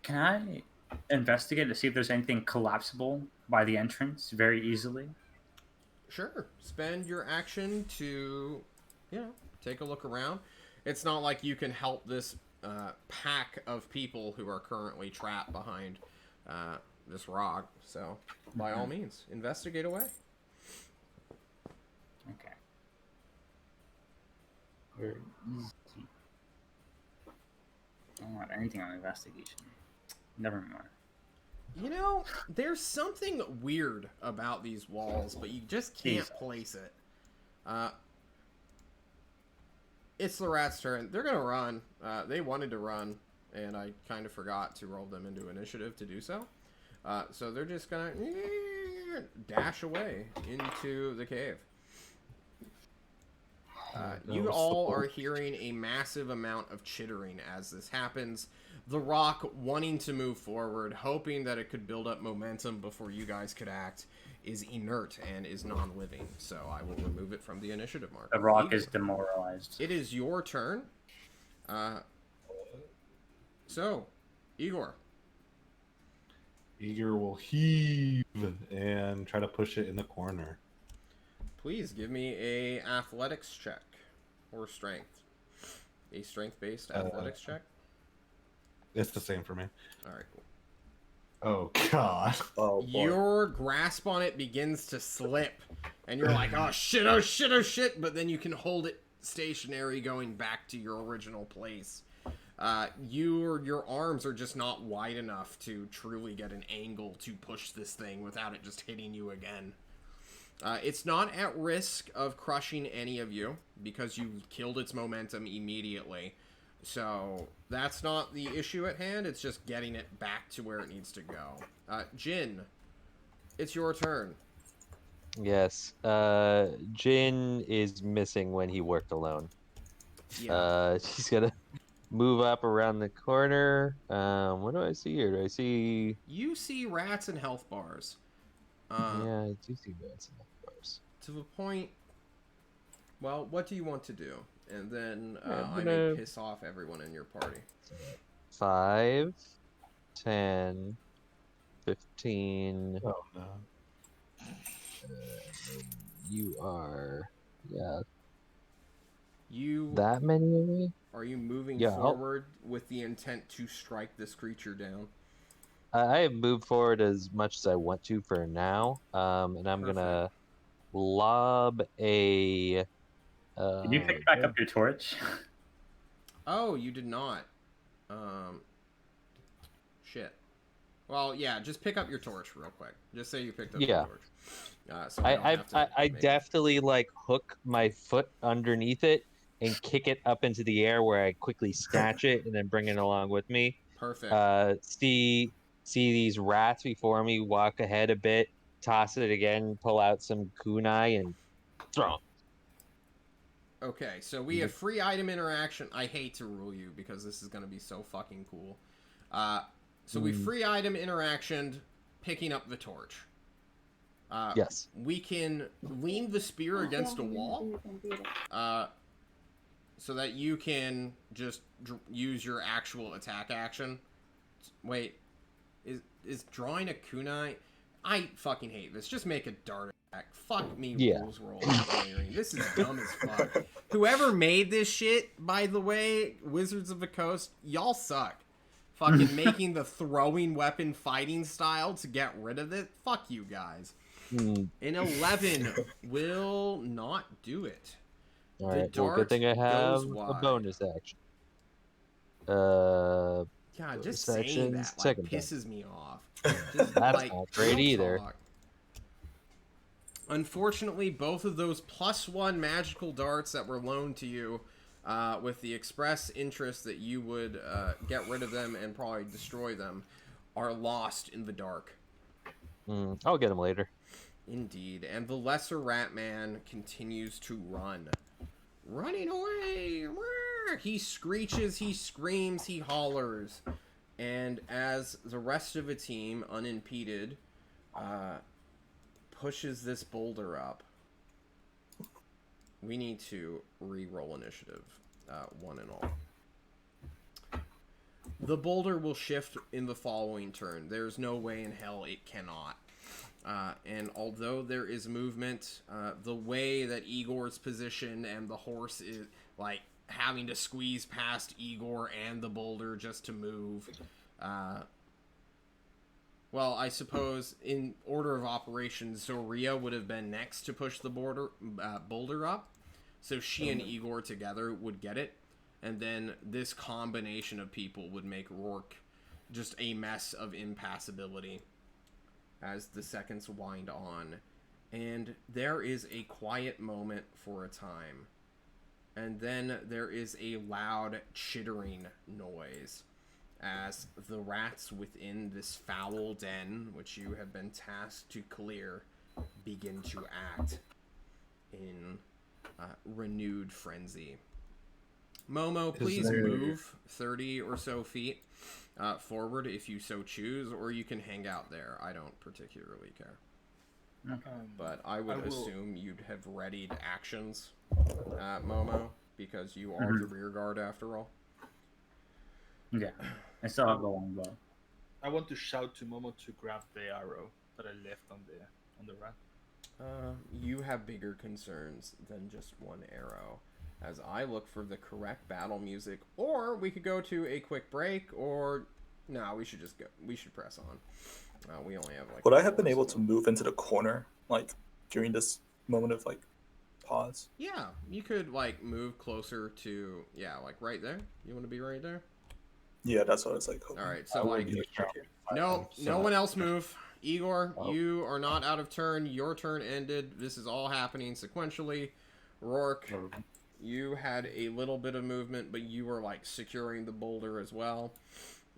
Can I investigate to see if there's anything collapsible by the entrance very easily? Sure. Spend your action to, take a look around. It's not like you can help this pack of people who are currently trapped behind this rock. So, by all means, investigate away. Okay. Very easy. I don't have anything on investigation. Never mind. You know, there's something weird about these walls, but you just can't place it. It's the rat's turn. They're going to run. They wanted to run, and I kind of forgot to roll them into initiative to do so. So they're just going to dash away into the cave. You all are hearing a massive amount of chittering as this happens. The rock wanting to move forward, hoping that it could build up momentum before you guys could act, is inert and is non-living. So I will remove it from the initiative marker. The rock is demoralized. It is your turn. So, Igor. Igor will heave and try to push it in the corner. Please give me a athletics check or strength. A strength-based athletics check. It's the same for me. All right, cool. Oh god. Oh boy. Your grasp on it begins to slip, and you're like, oh shit, oh shit, oh shit, but then you can hold it stationary going back to your original place. Your arms are just not wide enough to truly get an angle to push this thing without it just hitting you again. It's not at risk of crushing any of you because you killed its momentum immediately. So that's not the issue at hand. It's just getting it back to where it needs to go. Jin, it's your turn. Yes. Jin is missing when he worked alone. Yeah. She's gonna move up around the corner. What do I see here? Do I see? You see rats and health bars. Yeah, I do see that. To the point. Well, what do you want to do? And then I'm I gonna- may piss off everyone in your party. 5, 10, 15. Oh no. You are, You that many of me? are you moving Yeah, I'll- forward with the intent to strike this creature down? I have moved forward as much as I want to for now. And I'm Perfect. gonna lob a. Did you pick back up your torch? Oh, you did not. Shit. Well, yeah, just pick up your torch real quick. Just say you picked up your Yeah. torch. So we don't have to I make- definitely like hook my foot underneath it and kick it up into the air where I quickly snatch it and then bring it along with me. Perfect. See these rats before me walk ahead a bit, toss it again, pull out some kunai, and throw 'em. Okay, so we have free item interaction. I hate to rule you because this is going to be so fucking cool. So we free item interaction, picking up the torch. Yes. We can lean the spear against a wall, so that you can just use your actual attack action. Wait, is drawing a kunai? I fucking hate this. Just make a dart attack. Fuck me, rules roll. This is dumb as fuck. Whoever made this shit, by the way, Wizards of the Coast, y'all suck. Fucking making the throwing weapon fighting style to get rid of it. Fuck you guys. An 11 will not do it. All right. Well, good thing I have a bonus action. God, just sections, saying that like second pisses me off. Just, That's like, not great real either. talk. Unfortunately, both of those +1 magical darts that were loaned to you, with the express interest that you would get rid of them and probably destroy them, are lost in the dark. I'll get them later. Indeed. And the lesser rat man continues to run. Running away! He screeches, he screams, he hollers. And as the rest of the team, unimpeded, pushes this boulder up, we need to re-roll initiative, one and all. The boulder will shift in the following turn. There's no way in hell it cannot. And although there is movement, the way that Igor's position and the horse is, like, having to squeeze past Igor and the boulder just to move. Well, I suppose in order of operations, Zoria would have been next to push the boulder up. So she and Igor together would get it. And then this combination of people would make Rourke just a mess of impassibility as the seconds wind on. And there is a quiet moment for a time. And then there is a loud chittering noise as the rats within this foul den, which you have been tasked to clear, begin to act in renewed frenzy. Momo, please move 30 or so feet forward if you so choose, or you can hang out there. I don't particularly care. But I would assume you'd have readied actions, Momo, because you are the rear guard after all. Yeah, I still have the longbow. I want to shout to Momo to grab the arrow that I left on the rat. You have bigger concerns than just one arrow. As I look for the correct battle music, or we could go to a quick break, or no, we should just go. We should press on. We only have like. Would I have been able to move into the corner, like during this moment of like pause? Yeah, you could like move closer to like right there. You want to be right there? Yeah, that's what I was like. All right, so like, no one else move. Igor, you are not out of turn. Your turn ended. This is all happening sequentially. Rourke, you had a little bit of movement, but you were like securing the boulder as well,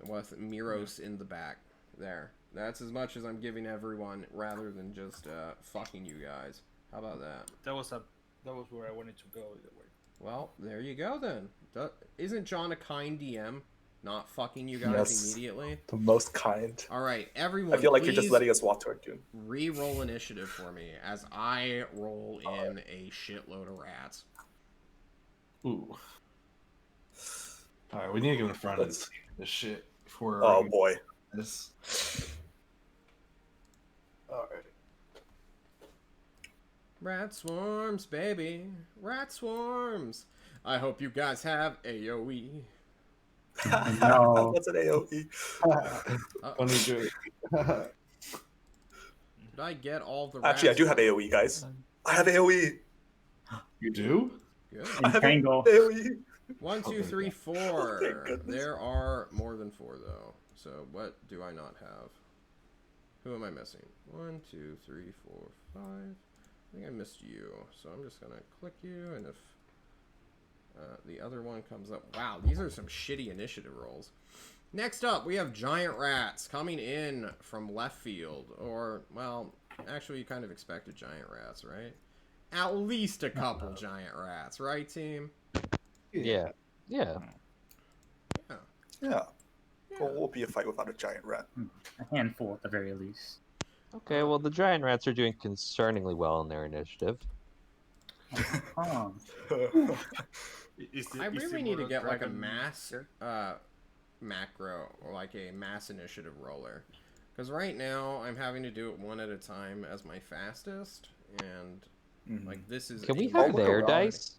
with Miros in the back. There. That's as much as I'm giving everyone, rather than just fucking you guys. How about that? That was where I wanted to go either way. Well, there you go then. Isn't John a kind DM? Not fucking you guys immediately. The most kind. All right, everyone. I feel like you're just letting us walk to our doom. Re-roll initiative for me as I roll in a shitload of rats. Ooh. All right, we need to get in front of this shit before. Oh boy. This. All right. Rat swarms, baby. Rat swarms. I hope you guys have AoE. No. What's an AoE? Funny joke. Did I get all the rats? Actually, I do have AoE, guys. I have AoE. You do? Good. I have Entangle. AoE. 1, 2, 3, 4. Oh, thank goodness. There are more than 4 though. So what do I not have? Who am I missing? 1, 2, 3, 4, 5. I think I missed you. So I'm just gonna click you, and if the other one comes up. Wow, these are some shitty initiative rolls. Next up, we have giant rats coming in from left field, or, well, Actually, you kind of expected giant rats, right? At least a couple giant rats, right, team? Yeah. Yeah. Yeah. Yeah. Well, we'll be a fight without a giant rat. A handful at the very least. Okay, well, the giant rats are doing concerningly well in their initiative. Oh. I really need to get like a dragon mass here? macro or like a mass initiative roller. Because right now I'm having to do it one at a time as my fastest, and like this is. Can we a- have look their around. dice?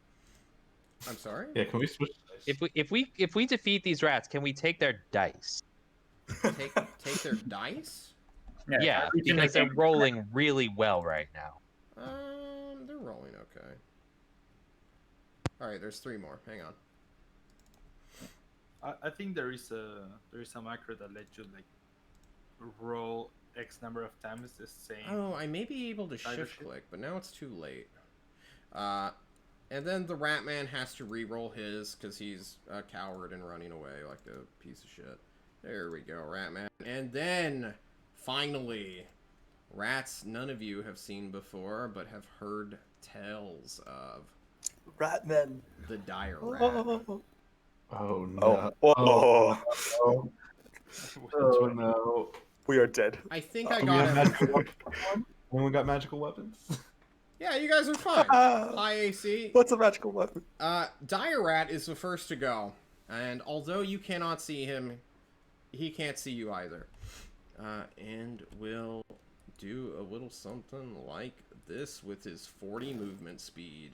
I'm sorry. Yeah, can we switch? If we defeat these rats, can we take their dice? Take their dice. Yeah, each in the because they're game. rolling really well right now. They're rolling okay. All right, there's 3 more. Hang on. I think there is a macro that lets you like roll X number of times the same. Oh, I may be able to Either shift shit. click, but now it's too late. And then the rat man has to re-roll his because he's a coward and running away like a piece of shit. There we go, rat man. And then, finally, rats none of you have seen before, but have heard tales of. Ratmen. The dire rat. Oh no! Oh. Oh, Oh. oh no! We are dead. I think I Do we have got magical him. weapons? Anyone got magical weapons? Yeah, you guys are fine. High AC. What's a magical weapon? Dire Rat is the first to go, and although you cannot see him, he can't see you either. And will do a little something like this with his 40 movement speed.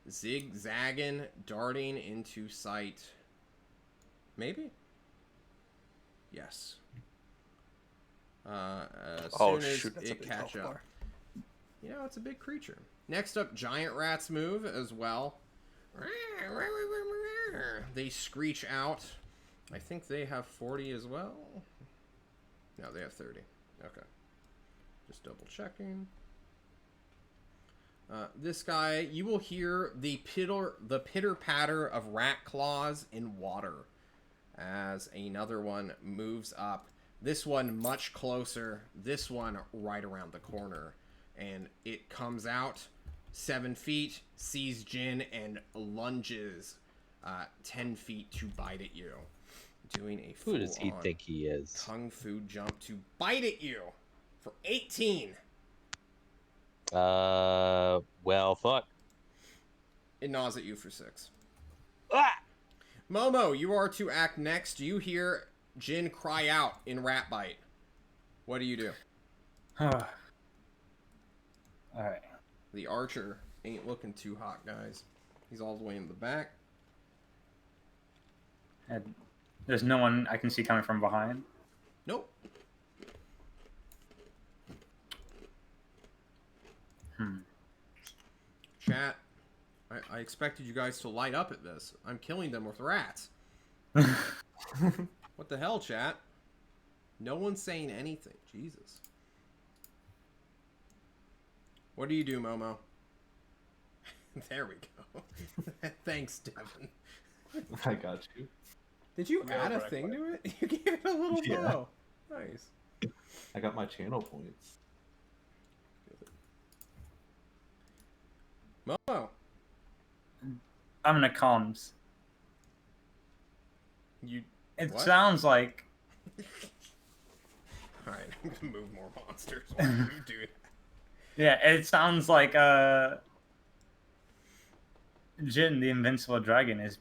Zigzagging, darting into sight. Maybe? Yes. As soon as Shoot, that's a it big catch health up. bar. You know, it's a big creature. Next up, giant rats move as well. They screech out. I think they have 40 as well. No, they have 30. Okay. Just double checking. This guy, you will hear the pitter-patter of rat claws in water as another one moves up. This one much closer. This one right around the corner. And it comes out 7 feet, sees Jin, and lunges 10 feet to bite at you. Doing a Who does he full-on think he is? Kung Fu jump to bite at you for 18. Well, fuck. It gnaws at you for 6. Ah! Momo, you are to act next. You hear Jin cry out in rat bite. What do you do? All right. The archer ain't looking too hot, guys. He's all the way in the back. And there's no one I can see coming from behind. Nope. Chat, I expected you guys to light up at this. I'm killing them with rats. What the hell, chat? No one's saying anything. Jesus. What do you do, Momo? There we go. Thanks, Devin. I got you. Did you Yeah, add a right, thing to it? You gave it a little Yeah. bow. Nice. I got my channel points. Momo, I'm in a comms. you... It What? sounds like Alright, I'm gonna move more monsters while you do that. yeah, it sounds like Jin, the invincible dragon, is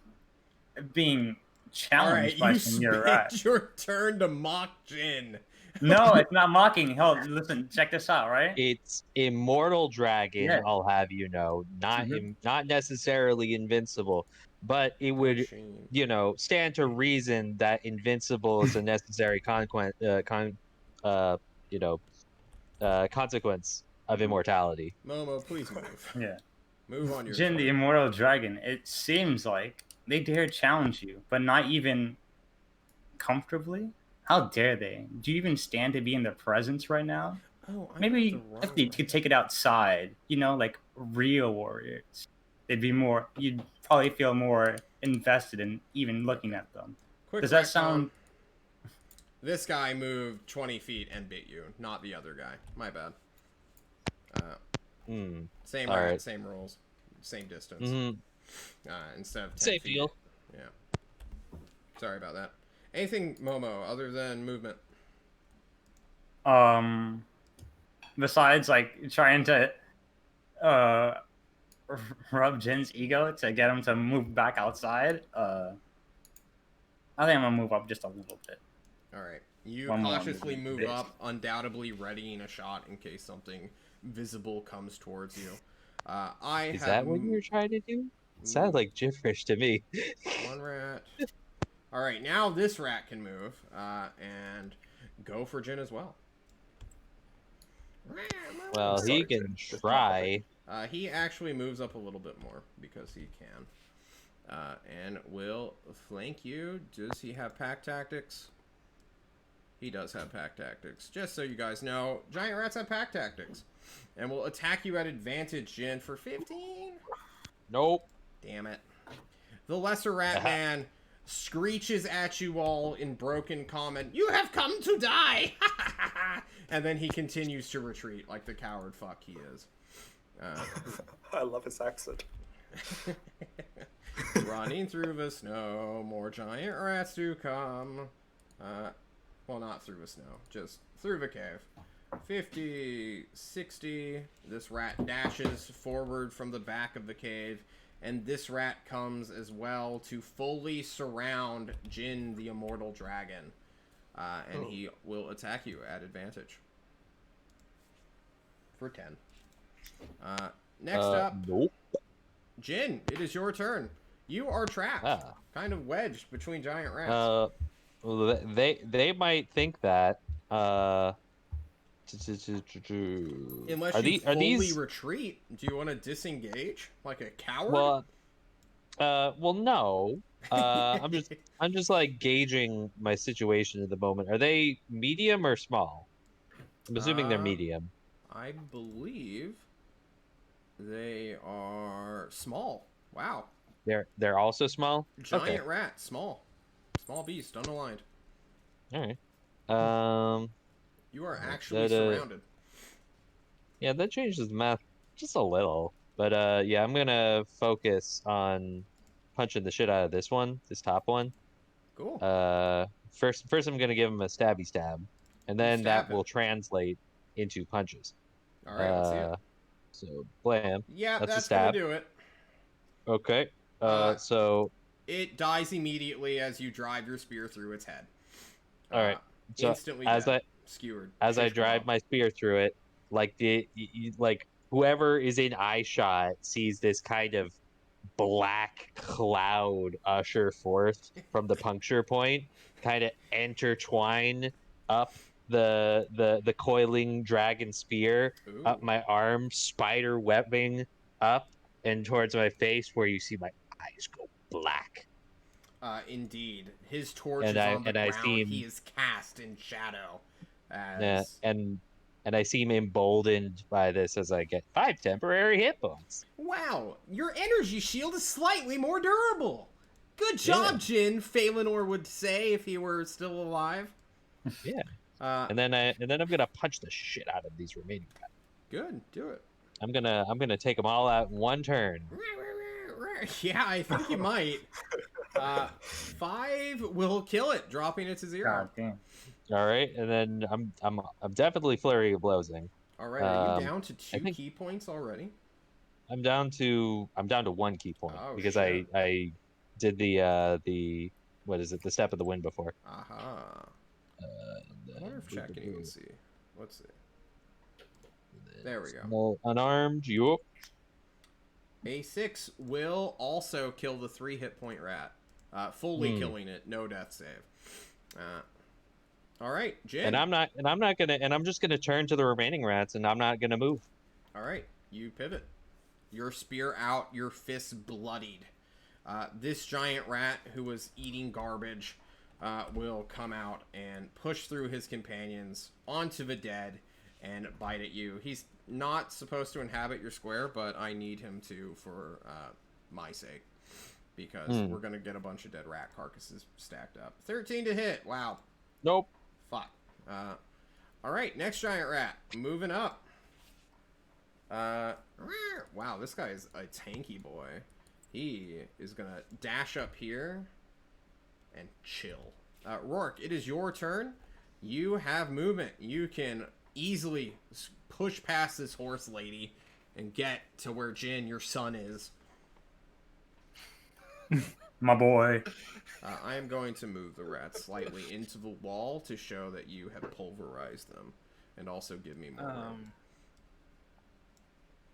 being challenged by Alright, you some near rat. spent your turn to mock Jin. No, it's not mocking. Hell, listen, check this out, right? It's immortal dragon. Yeah. I'll have you know, not not necessarily invincible, but it would, Machine. you know, stand to reason that invincible is a necessary consequence of immortality. Momo, please move. Yeah. Move on your Jin, the turn. immortal dragon. It seems like they dare challenge you, but not even comfortably. How dare they? Do you even stand to be in their presence right now? Oh, I Maybe went the if wrong they way. could take it outside, you know, like real warriors. They'd be more. You'd probably feel more invested in even looking at them. Quick Does that retcon. sound? This guy moved 20 feet and bit you, not the other guy. My bad. Same All rat, right. same rules, same distance. Mhm. Instead of 10 Same feet. deal. Yeah. Sorry about that. Anything, Momo, other than movement? Besides like trying to uh rub Jin's ego to get him to move back outside, I think I'm gonna move up just a little bit. All right. You One more cautiously movement. move up, undoubtedly readying a shot in case something visible comes towards you. I Is have that what you were trying to do? It sounded moved like gibberish to me. one rat. All right, now this rat can move and go for Jin as well. Well, he Sorry, can Jin. Just try. He actually moves up a little bit more because he can. And will flank you. Does he have pack tactics? He does have pack tactics. Just so you guys know, giant rats have pack tactics. And will attack you at advantage, Jin, for 15. Nope. Damn it. The lesser rat man screeches at you all in broken common, "You have come to die!" And then he continues to retreat like the coward fuck he is. I love his accent. Running through the snow, more giant rats to come. Well, not through the snow, just through the cave. 50, 60. This rat dashes forward from the back of the cave, and this rat comes as well to fully surround Jin, the immortal dragon. And he will attack you at advantage. For 10. Next up, Nope. Jin, it is your turn. You are trapped, kind of wedged between giant rats. Well, they might think that. Unless Are you are fully these? retreat, do you want to disengage like a coward? Well, no. I'm just like gauging my situation at the moment. Are they medium or small? I'm assuming they're medium. I believe they are small. Wow. They're also small. Giant rat, small beast, unaligned. All right. You are actually surrounded. Yeah, that changes the math just a little. But yeah, I'm gonna focus on punching the shit out of this top one. Cool. First I'm gonna give him a stabby stab, and then that will translate into punches. All right, let's see it. So blam. Yeah, That's a that's stab. gonna do it. Okay. So it dies immediately as you drive your spear through its head. All right. So instantly skewered. As I drive my spear through it, like like whoever is in eye shot sees this kind of black cloud usher forth from the puncture point, kind of intertwine up the coiling dragon spear up my arm, spider webbing up and towards my face, where you see my eyes go black. Indeed, his torch is on the ground. He is cast in shadow. And I seem emboldened by this as I get 5 temporary hit points. Wow, your energy shield is slightly more durable. Good job, Jin. Phalanor would say if he were still alive. Yeah. And then I'm gonna punch the shit out of these remaining guys. Good, do it. I'm gonna take them all out in one turn. Yeah, I think you might. 5 will kill it, dropping it to 0. God damn. All right, and then I'm definitely flurry of blowsing. All right, are you down to 2 key points already? I'm down to 1 key point because shit. I did the what is it, the step of the wind before. Aha. I wonder if chat can even see. Let's see. There we go. Well, unarmed, you. A 6 will also kill the 3 hit point rat, fully killing it. No death save. All right, Jin. And I'm just gonna turn to the remaining rats, and I'm not gonna move. All right, you pivot. Your spear out, your fists bloodied. This giant rat who was eating garbage will come out and push through his companions onto the dead and bite at you. He's not supposed to inhabit your square, but I need him to for my sake, because we're gonna get a bunch of dead rat carcasses stacked up. 13 to hit. Wow. Nope. Fuck. All right, next giant rat moving up. Wow, this guy is a tanky boy. He is gonna dash up here and chill. Rourke, it is your turn. You have movement. You can easily push past this horse lady and get to where Jin, your son, is. My boy. I am going to move the rats slightly into the wall to show that you have pulverized them, and also give me more room.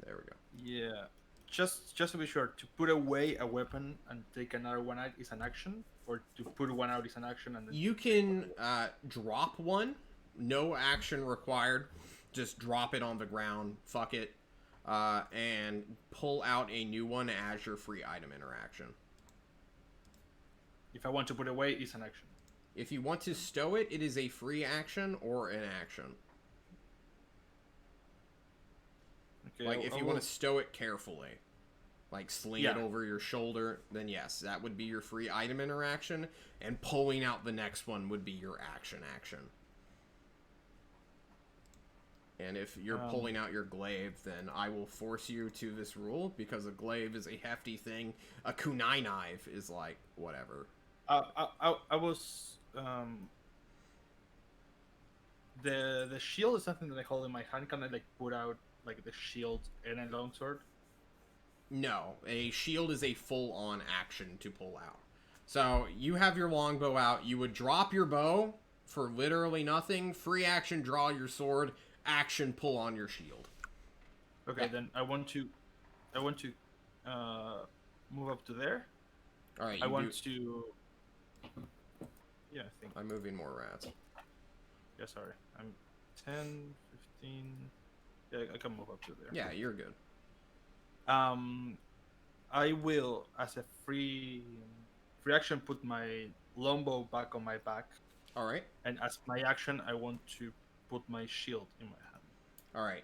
There we go. Yeah. Just to be sure, to put away a weapon and take another one out is an action, or to put one out is an action and then You can drop one. No action required. Just drop it on the ground. Fuck it. And pull out a new one as your free item interaction. if I want to put away, it's an action. If you want to stow it, it is a free action or an action. Okay, Like, if you want to stow it carefully, like sling it over your shoulder, then yes, that would be your free item interaction, and pulling out the next one would be your action. And if you're pulling out your glaive, then I will force you to this rule, because a glaive is a hefty thing. A kunai knife is like, whatever. I was the shield is something that I hold in my hand. Can I like put out like the shield and a longsword? No, a shield is a full-on action to pull out. So you have your longbow out. You would drop your bow for literally nothing. Free action, draw your sword. Action, pull on your shield. Okay, then I want to move up to there. All right. I want to. Yeah, I think. I'm moving more rats. Yeah, sorry. I'm 10, 15. Yeah, I can move up to there. Yeah, you're good. I will, as a free action, put my longbow back on my back. All right. And as my action, I want to put my shield in my hand. All right.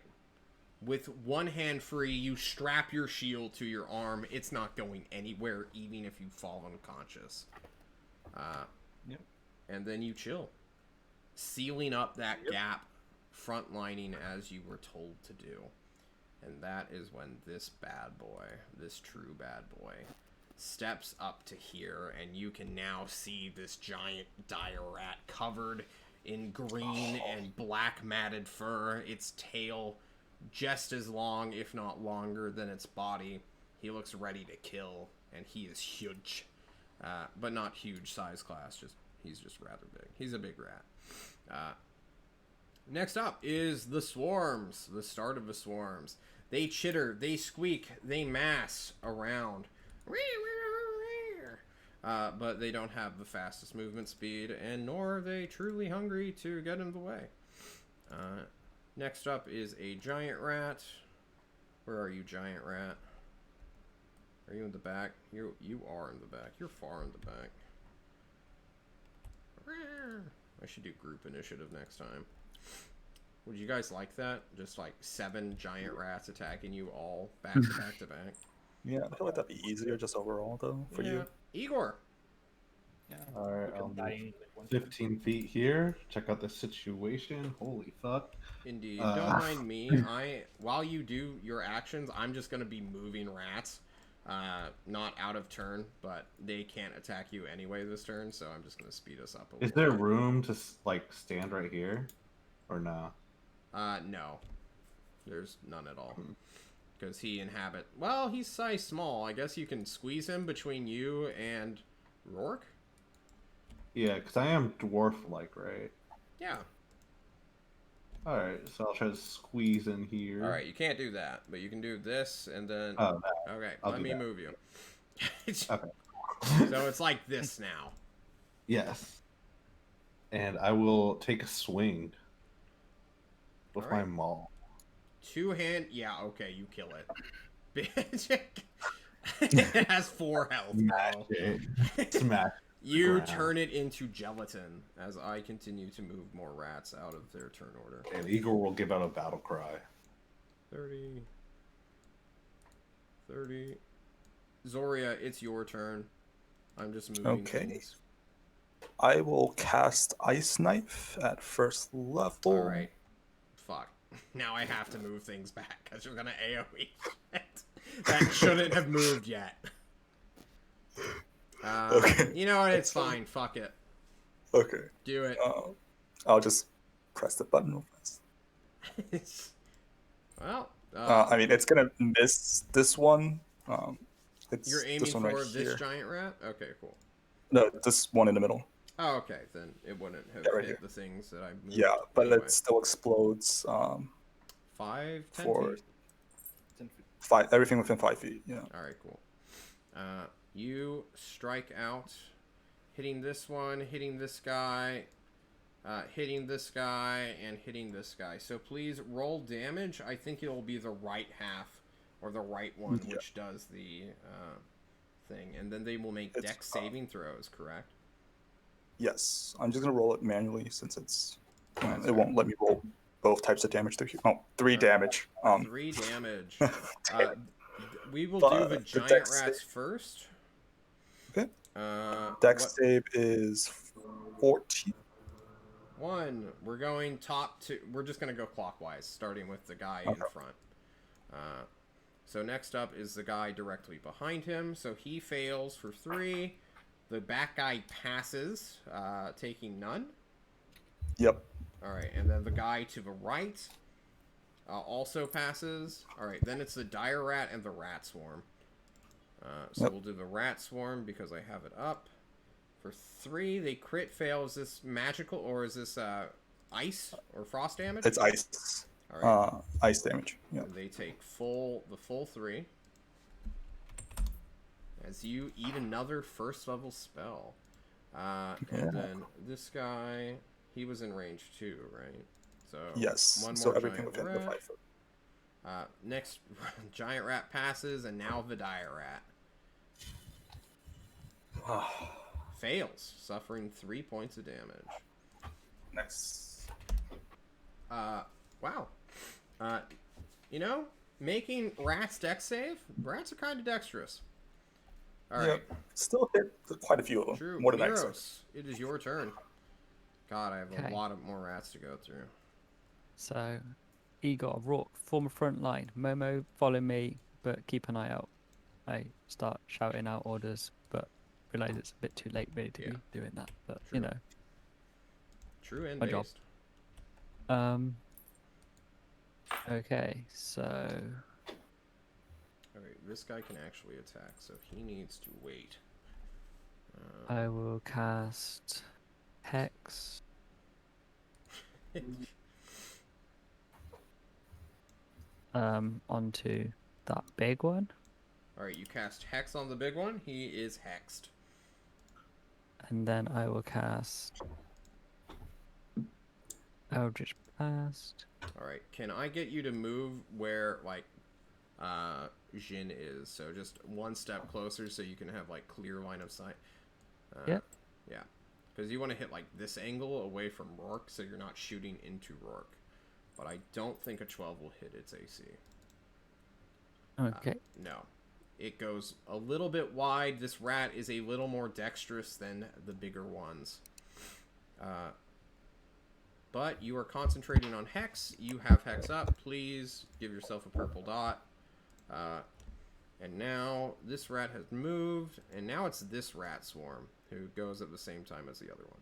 With one hand free, you strap your shield to your arm. It's not going anywhere, even if you fall unconscious. Yep. And then you chill, sealing up that gap, frontlining as you were told to do. And that is when this bad boy, this true bad boy, steps up to here, and you can now see this giant dire rat covered in green and black matted fur. Its tail just as long, if not longer, than its body. He looks ready to kill, and he is huge. But not huge size class, he's just rather big. He's a big rat. Next up is the swarms, the start of the swarms. They chitter, they squeak, they mass around. But they don't have the fastest movement speed, and nor are they truly hungry to get in the way. Next up is a giant rat. Where are you, giant rat? Are you in the back? You are in the back. You're far in the back. I should do group initiative next time. Would you guys like that? Just like 7 giant rats attacking you all back to back to back. Yeah, I feel like that'd be easier just overall though for you. Igor. Yeah. All right, we I'll can die move in, like, 1 15 feet here. Check out the situation. Holy fuck. Indeed. Don't mind me. While you do your actions, I'm just gonna be moving rats. Not out of turn, but they can't attack you anyway this turn, so I'm just gonna speed us up a little. Is there room to like stand right here, or no? No. There's none at all. Because well, he's size small. I guess you can squeeze him between you and Rourke? Yeah, because I am dwarf-like, right? Yeah. Alright, so I'll try to squeeze in here. Alright, you can't do that, but you can do this, and then... Oh, okay, I'll let do me that. move you. Okay. So it's like this now. Yes. And I will take a swing with Alright. my maul. 2-hand... Yeah, okay, you kill it. Bitch. It has 4 health, Smash bro. it. Smash. You ground. turn it into gelatin as I continue to move more rats out of their turn order. And Igor will give out a battle cry. 30. Zoria, it's your turn. I'm just moving Okay. things. I will cast Ice Knife at first level. Alright. Fuck. Now I have to move things back because you're gonna AoE shit. That shouldn't have moved yet. Okay. You know what? It's fine. Fuck it. Okay. Do it. I'll just press the button real fast. Well, I mean, it's gonna miss this one. It's you're aiming this one for right this here. giant rat? Okay, cool. No, this one in the middle. Oh, okay. Then it wouldn't have Yeah, right hit here. the things that I moved. Yeah, but anyway. it still explodes. 5, 10 for feet? 10 feet. 5, everything within 5 feet. Yeah. All right, cool. You strike out, hitting this one, hitting this guy, hitting this guy, and hitting this guy. So please roll damage. I think it'll be the right half or the right one, Yeah. which does the thing. And then they will make It's, dex saving throws, correct? Yes, I'm just gonna roll it manually since it's That's it won't let me roll both types of damage. 3 damage. 3 damage. We will but do the the giant dex rats first. Okay. Dex Dex save is 14. 1. We're going top 2. We're just going to go clockwise, starting with the guy in front. So next up is the guy directly behind him. So he fails for 3. The back guy passes, taking none. Yep. All right, and then the guy to the right also passes. All right, then it's the dire rat and the rat swarm. So we'll do the rat swarm because I have it up. For 3, they crit fail. Is this magical or is this ice or frost damage? It's ice. All right. Ice damage. Yeah. And they take the full 3. As you eat another first level spell. And then this guy, he was in range 2, right? So Yes. one So more everything giant within the rat. 5 foot. Next giant rat passes, and now the dire rat fails, suffering 3 points of damage. Nice. Wow. You know, making rats dex save. Rats are kind of dexterous. All right. Yeah. Still hit quite a few of them. True. More than I expected. Miros, it is your turn. God, I have Okay. a lot of more rats to go through. So, Igor, Rourke, form a front line. Momo, follow me, but keep an eye out. I start shouting out orders, but realize it's a bit too late really to be doing that. But True. you know, True and My job. based. Okay, so All right, this guy can actually attack, so he needs to wait. I will cast Hex. Onto that big one, All right, you cast Hex on the big one. He is hexed. and then I will cast Eldritch Blast. All right, can I get you to move where like Jin is? So just one step closer, so you can have like clear line of sight. Yep. Yeah, because you want to hit like this angle away from Rourke, so you're not shooting into Rourke. But I don't think a 12 will hit its AC. Okay. No. It goes a little bit wide. This rat is a little more dexterous than the bigger ones. But you are concentrating on Hex. You have Hex up. Please give yourself a purple dot. And now this rat has moved. And now it's this rat swarm who goes at the same time as the other one.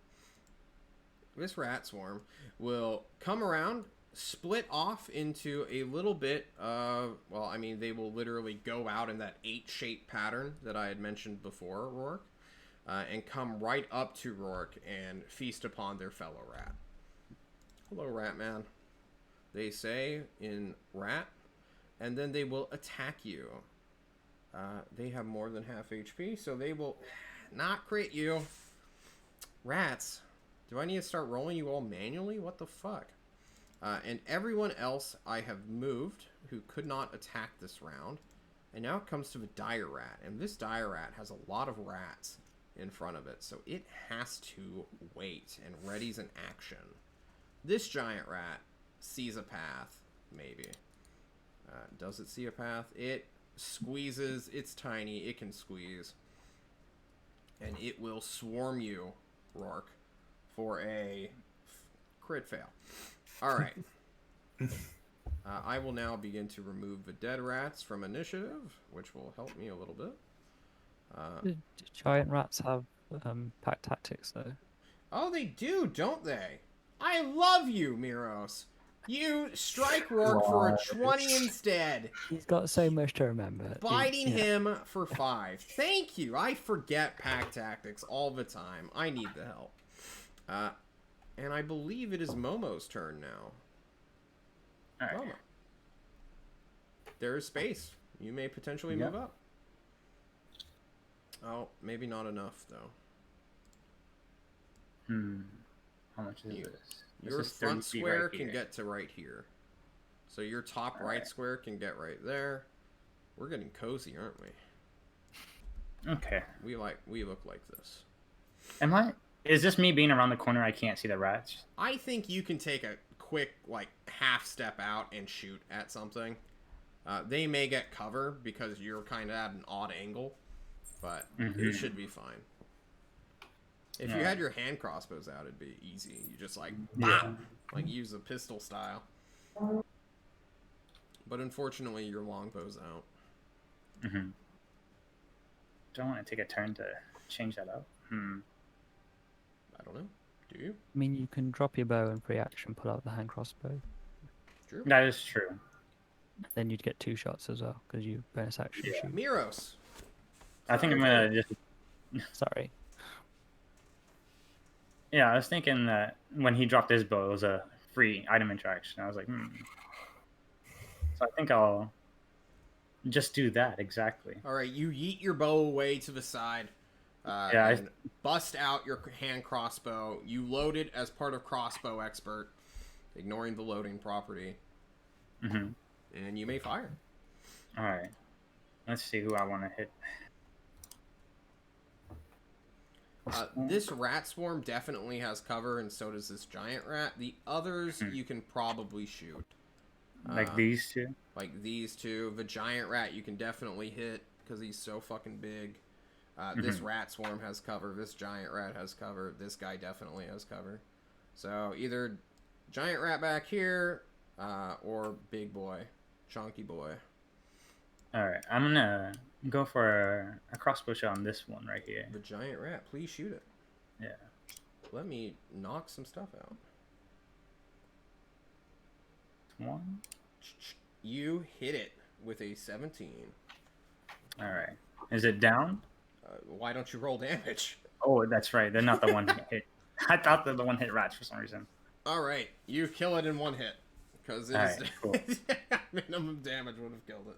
This rat swarm will come around, split off into a little bit of, well, I mean, they will literally go out in that 8-shape pattern that I had mentioned before, Rourke, and come right up to Rourke and feast upon their fellow rat. Hello, rat man, they say in rat, and then they will attack you. They have more than half HP, so they will not crit you. Rats, do I need to start rolling you all manually? What the fuck? And everyone else I have moved who could not attack this round. And now it comes to the dire rat. And this dire rat has a lot of rats in front of it. So it has to wait and readies an action. This giant rat sees a path, maybe. Does it see a path? It squeezes. It's tiny. It can squeeze. And it will swarm you, Rourke, for a crit fail. All right. I will now begin to remove the dead rats from initiative, which will help me a little bit. Do giant rats have pack tactics though? Oh, they do, don't they? I love you, Miros. You strike Rourke for a 20 instead. He's got so much to remember. Biting him for 5. Thank you. I forget pack tactics all the time. I need the help. And I believe it is Momo's turn now. All right. Momo. There is space. You may potentially Yep. move up. Oh, maybe not enough, though. How much is You- this? Your This is 30 front feet square right can here. get to right here. So your top right Alright. square can get right there. We're getting cozy, aren't we? Okay. We look like this. Am I? Is this me being around the corner? I can't see the rats. I think you can take a quick, like, half step out and shoot at something. They may get cover because you're kind of at an odd angle, but you should be fine. If you had your hand crossbows out, it'd be easy. You just, like, bop! Like, use a pistol style. But unfortunately, your longbow's out. Do I want to take a turn to change that up? I don't know. Do you? I mean, you can drop your bow and free action, pull out the hand crossbow. True. That is true. Then you'd get 2 shots as well because you bonus action shoot. Miros. I think I'm gonna just. Sorry. Yeah, I was thinking that when he dropped his bow, it was a free item interaction. I was like, So I think I'll just do that exactly. All right, you yeet your bow away to the side. Yeah, and bust out your hand crossbow. You load it as part of crossbow expert, ignoring the loading property. And you may fire. All right. Let's see who I want to hit. This rat swarm definitely has cover, and so does this giant rat. The others you can probably shoot. Like these two? Like these two. The giant rat you can definitely hit because he's so fucking big. This rat swarm has cover. This giant rat has cover. This guy definitely has cover. So either giant rat back here or big boy, chunky boy. All right. I'm going to go for a crossbow shot on this one right here. The giant rat, please shoot it. Yeah. Let me knock some stuff out. One. You hit it with a 17. All right. Is it down? Why don't you roll damage? Oh, that's right. They're not the one hit. I thought they're the one hit rats for some reason. All right, you kill it in one hit because it is Cool. minimum damage would have killed it.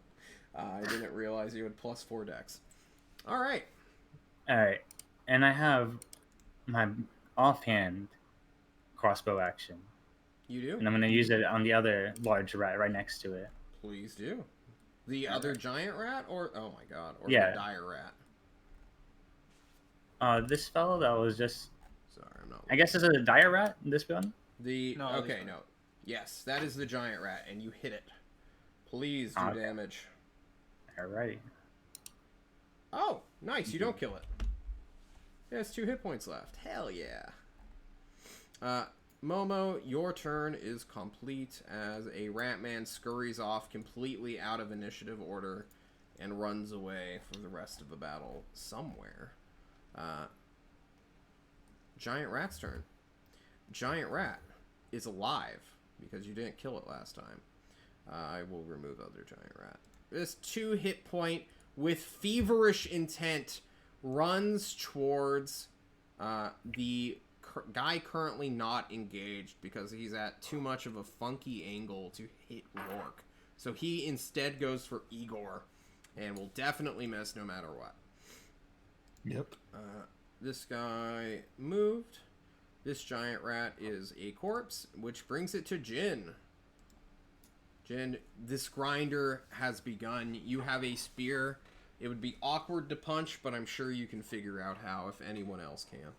I didn't realize you had +4 dex. All right. All right. And I have my offhand crossbow action. You do? And I'm going to use it on the other large rat right next to it. Please do. The other giant rat, or oh my god, or Yeah. the dire rat. This fellow that was just. Sorry, I'm not. I guess this is a dire rat. This one. No, this okay, one. no. Yes, that is the giant rat, and you hit it. Please do Okay. damage. Alrighty. Oh, nice. You don't kill it. It has 2 hit points left. Hell yeah. Momo, your turn is complete as a rat man scurries off completely out of initiative order and runs away for the rest of the battle somewhere. Giant rat's turn. Giant rat is alive because you didn't kill it last time. I will remove other giant rat. This 2 hit point with feverish intent runs towards the guy currently not engaged because he's at too much of a funky angle to hit Rourke. So he instead goes for Igor and will definitely miss no matter what. Yep. This guy moved. This giant rat is a corpse, which brings it to Jin. Jin, this grinder has begun. You have a spear. It would be awkward to punch, but I'm sure you can figure out how if anyone else can.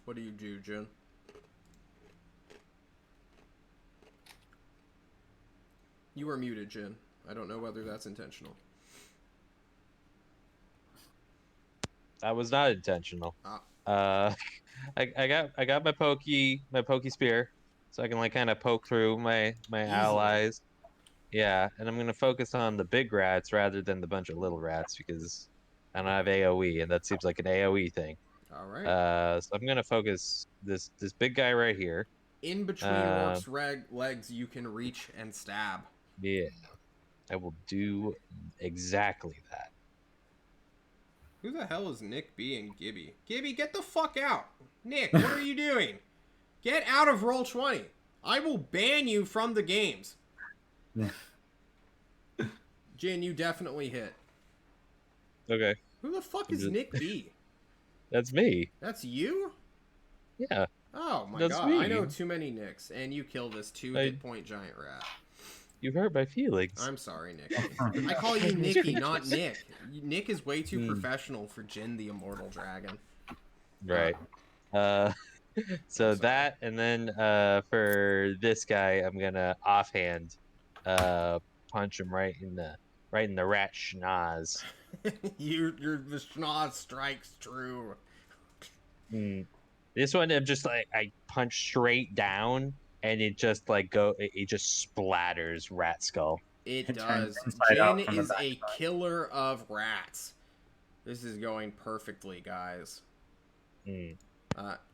What do you do, Jin? You are muted, Jin. I don't know whether that's intentional. That was not intentional. Uh, I got my pokey spear, so I can like kind of poke through my Easily. allies. Yeah, and I'm gonna focus on the big rats rather than the bunch of little rats because I don't have AOE, and that seems like an AOE thing. All right. So I'm gonna focus this big guy right here. In between Uh, Rourke's legs, you can reach and stab. yeah, I will do exactly that. Who the hell is Nick B and Gibby? Gibby, get the fuck out! Nick, what are you doing? Get out of Roll20. I will ban you from the games. Yeah. Jin, you definitely hit. Okay, Who the fuck I'm is just- Nick B? that's me. That's you? Yeah, Oh my that's god, me. I know too many Nicks, and you kill this 2-hit point giant rat. You hurt my feelings. I'm sorry, Nicky. I call you Nicky, not Nick. Nick is way too professional for Jin the Immortal Dragon. Right. So sorry. that, and then for this guy, I'm gonna offhand punch him right in the rat schnoz. Your the schnoz strikes true. This one, I'm just like I punch straight down, and it just it just splatters rat skull. It It turns does. inside out Jin from the is a backside. killer of rats. This is going perfectly, guys. Mm.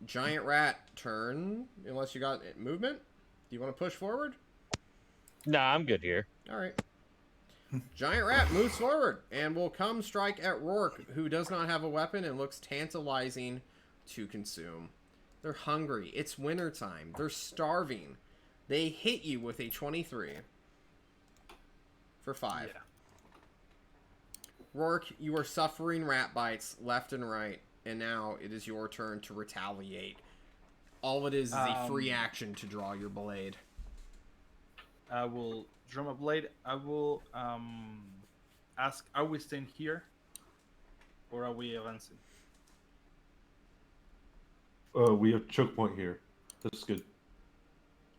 Giant rat turn, unless you got movement. Do you want to push forward? No, I'm good here. All right. Giant rat moves forward and will come strike at Rourke, who does not have a weapon and looks tantalizing to consume. They're hungry. It's wintertime. They're starving. They hit you with a 23 for 5. Yeah. Rourke, you are suffering rat bites left and right, and now it is your turn to retaliate. All it is a free action to draw your blade. I will draw my blade. I will ask: are we staying here, or are we advancing? We have choke point here. That's good.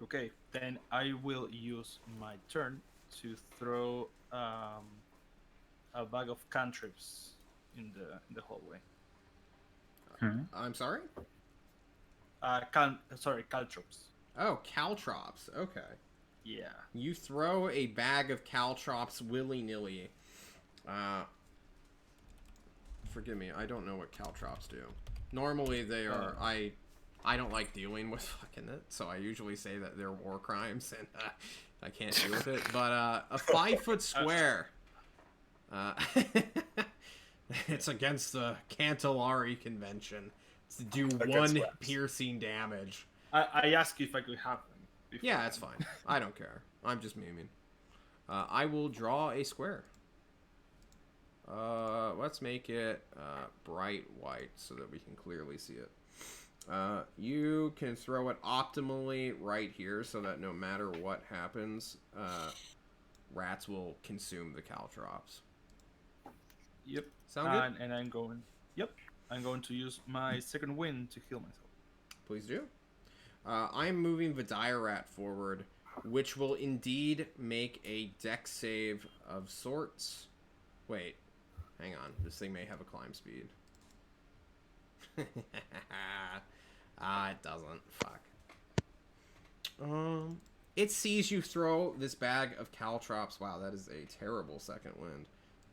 Okay, then I will use my turn to throw a bag of cantrips in the hallway. I'm sorry? Caltrops. Oh, caltrops. Okay. Yeah. You throw a bag of caltrops willy-nilly. Forgive me, I don't know what caltrops do. Normally they are... I don't like dealing with fucking it, so I usually say that they're war crimes, and I can't deal with it. But a 5-foot square... it's against the Cantillari Convention. It's to do Against 1 rats. piercing damage. I asked you if I could have them. before. Yeah, that's fine. I don't care. I'm just memeing. I will draw a square. Let's make it bright white so that we can clearly see it. You can throw it optimally right here so that no matter what happens, rats will consume the caltrops. Yep. Sound good? And I'm going. Yep. I'm going to use my second wind to heal myself. Please do. I'm moving the dire rat forward, which will indeed make a dex save of sorts. Wait, hang on. This thing may have a climb speed. It doesn't. Fuck. It sees you throw this bag of caltrops. Wow, that is a terrible second wind.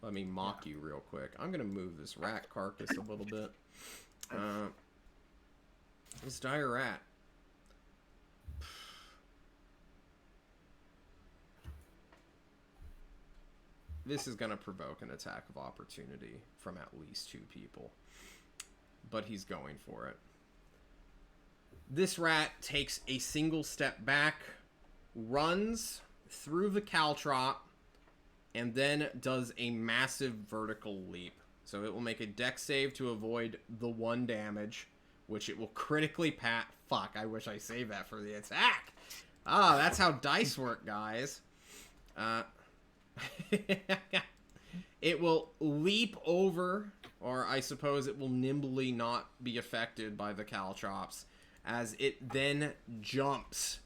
Let me mock you real quick. I'm gonna move this rat carcass a little bit. This dire rat. This is gonna provoke an attack of opportunity from at least 2 people. But he's going for it. This rat takes a single step back, runs through the caltrop, and then does a massive vertical leap. So it will make a dex save to avoid the 1 damage, which it will critically pat. Fuck, I wish I saved that for the attack. Ah, that's how dice work, guys. It will leap over, or I suppose it will nimbly not be affected by the caltrops, as it then jumps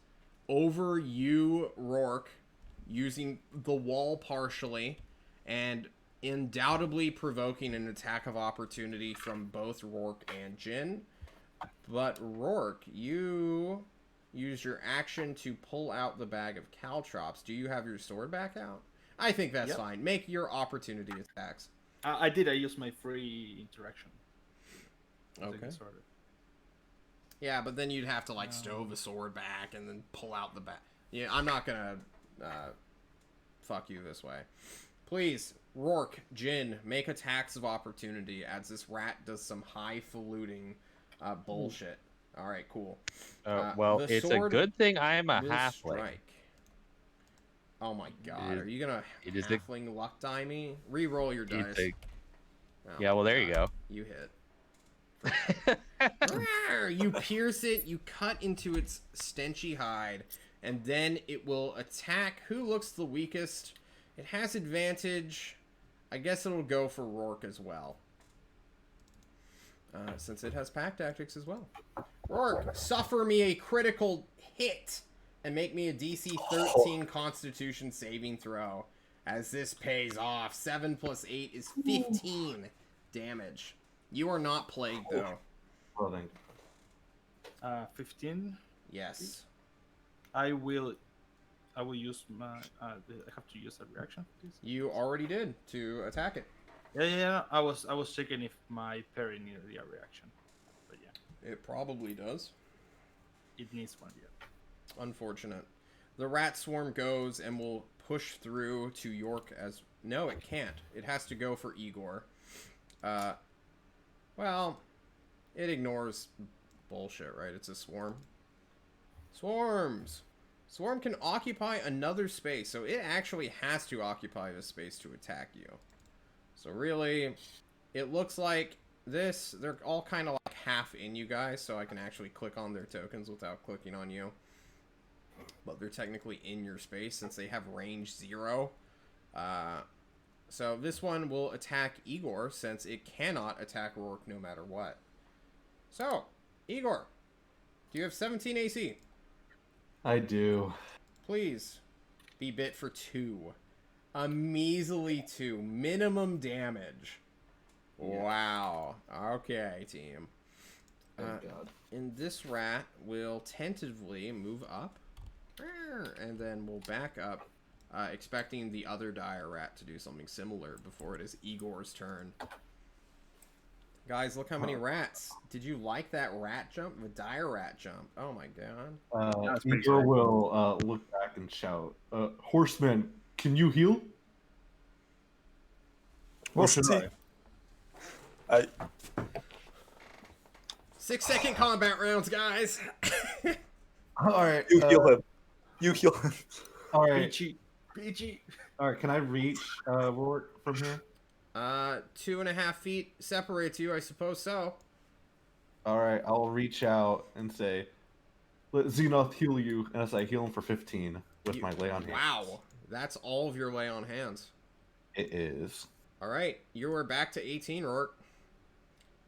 over you, Rourke, using the wall partially, and undoubtedly provoking an attack of opportunity from both Rourke and Jin. But Rourke, you use your action to pull out the bag of caltrops. Do you have your sword back out? I think that's Yep. fine. Make your opportunity attacks. I did. I used my free interaction. to Okay. get started. Yeah, but then you'd have to like stow the sword back and then pull out the back. Yeah, I'm not gonna fuck you this way. Please, Rourke, Jin, make attacks of opportunity as this rat does some highfalutin bullshit. All right, cool. Well, the it's a sword good thing I am a will halfling. strike. Oh my god, are you gonna it is the- halfling luck die me? Re-roll your dice. Oh Yeah, well, my there you God, go. You hit. You pierce it, you cut into its stenchy hide, and then it will attack who looks the weakest. It has advantage. I guess it'll go for Rourke as well. Since it has pack tactics as well. Rourke, suffer me a critical hit and make me a DC 13 Constitution saving throw. As this pays off. 7 plus 8 is 15 damage. You are not plagued, though. Well, thank you. 15. Yes. I will use my. I have to use a reaction, please. You already did to attack it. Yeah. I was checking if my parry needed a reaction, but yeah, It probably does. it needs one. Yeah. Unfortunate. The rat swarm goes and will push through to York as... No, it can't. It has to go for Igor. Well, it ignores bullshit, right? It's a swarm. Swarms! Swarm can occupy another space, so it actually has to occupy the space to attack you. So really, it looks like this... They're all kind of like half in you guys, so I can actually click on their tokens without clicking on you. But they're technically in your space since they have range 0. So this one will attack Igor since it cannot attack Rourke no matter what. So, Igor, do you have 17 AC? I do. Please be bit for 2. A measly 2. Minimum damage. Yeah. Wow. Okay, team. Thank God. And this rat will tentatively move up. And then we'll back up, expecting the other dire rat to do something similar before it is Igor's turn. Guys, look how many rats. Did you like that rat jump? The dire rat jump. Oh my god. That's pretty Igor sick. will look back and shout, Horseman, can you heal? We'll should see. I 6-second combat rounds, guys. Alright. you heal him. You heal him. Alright. Peachy. Alright, can I reach Rourke from here? 2.5 feet separates you, I suppose so. Alright, I'll reach out and say, let Xenoth heal you, and as I heal him for 15 with my lay on hands. Wow. That's all of your lay on hands. It is. Alright, you are back to 18, Rourke.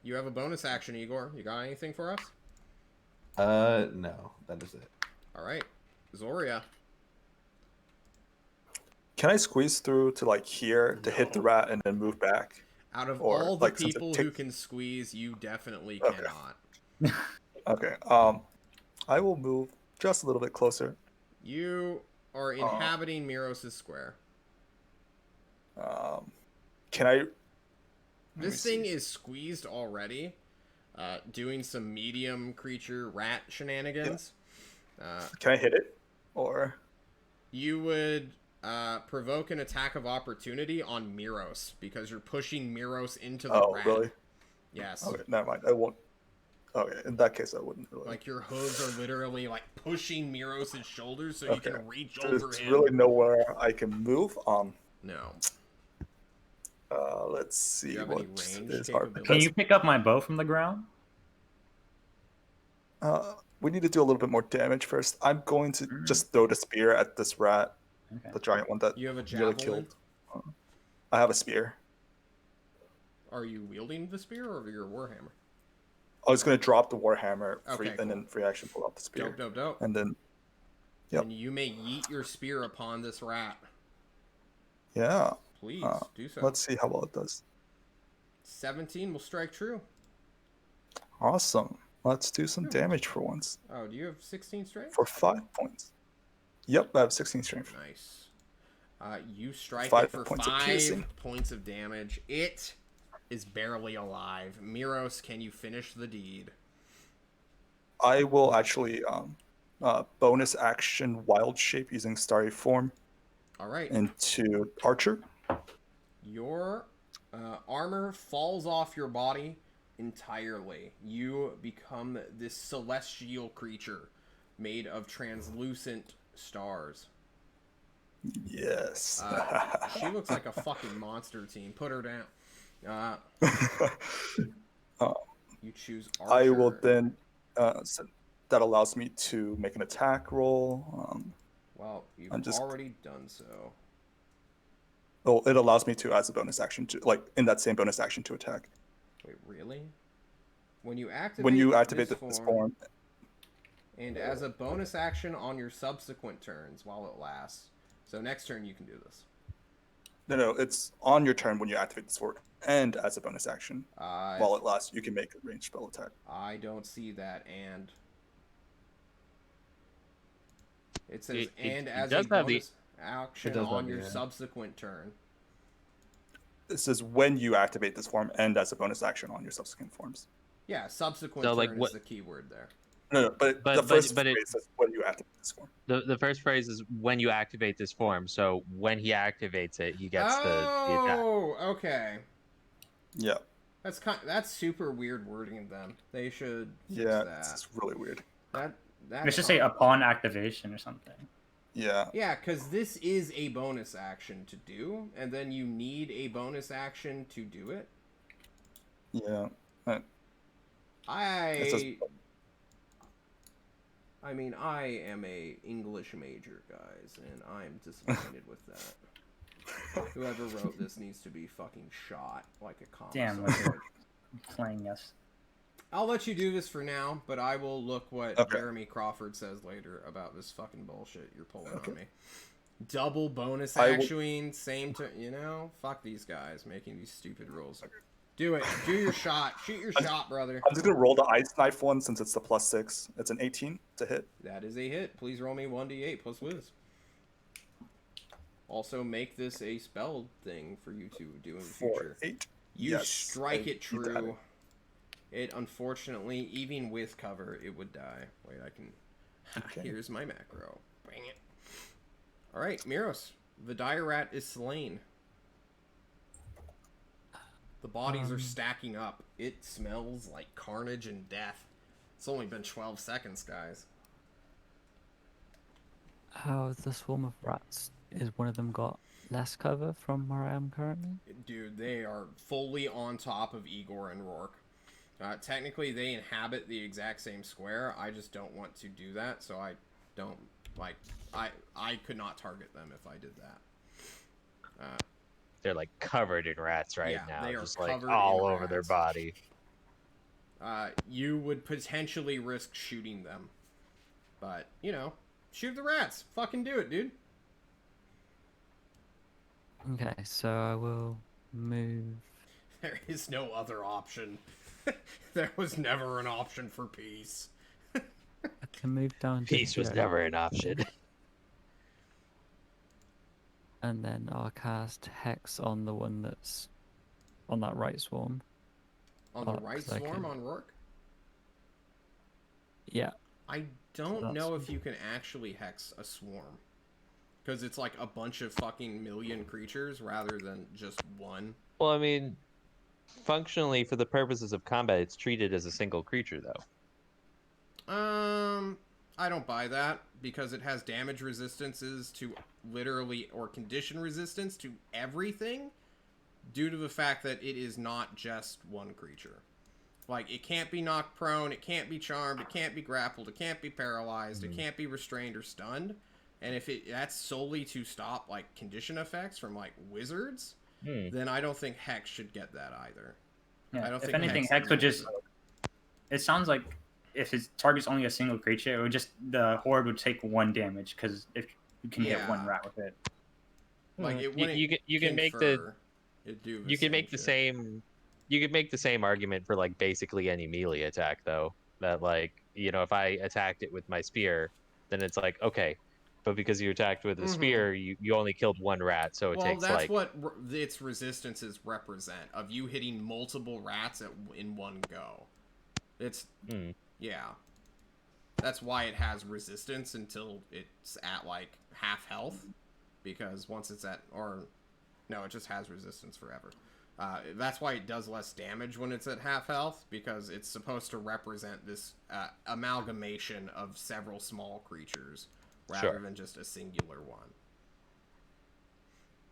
You have a bonus action, Igor. You got anything for us? No, that is it. Alright. Zoria. Can I squeeze through to like here to hit the rat and then move back? Out of Or, all the like, since it people who takes- can squeeze, you definitely Okay. cannot. Okay. I will move just a little bit closer. You are inhabiting Miros' square. Can I? This thing is squeezed already, doing some medium creature rat shenanigans. Can I hit it? Or You would provoke an attack of opportunity on Miros because you're pushing Miros into the rat. really? Yes. Okay, never mind. I won't. Okay, in that case, I wouldn't really. Like your hooves are literally like pushing Miros' shoulders so you Okay. can reach over There's him. really nowhere I can move. No. Let's see you have any what range is hard. capability? Can you pick up my bow from the ground? We need to do a little bit more damage first. I'm going to just throw the spear at this rat, Okay. the giant one that You have a nearly javelin? killed. I have a spear. Are you wielding the spear or your warhammer? I was going to drop the warhammer free, Okay, and then free action pull out the spear, Dope, dope, dope. and then Yep. And you may yeet your spear upon this rat. yeah. Please do so. Let's see how well it does. 17 will strike true. Awesome. Let's do some damage for once. Oh, do you have 16 strength? For 5 points. Yep, I have 16 strength. Nice. You strike 5 it for points of 5 piercing. points of damage. It is barely alive. Miros, can you finish the deed? I will actually bonus action wild shape using starry form All right. into Archer. Your armor falls off your body entirely. You become this celestial creature made of translucent stars. Yes. She looks like a fucking monster team. Put her down. You choose Archer. I will then. So that allows me to make an attack roll. Well, you've I'm just- already done so. Well, it allows me to, as a bonus action, to in that same bonus action to attack. Wait, really? When you activate, This form, and as a bonus action on your subsequent turns while it lasts. So next turn you can do this. no, it's on your turn when you activate this form, and as a bonus action while it lasts, you can make a ranged spell attack. I don't see that, and it says It as does a have the- bonus action does on that, your yeah. subsequent turn. It says when you activate this form, and as a bonus action on your subsequent forms. Yeah, subsequent So, turn like, is what- the keyword there. No, but But- the first but it- phrase says when you activate this form. The first phrase is when you activate this form. So when he activates it, he gets the attack. Oh, okay. Yeah, That's super weird wording of them. They should fix yeah, that. it's really weird. That Let's just say upon activation or something. Yeah, Yeah, because this is a bonus action to do, and then you need a bonus action to do it. yeah. I mean, I am a English major, guys, and I'm disappointed with that. Whoever wrote this needs to be fucking shot like a commissar. Damn, like you're playing us. I'll let you do this for now, but I will look what Okay. Jeremy Crawford says later about this fucking bullshit you're pulling on me. Double bonus I will- actuing, same to fuck these guys making these stupid rules. Do it. Do your shot. Shoot your shot, brother. I'm just gonna roll the ice knife one since it's the +6. It's an 18 to hit. That is a hit. Please roll me 1d8 plus whiz. Also, make this a spell thing for you to do in the For future. 8. You Yes, strike I it beat that. true. It unfortunately, even with cover, it would die. Wait, I can. Okay. Here's my macro. Bang it. All right, Miros. The dire rat is slain. The bodies are stacking up. It smells like carnage and death. It's only been 12 seconds, guys. How is the swarm of rats? Is one of them got less cover from where I am currently? Dude, they are fully on top of Igor and Rourke. Technically, they inhabit the exact same square. I just don't want to do that, so I don't, I could not target them if I did that. They're like covered in rats right Yeah, now, they are just like covered all in over their rats. body. You would potentially risk shooting them. But, shoot the rats. Fucking do it, dude. Okay, so I will move. There is no other option. There was never an option for peace. I can move down to Peace was here, never an option. and then I'll cast Hex on the one that's on that right swarm. On the Oh, right 'cause I swarm can- on Rourke? Yeah, I don't that's- know if you can actually hex a swarm. Because it's like a bunch of fucking million creatures rather than just one. Well, I mean, functionally, for the purposes of combat, it's treated as a single creature, though. I don't buy that because it has damage resistances to literally or condition resistance to everything due to the fact that it is not just one creature. Like, it can't be knocked prone, it can't be charmed, it can't be grappled, it can't be paralyzed, it can't be restrained or stunned. And if that's solely to stop, like, condition effects from, like, wizards, then I don't think Hex should get that either. Yeah, I don't if think anything, Hex Hex would needs just. It sounds like if his target's only a single creature, it would just the horde would take 1 damage because if you can hit one Yeah. rat with it. Like it You, wouldn't you can make the confer. It'd do the you can same make the shit. same you could make the same argument for like basically any melee attack though. That like, if I attacked it with my spear, then it's like, okay, but because you attacked with a spear, you only killed one rat, so it Well, takes that's like what its resistances represent, of you hitting multiple rats in one go. It's yeah. That's why it has resistance until it's at like half health, because once it's at, or no, it just has resistance forever. That's why it does less damage when it's at half health, because it's supposed to represent this amalgamation of several small creatures rather than just a singular one.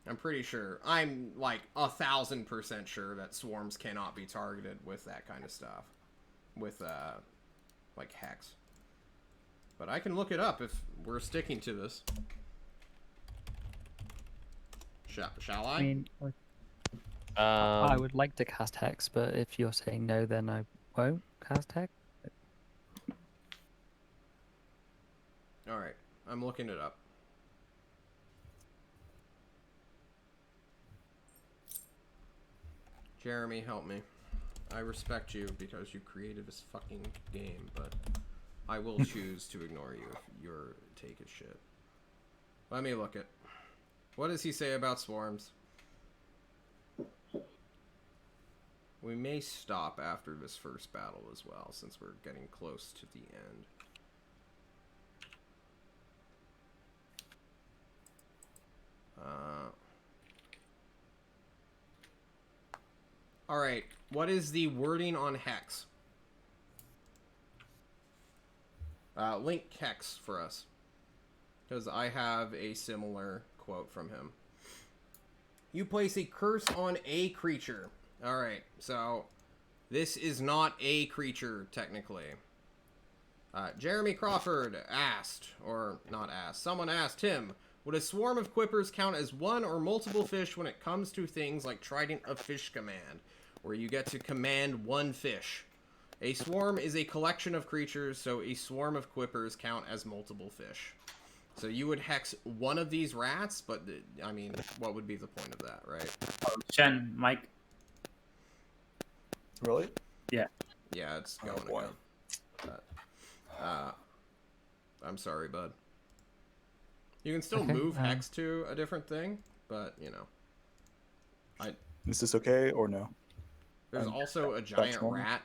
I'm pretty sure. I'm like 1,000% sure that swarms cannot be targeted with that kind of stuff, with like hex. But I can look it up if we're sticking to this. Shall I? I mean, I would like to cast Hex, but if you're saying no, then I won't cast Hex. Alright, I'm looking it up. Jeremy, help me. I respect you because you created this fucking game, but I will choose to ignore you if your take is shit. Let me look it. What does he say about swarms? We may stop after this first battle as well, since we're getting close to the end. Alright, what is the wording on Hex? Link Hex for us. Because I have a similar quote from him. You place a curse on a creature. Alright, so this is not a creature, technically. Jeremy Crawford asked, or not asked, someone asked him, would a swarm of quippers count as one or multiple fish when it comes to things like Trident of Fish command, where you get to command one fish? A swarm is a collection of creatures, so a swarm of quippers count as multiple fish. So you would hex one of these rats, but, I mean, what would be the point of that, right? Shen, Mike. Really? Yeah. Yeah, it's Oh, going boy. again. I'm sorry, bud. You can still Okay, move hex to a different thing, but, you know. Is this okay or no? There's Um, also a that's giant normal. rat,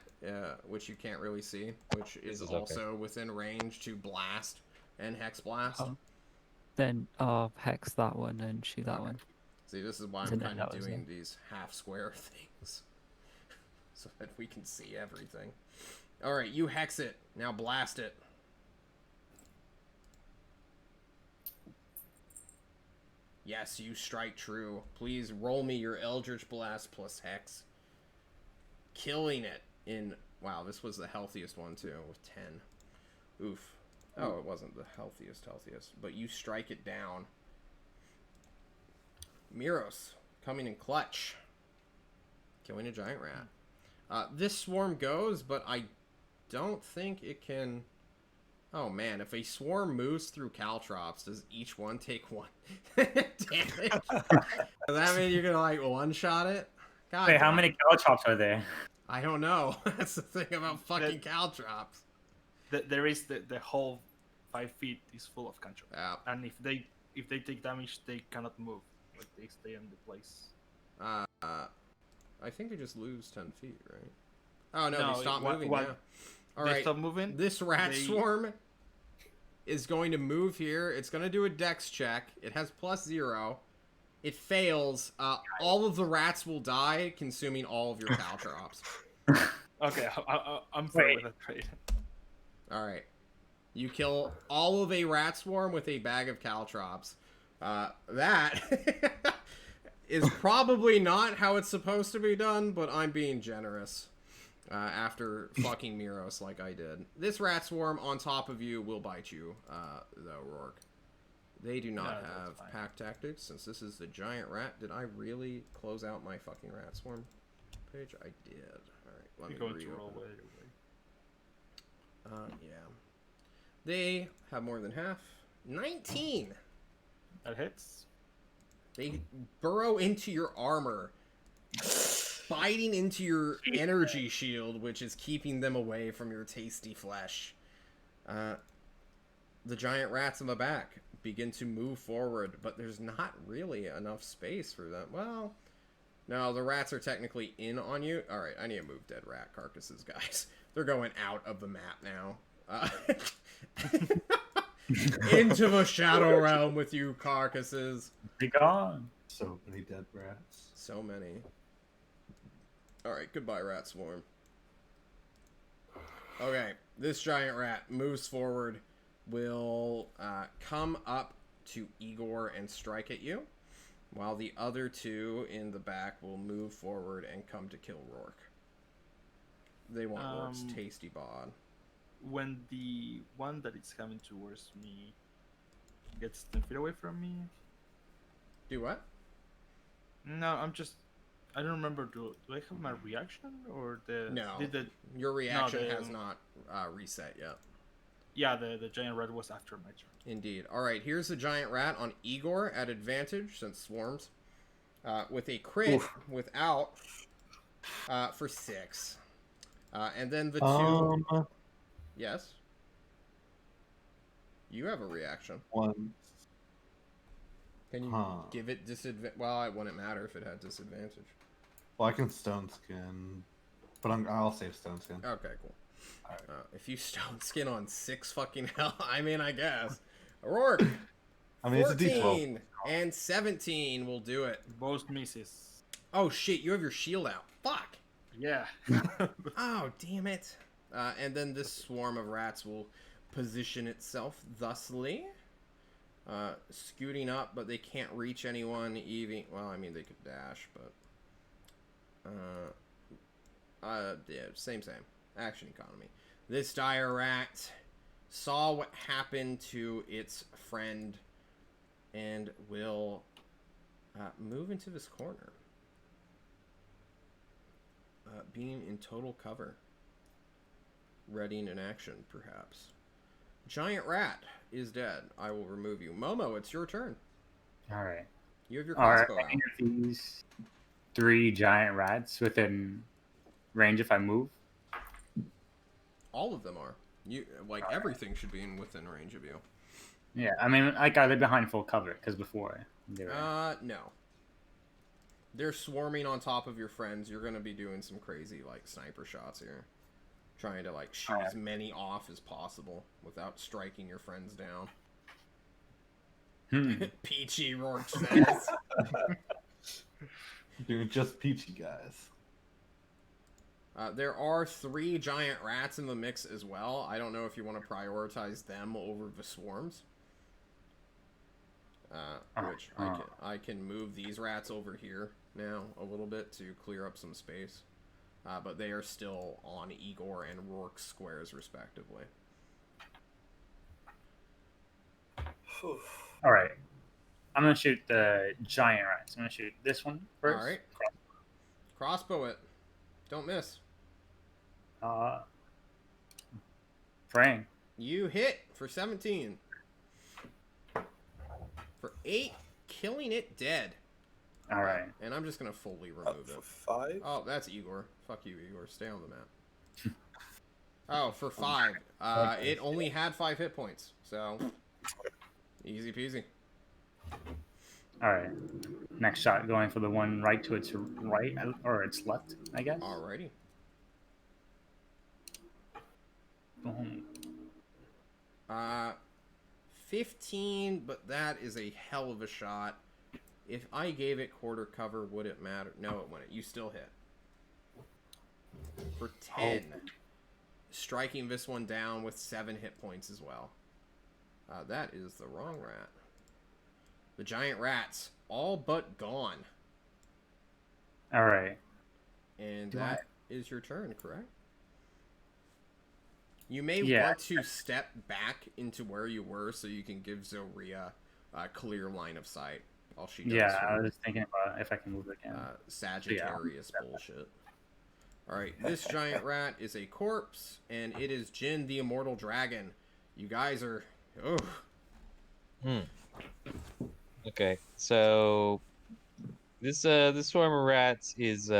which you can't really see, which is is okay. also within range to blast and hex blast. Oh. Then I'll Hex that one and shoot that one. See, this is why I'm Isn't it kind of that was doing it? these half-square things. So that we can see everything. Alright, you hex it. Now blast it. Yes, you strike true. Please roll me your Eldritch Blast plus Hex. Killing it in... Wow, this was the healthiest one, too, with 10. Oof. Oh, it wasn't the healthiest. But you strike it down. Miros, coming in clutch. Killing a giant rat. This swarm goes, but I don't think it can... Oh man, if a swarm moves through caltrops, does each one take one damage? Does that mean you're gonna like one-shot it? God Wait, how damn. many caltrops are there? I don't know. That's the thing about fucking caltrops. There is the whole 5 feet is full of control. Yeah. And if they take damage, they cannot move. Like they stay in the place. I think they just lose 10 feet, right? Oh no, No, they stop moving. what- Yeah. All they right. stop moving. This rat they- swarm is going to move here. It's going to do a dex check. It has +0. It fails. All of the rats will die, consuming all of your caltrops. Okay, I'm fair Wait. with that trade. All right. You kill all of a rat swarm with a bag of caltrops. That is probably not how it's supposed to be done, but I'm being generous. After fucking Miros like I did. This rat swarm on top of you will bite you, though, Rourke. They do not No, that's have fine. pack tactics, since this is the giant rat. Did I really close out my fucking rat swarm page? I did. Alright, let You're me going to reopen roll it. way. Yeah. They have more than half. 19! That hits. They burrow into your armor, biting into your energy shield, which is keeping them away from your tasty flesh. The giant rats in the back begin to move forward, but there's not really enough space for them. Well, no, the rats are technically in on you. All right, I need to move dead rat carcasses, guys. They're going out of the map now. Into the shadow realm with you carcasses. Be gone. So many dead rats. So many. Alright, goodbye, rat swarm. Okay, this giant rat moves forward, will come up to Igor and strike at you, while the other two in the back will move forward and come to kill Rourke. They want Rourke's tasty bod. When the one that is coming towards me gets 10 feet away from me. Do what? No, I don't remember. Do I have my reaction or the? No. Did Your reaction the- has not reset yet. Yeah, the giant rat was after my turn. Indeed. Alright, here's the giant rat on Igor at advantage, since swarms. With a crit, without, for 6. And then the two... Yes? You have a reaction. One. Can you give it disadvantage? Well, it wouldn't matter if it had disadvantage. Well, I can stone skin, but I'll save stone skin. Okay, cool. Alright. If you stone skin on 6 fucking hell, I mean, I guess. Rourke, I mean, 14 it's a D12. and 17 will do it. Both misses. Oh shit, you have your shield out. Fuck. Yeah. Oh, damn it. And then this swarm of rats will position itself thusly. Scooting up, but they can't reach anyone. Even, well, I mean, they could dash, but... yeah, same. Action economy. This dire rat saw what happened to its friend and will move into this corner. Being in total cover. Readying an action, perhaps. Giant rat is dead. I will remove you. Momo, it's your turn. All right. You have your Are crossbow out. any of these 3 giant rats within range if I move? All of them are. You like everything should be within range of you. Yeah, I mean, like, are they behind full cover? Because before they were... No. They're swarming on top of your friends. You're gonna be doing some crazy like sniper shots here, trying to like shoot as many off as possible without striking your friends down. Peachy Rourke says. Dude, just peachy guys. There are 3 giant rats in the mix as well. I don't know if you want to prioritize them over the swarms. Which I can move these rats over here now a little bit to clear up some space. But they are still on Igor and Rourke squares respectively. All right. I'm going to shoot the giant rats. I'm going to shoot this one first. All right. Crossbow it. Don't miss. Praying. You hit for 17. For 8, killing it dead. All right. And I'm just going to fully remove For it. 5? Oh, that's Igor. Fuck you, Igor. Stay on the map. Oh, for 5. It only had 5 hit points. So, easy peasy. All right. Next shot going for the one right to its right, or its left, I guess. Alrighty. Boom. 15, but that is a hell of a shot. If I gave it quarter cover, would it matter? No, it wouldn't. You still hit. For 10. Striking this one down with 7 hit points as well. That is the wrong rat. The giant rats, all but gone. All right. And that is your turn, correct? You may Yeah. want to step back into where you were so you can give Zoria a clear line of sight while she does Yeah, her, I was thinking about if I can move again. Sagittarius bullshit. Alright, this giant rat is a corpse, and it is Jin the Immortal Dragon. You guys are... Oh. Okay. Okay, so this swarm of rats is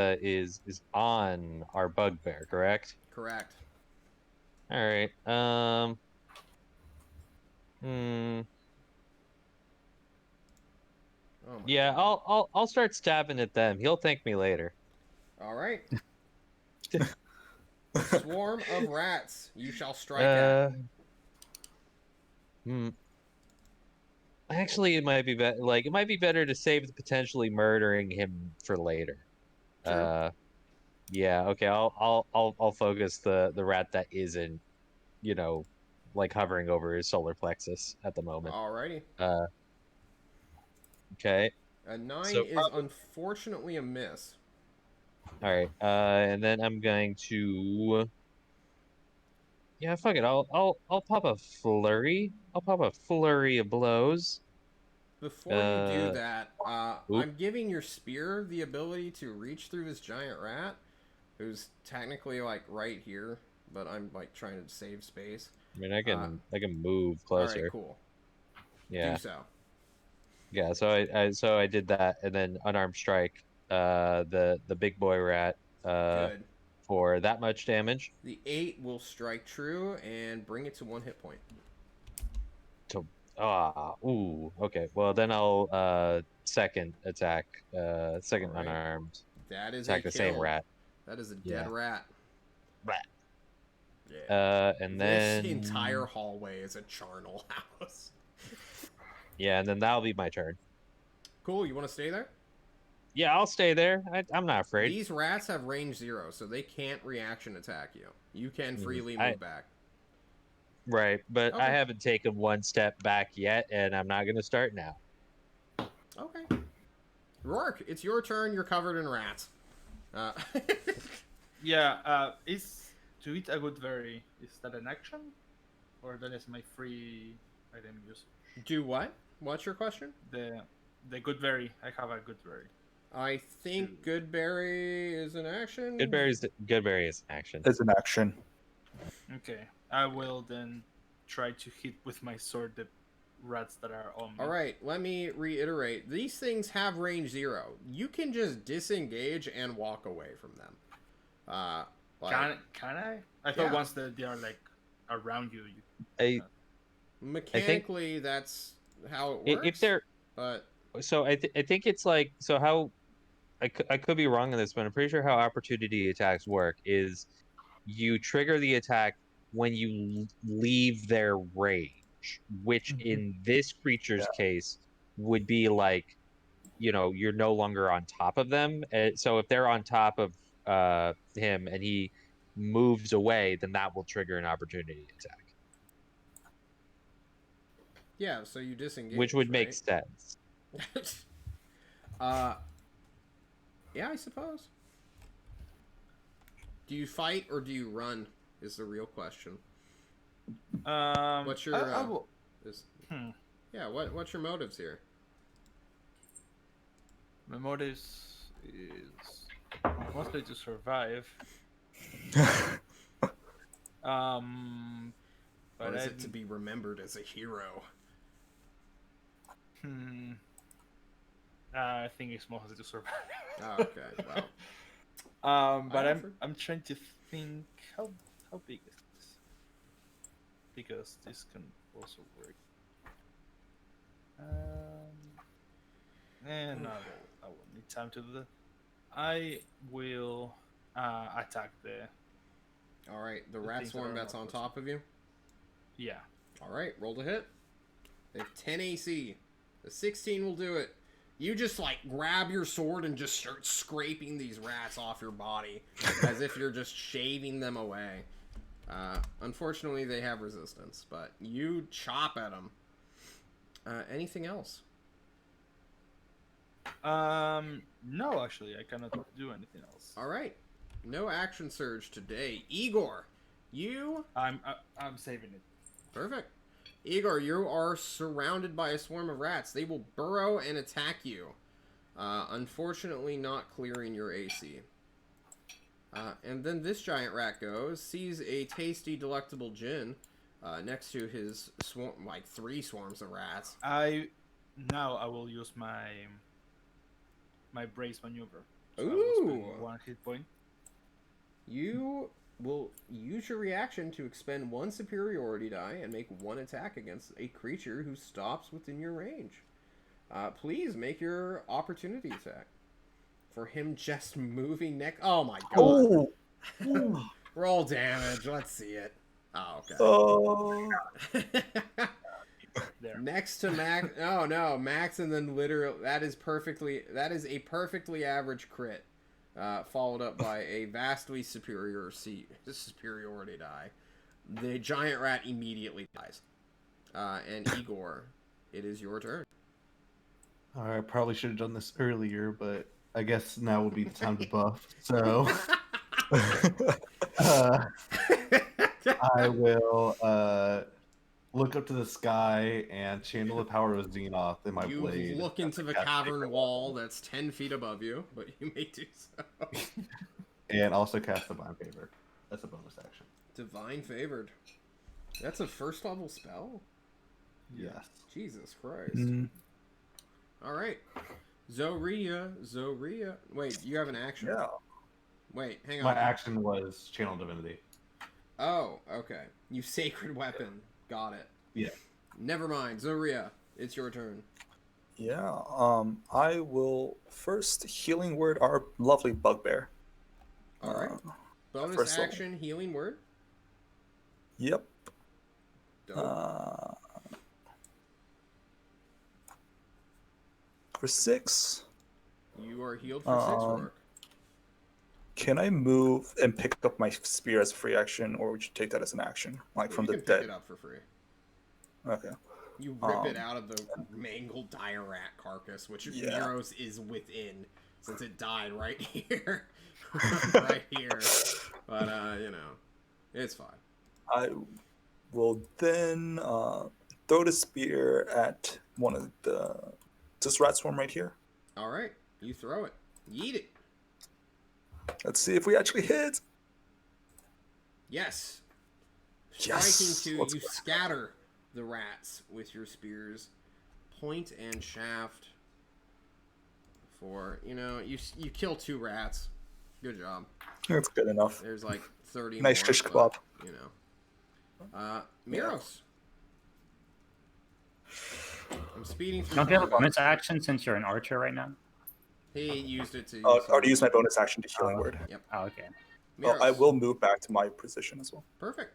on our bugbear, correct? Correct. All right. Hmm. Oh my Yeah, god. I'll start stabbing at them. He'll thank me later. All right. A swarm of rats you shall strike Uh, at. hmm. Actually, it might be better. Like, it might be better to save the potentially murdering him for later. True. Yeah. Okay. I'll focus the rat that isn't, you know, like hovering over his solar plexus at the moment. Alrighty. Uh. Okay. A 9 So is unfortunately a miss. all right. And then I'm going to. Yeah, fuck it. I'll pop a flurry. I'll pop a flurry of blows. Before you do Uh. that, Oop. I'm giving your spear the ability to reach through this giant rat, who's technically like right here, but I'm like trying to save space. I mean, I can move All right, closer. cool. Do Yeah. so. Yeah. So I did that, and then unarmed strike. The big boy rat. Good. For that much damage. The 8 will strike true and bring it to 1 hit point. To ooh. Okay. Well, then I'll second attack. Second All right. unarmed. That is a Attack the same kill. rat. That is a Yeah. dead rat. Rat. Yeah. And This then entire hallway is a charnel house. yeah, and then that'll be my turn. Cool. You want to stay there? Yeah, I'll stay there. I'm not afraid. These rats have range 0, so they can't reaction attack you. You can freely move back. Right, but I Okay. haven't taken one step back yet, and I'm not going to start now. Okay. Rourke, it's your turn. You're covered in rats. Yeah, is to eat a good berry, is that an action? Or that is my free item usage? Do what? What's your question? The good berry. I have a good berry. I think Goodberry is an action. Goodberry is action. It's an action. Okay. I will then try to hit with my sword the rats that are on me. All right, let me reiterate. These things have range 0. You can just disengage and walk away from them. Can I? I thought once they are like around you. Mechanically, that's how it works. If they're but so, I think it's like so how I could be wrong on this, but I'm pretty sure how opportunity attacks work is you trigger the attack when you leave their range, which in this creature's case would be like, you're no longer on top of them. So if they're on top of him and he moves away, then that will trigger an opportunity attack. yeah, so you disengage, which would right? make sense. Yeah, I suppose. Do you fight or do you run? Is the real question. What's your yeah? What's your motives here? My motives is mostly to survive. Or is it to be remembered as a hero? I think it's mostly to survive. Oh, okay, well. But I'm trying to think how big is this? Because this can also work. No, I won't need time to do that. I will attack the. All right, the rat swarm that's on top of you. Yeah. All right, roll to hit. They have 10 AC. The 16 will do it. You just like grab your sword and just start scraping these rats off your body as if you're just shaving them away. Unfortunately, they have resistance, but you chop at them. Anything else? No, actually, I cannot do anything else. All right, no action surge today. Igor, you. I'm saving it. Perfect. Igor, you are surrounded by a swarm of rats. They will burrow and attack you. Unfortunately, not clearing your AC. And then this giant rat goes, sees a tasty, delectable gin next to his swarm, like 3 swarms of rats. I now I will use my brace maneuver. So I will spend Ooh. 1 hit point. You will use your reaction to expend 1 superiority die and make 1 attack against a creature who stops within your range. Please make your opportunity attack. For him just moving next. Oh my god. Oh. Roll damage. Let's see it. Oh, okay. Oh. There. Next to Max. Oh no, Max, and then literally that is a perfectly average crit, followed up by a vastly superiority die. The giant rat immediately dies. And Igor, it is your turn. All right, I probably should have done this earlier, but I guess now would be the time to buff. So I will look up to the sky and channel the power of Xenoth in my You blade. look into the cavern wall that's 10 feet above you, but you may do so. And also cast Divine Favor. That's a bonus action. Divine Favored. That's a first level spell? Yes. Jesus Christ. Alright. Zoria. Wait, you have an action. Yeah. Wait, hang on. My action was Channel Divinity. Oh, okay. You Sacred Weapon. Got it. Yeah. Never mind. Zoria, it's your turn. Yeah. I will first healing word our lovely bugbear. Alright. Bonus first level. action, Healing Word. Yep. Dope. For 6. You are healed for 6, Rourke. Can I move and pick up my spear as a free action, or would you take that as an action, like from you the can dead? pick it up for free. Okay. You rip it out of the mangled dire rat carcass, which Yeah. Miros is within, since it died right here. Right here. But, it's fine. I will then throw the spear at one of this rat swarm right here. Alright, you throw it. Yeet it. Let's see if we actually hit. Yes. Yes. Striking Let's you go. scatter the rats with your spears. Point and shaft. For, you kill 2 rats. Good job. That's good enough. There's like 30 Nice more. shish kebab. Miros. I'm speeding through. Don't you have a combat. bonus action since you're an archer right now? He used it to. I already used my bonus action to healing word. Yep. Oh, okay. Miros. I will move back to my position as well. Perfect.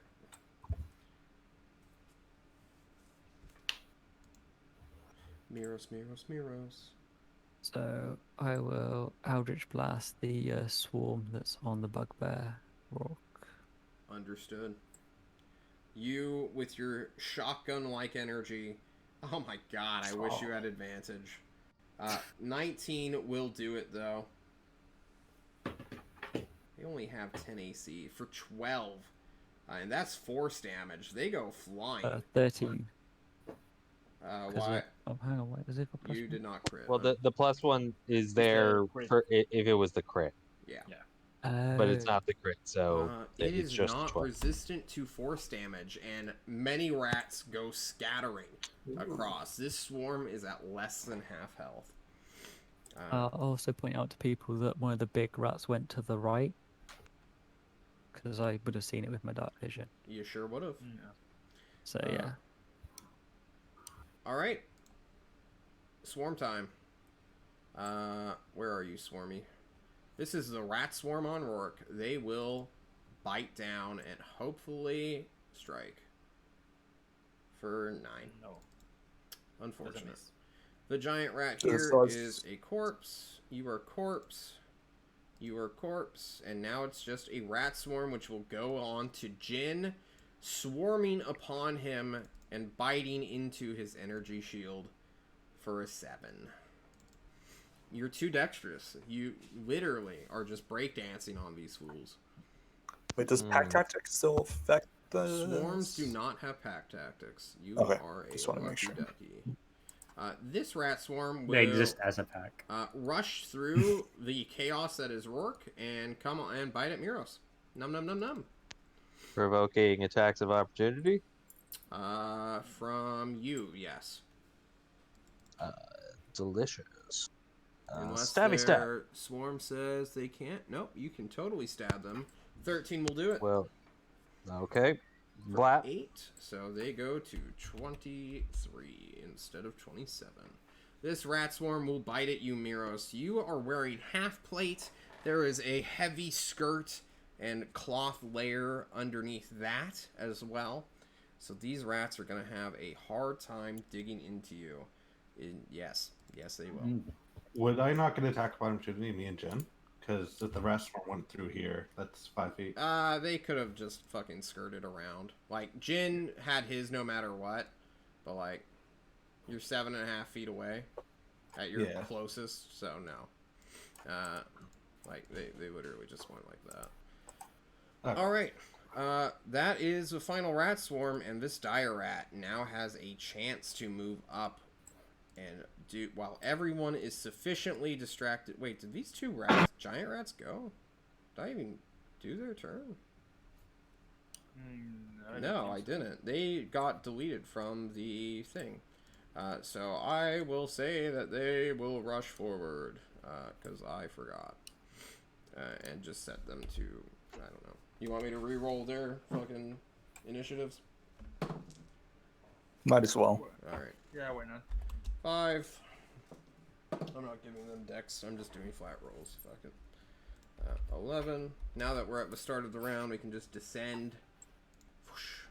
Miros. So I will Eldritch Blast the swarm that's on the bugbear rock. Understood. You, with your shotgun-like energy. Oh my god, I wish you had advantage. 19 will do it, though. They only have 10 AC for 12. And that's force damage. They go flying. 13. Why? Oh, hang on, wait, does it go plus You one? did not crit. Well, huh? the +1 is the there crit. for if it was the crit, Yeah. but it's Oh. not the crit, so It it's is just not 12. resistant to force damage, and many rats go scattering across. This swarm is at less than half health. I'll also point out to people that one of the big rats went to the right, because I would have seen it with my dark vision. You sure would have. So yeah. All right. Swarm time. Where are you, Swarmy? This is the rat swarm on Rourke. They will bite down and hopefully strike for 9. No. Unfortunate. miss. The giant rat This here was- is a corpse. You are corpse. You are corpse. And now it's just a rat swarm, which will go on to Jin, swarming upon him and biting into his energy shield for a 7. You're too dexterous. You literally are just breakdancing on these fools. Wait, does pack tactics still affect the Swarms do not have pack tactics. You Okay, are a just wanna make lucky sure. ducky. This rat swarm will They exist as a pack. rush through the chaos that is Rourke and come on and bite at Miros. Num num num num. Provoking attacks of opportunity. From you, yes. Delicious. Unless Stabby stab. their swarm says they can't. Nope, you can totally stab them. 13 will do it. Well, okay. For Blap. 8, so they go to 23 instead of 27. This rat swarm will bite at you, Miros. You are wearing half plate. There is a heavy skirt and cloth layer underneath that as well. So these rats are going to have a hard time digging into you. Yes, they will. Would I not get attack of opportunity, me and Jen? Because if the rest went through here, that's 5 feet. They could have just fucking skirted around. Like, Jin had his no matter what, but, like, you're 7.5 feet away at your closest, so no. Like, they literally just went like that. Okay. Alright, that is the final rat swarm, and this dire rat now has a chance to move up and do, while everyone is sufficiently distracted. Wait, did these two rats, giant rats, go? Did I even do their turn? No, I didn't. They got deleted from the thing. So I will say that they will rush forward, because I forgot. And just set them to, I don't know. You want me to re-roll their fucking initiatives? Might as well. Alright. Yeah, why not? 5. I'm not giving them dex. I'm just doing flat rolls. Fuck it. 11. Now that we're at the start of the round, we can just descend. Whoosh.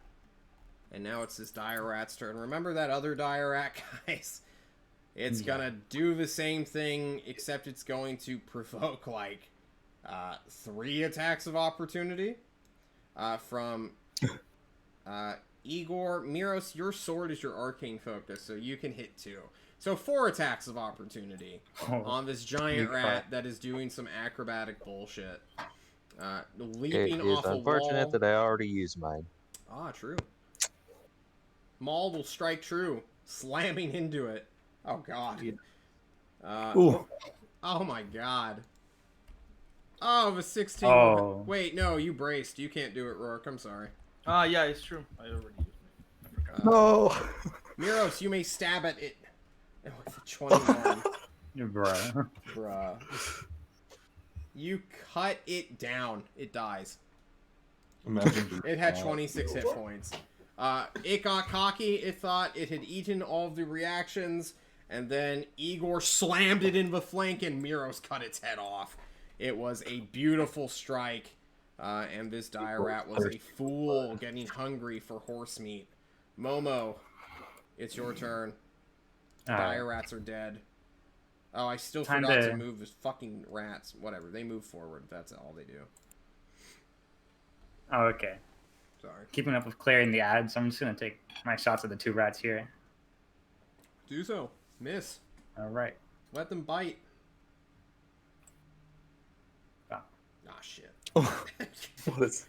And now it's this dire rat's turn. Remember that other dire rat, guys? It's gonna do the same thing, except it's going to provoke, like, 3 attacks of opportunity. From Igor. Miros, your sword is your arcane focus, so you can hit 2. So 4 attacks of opportunity on this giant rat that is doing some acrobatic bullshit. Leaping It is off a unfortunate wall. that I already used mine. Ah, true. Maul will strike true, slamming into it. Oh, God. Ooh. Oh, my God. Oh, the 16. Oh. Wait, no, you braced. You can't do it, Rourke. I'm sorry. Yeah, it's true. I already used it. I forgot. No. Miros, you may stab at it. Oh, it's a 21. Bruh. Bruh. You cut it down. It dies. Imagine It had 26 hit points. It got cocky. It thought it had eaten all of the reactions. And then Igor slammed it in the flank and Miros cut its head off. It was a beautiful strike. And this dire rat was a fool getting hungry for horse meat. Momo, it's your turn. Dire rats are dead. Oh, I still Time forgot to to move the fucking rats. Whatever, they move forward. That's all they do. Oh, okay. Sorry. Keeping up with clearing the ads, I'm just gonna take my shots at the 2 rats here. Do so. Miss. All right. Let them bite. Ah. Ah, shit. What is?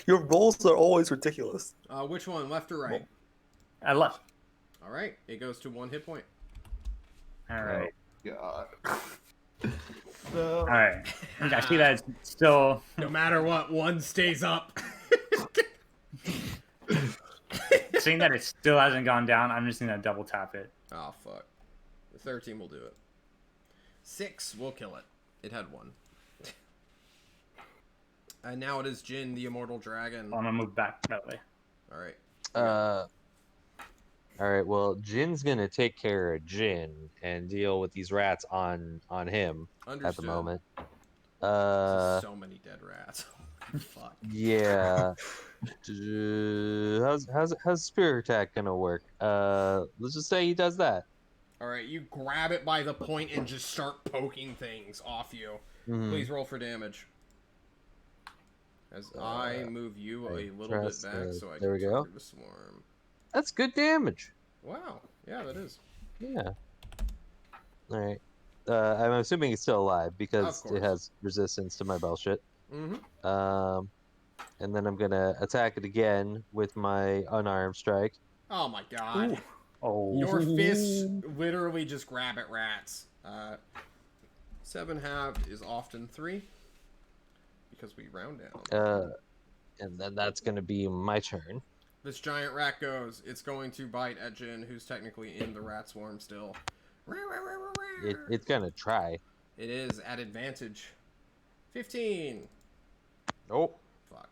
Your rolls are always ridiculous. Which one, left or right? I left. All right, it goes to 1 hit point. All right. God. All right. I see that it's still. No matter what, 1 stays up. Seeing that it still hasn't gone down, I'm just gonna double tap it. Oh, fuck. The 13 will do it. 6 will kill it. It had 1. And now it is Jin, the immortal dragon. I'm gonna move back that way. All right. All right. Well, Jin's gonna take care of Jin and deal with these rats on him Understood. at the moment. So many dead rats. Fuck. Yeah. How's spirit attack gonna work? Let's just say he does that. All right, you grab it by the point and just start poking things off you. Please roll for damage. As I move you a little bit back so I there can we go. trigger the swarm. That's good damage. Wow. Yeah, that is. Yeah. All right. I'm assuming it's still alive because Of course. it has resistance to my bullshit. Mm-hmm. And then I'm gonna attack it again with my unarmed strike. Oh my god. Ooh. Oh. Your fists literally just grab at rats. 7 halved is often 3. Because we round down. And then that's gonna be my turn. This giant rat goes. It's going to bite at Jin, who's technically in the rat swarm still. It's gonna try. It is at advantage. 15. Nope. Fuck.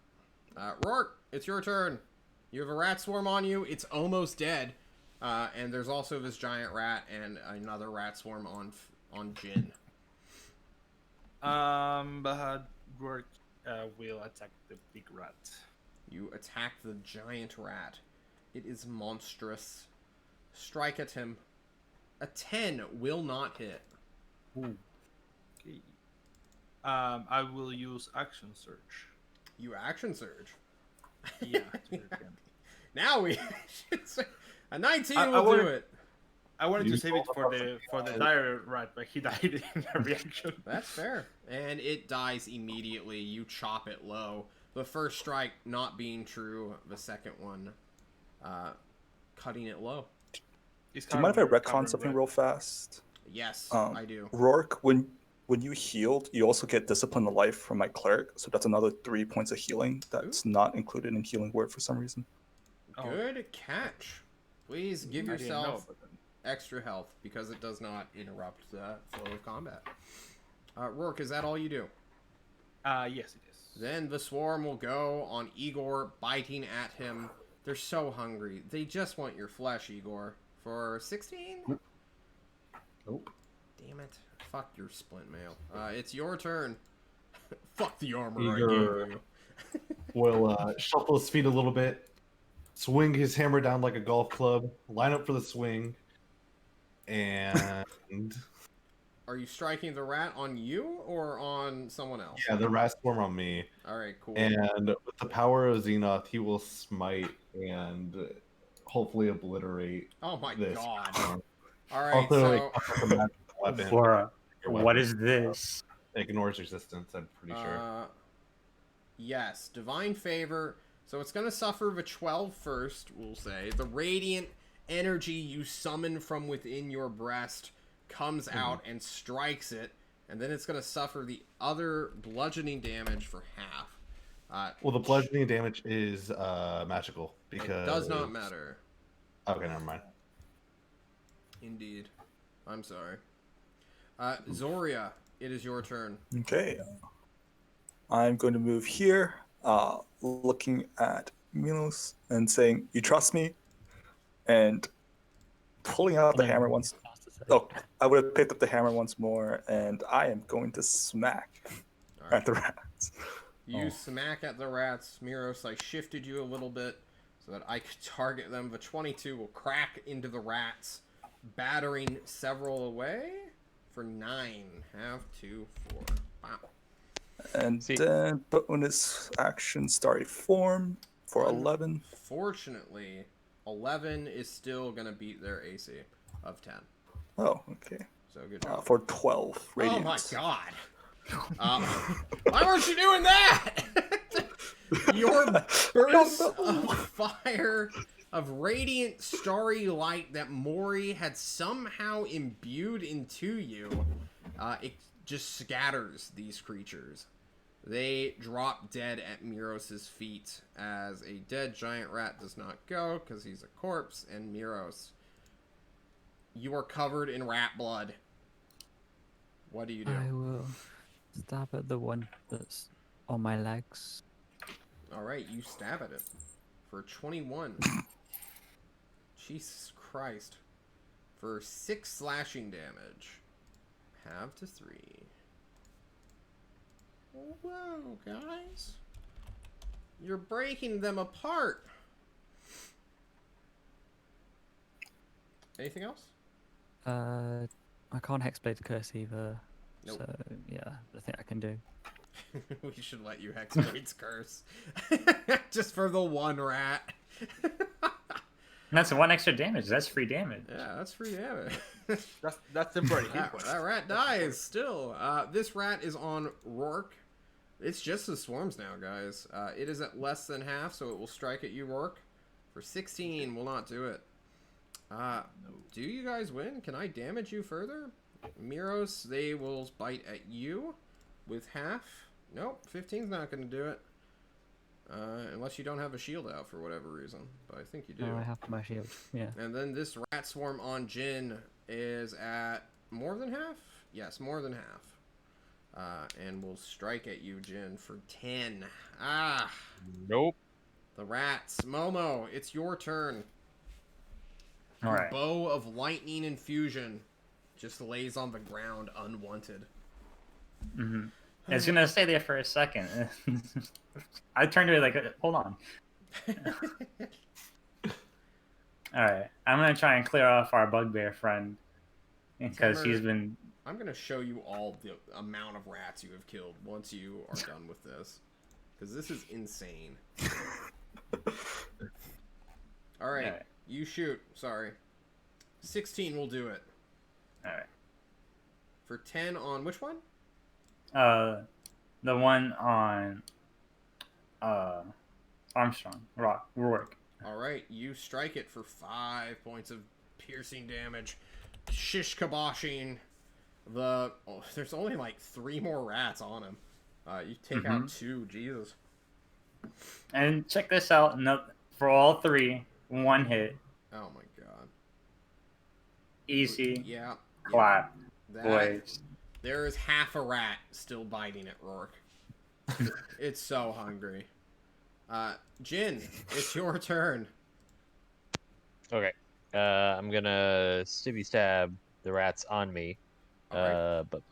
Rourke, it's your turn. You have a rat swarm on you. It's almost dead. And there's also this giant rat and another rat swarm on Jin. Rourke will attack the big rat. You attack the giant rat. It is monstrous. Strike at him. A 10 will not hit. Ooh. Okay. I will use action surge. You action surge. Yeah. Now we should say a 19 I will do wanted- it. I wanted You to save it told for the dire rat, but he died in the reaction. That's fair. And it dies immediately. You chop it low. The first strike not being true. The second one, cutting it low. He's Do you mind if I covered- retcon covered something red. real fast? Yes, Um, I do. Rourke, when you healed, you also get Discipline of Life from my cleric, so that's another 3 points of healing. That's not included in Healing Word for some reason. Oh. Good catch. Please give I didn't know, yourself but then- extra health because it does not interrupt the flow of combat. Rourke, is that all you do? Yes, it is. Then the swarm will go on Igor, biting at him. They're so hungry. They just want your flesh, Igor. For 16? Nope. Damn it. Fuck your splint mail. It's your turn. Fuck the armor I Igor. gave you. Will shuffle his feet a little bit, swing his hammer down like a golf club, line up for the swing, and Are you striking the rat on you or on someone else? yeah, the rat swarm on me. Alright, cool. And with the power of Xenoth, he will smite and hopefully obliterate Oh my this. god. Alright, Also, so... like, a magical weapon. Flora, Your what weapon. is this? Ignores resistance, I'm pretty sure. Yes, Divine Favor. So it's going to suffer the 12 first, we'll say. The radiant energy you summon from within your breast comes out and strikes it. And then it's going to suffer the other bludgeoning damage for half. Well, the bludgeoning damage is magical because It does not matter. Okay, never mind. Indeed. I'm sorry. Zoria, it is your turn. Okay. I'm going to move here, looking at Milos and saying, "You trust me?" And pulling out the hammer once. Oh, I would have picked up the hammer once more, and I am going to smack All right. at the rats. You smack at the rats. Miros, I shifted you a little bit so that I could target them. The 22 will crack into the rats, battering several away for 9. Have 2, 4. Wow. And See- then bonus action starry form for 11. Fortunately, 11 is still going to beat their AC of 10. Oh, okay. So good job. For 12 radiant. Oh my god. Why weren't you doing that? Your burst of fire, of radiant starry light that Mori had somehow imbued into you, it just scatters these creatures. They drop dead at Miros' feet as a dead giant rat does not go because he's a corpse, and Miros, you are covered in rat blood. What do you do? I will stab at the one that's on my legs. Alright, you stab at it. For 21. Jesus Christ. For 6 slashing damage. Have to 3. Whoa, guys. You're breaking them apart. Anything else? I can't hexblade curse either. Nope. So yeah, I think I can do. We should let you Hexblade's curse. Just for the one rat. And that's 1 extra damage. That's free damage. Yeah, that's free damage. That's temporary hit that, points. that rat dies still. This rat is on Rourke. It's just the swarms now, guys. It is at less than half, so it will strike at you, Rourke. For 16, will not do it. Do you guys win? Can I damage you further? Miros, they will bite at you with half. Nope, 15's not going to do it. Unless you don't have a shield out for whatever reason. But I think you do. I have my shield. Yeah. And then this rat swarm on Jin is at more than half. Yes, more than half. And will strike at you, Jin, for 10. Ah, Nope. the rats. Momo, it's your turn. All Your right. bow of lightning infusion just lays on the ground unwanted. Mm-hmm. It's gonna stay there for a second. I turned to it like, hold on. All right, I'm gonna try and clear off our bugbear friend because he's been. I'm going to show you all the amount of rats you have killed once you are done with this. Because this is insane. Alright, you shoot. Sorry. 16 will do it. All right. For 10 on which one? The one on Armstrong, Rourke. Alright, you strike it for 5 points of piercing damage. Shish kaboshing. There's only like 3 more rats on him. You take out 2. Jesus. And check this out. No, for all 3, 1 hit, Oh my god. easy, Yeah. clap, That, boys. there is half a rat still biting at Rourke. It's so hungry. Jin, it's your turn. Okay. I'm gonna stibby stab the rats on me. All right. But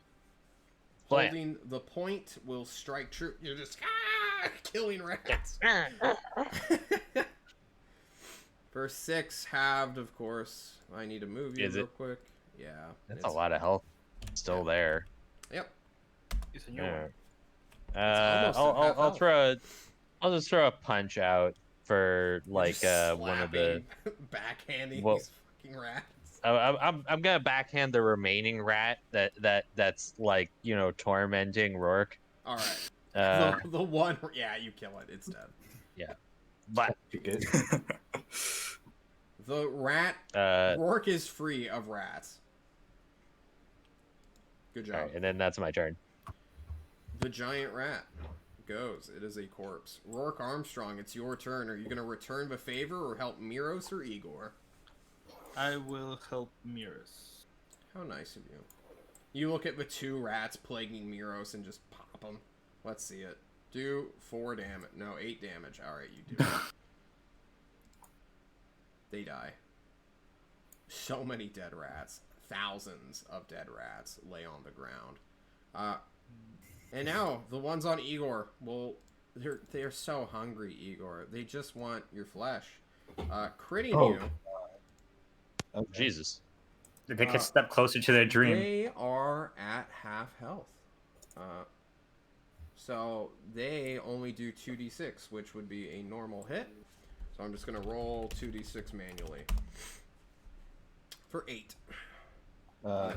blam. Holding the point will strike true. You're just killing rats. For 6 halved, of course. I need to move you Is real it? quick. Yeah. That's a lot of health still there. Yep. It's a new Yeah. It's almost at half health. I'll just throw a punch out for You're like just one of the. backhanding Well- these fucking rats. I'm gonna backhand the remaining rat that's like tormenting Rourke. All right. Uh, The one. Yeah, you kill it. It's dead. but Kick it. The rat. Rourke is free of rats. Good job. all right, and then that's my turn. The giant rat goes. It is a corpse. Rourke Armstrong, it's your turn. Are you going to return the favor or help Miros or Igor? I will help Miros. How nice of you. You look at the 2 rats plaguing Miros and just pop them. Let's see it. Do 4 damage. No, 8 damage. Alright, you do. They die. So many dead rats. Thousands of dead rats lay on the ground. And now, the ones on Igor, well, they're so hungry, Igor. They just want your flesh. Critting you. Oh Jesus! They could step closer to their dream. They are at half health. So they only do 2d6, which would be a normal hit. So I'm just going to roll 2d6 manually. For 8.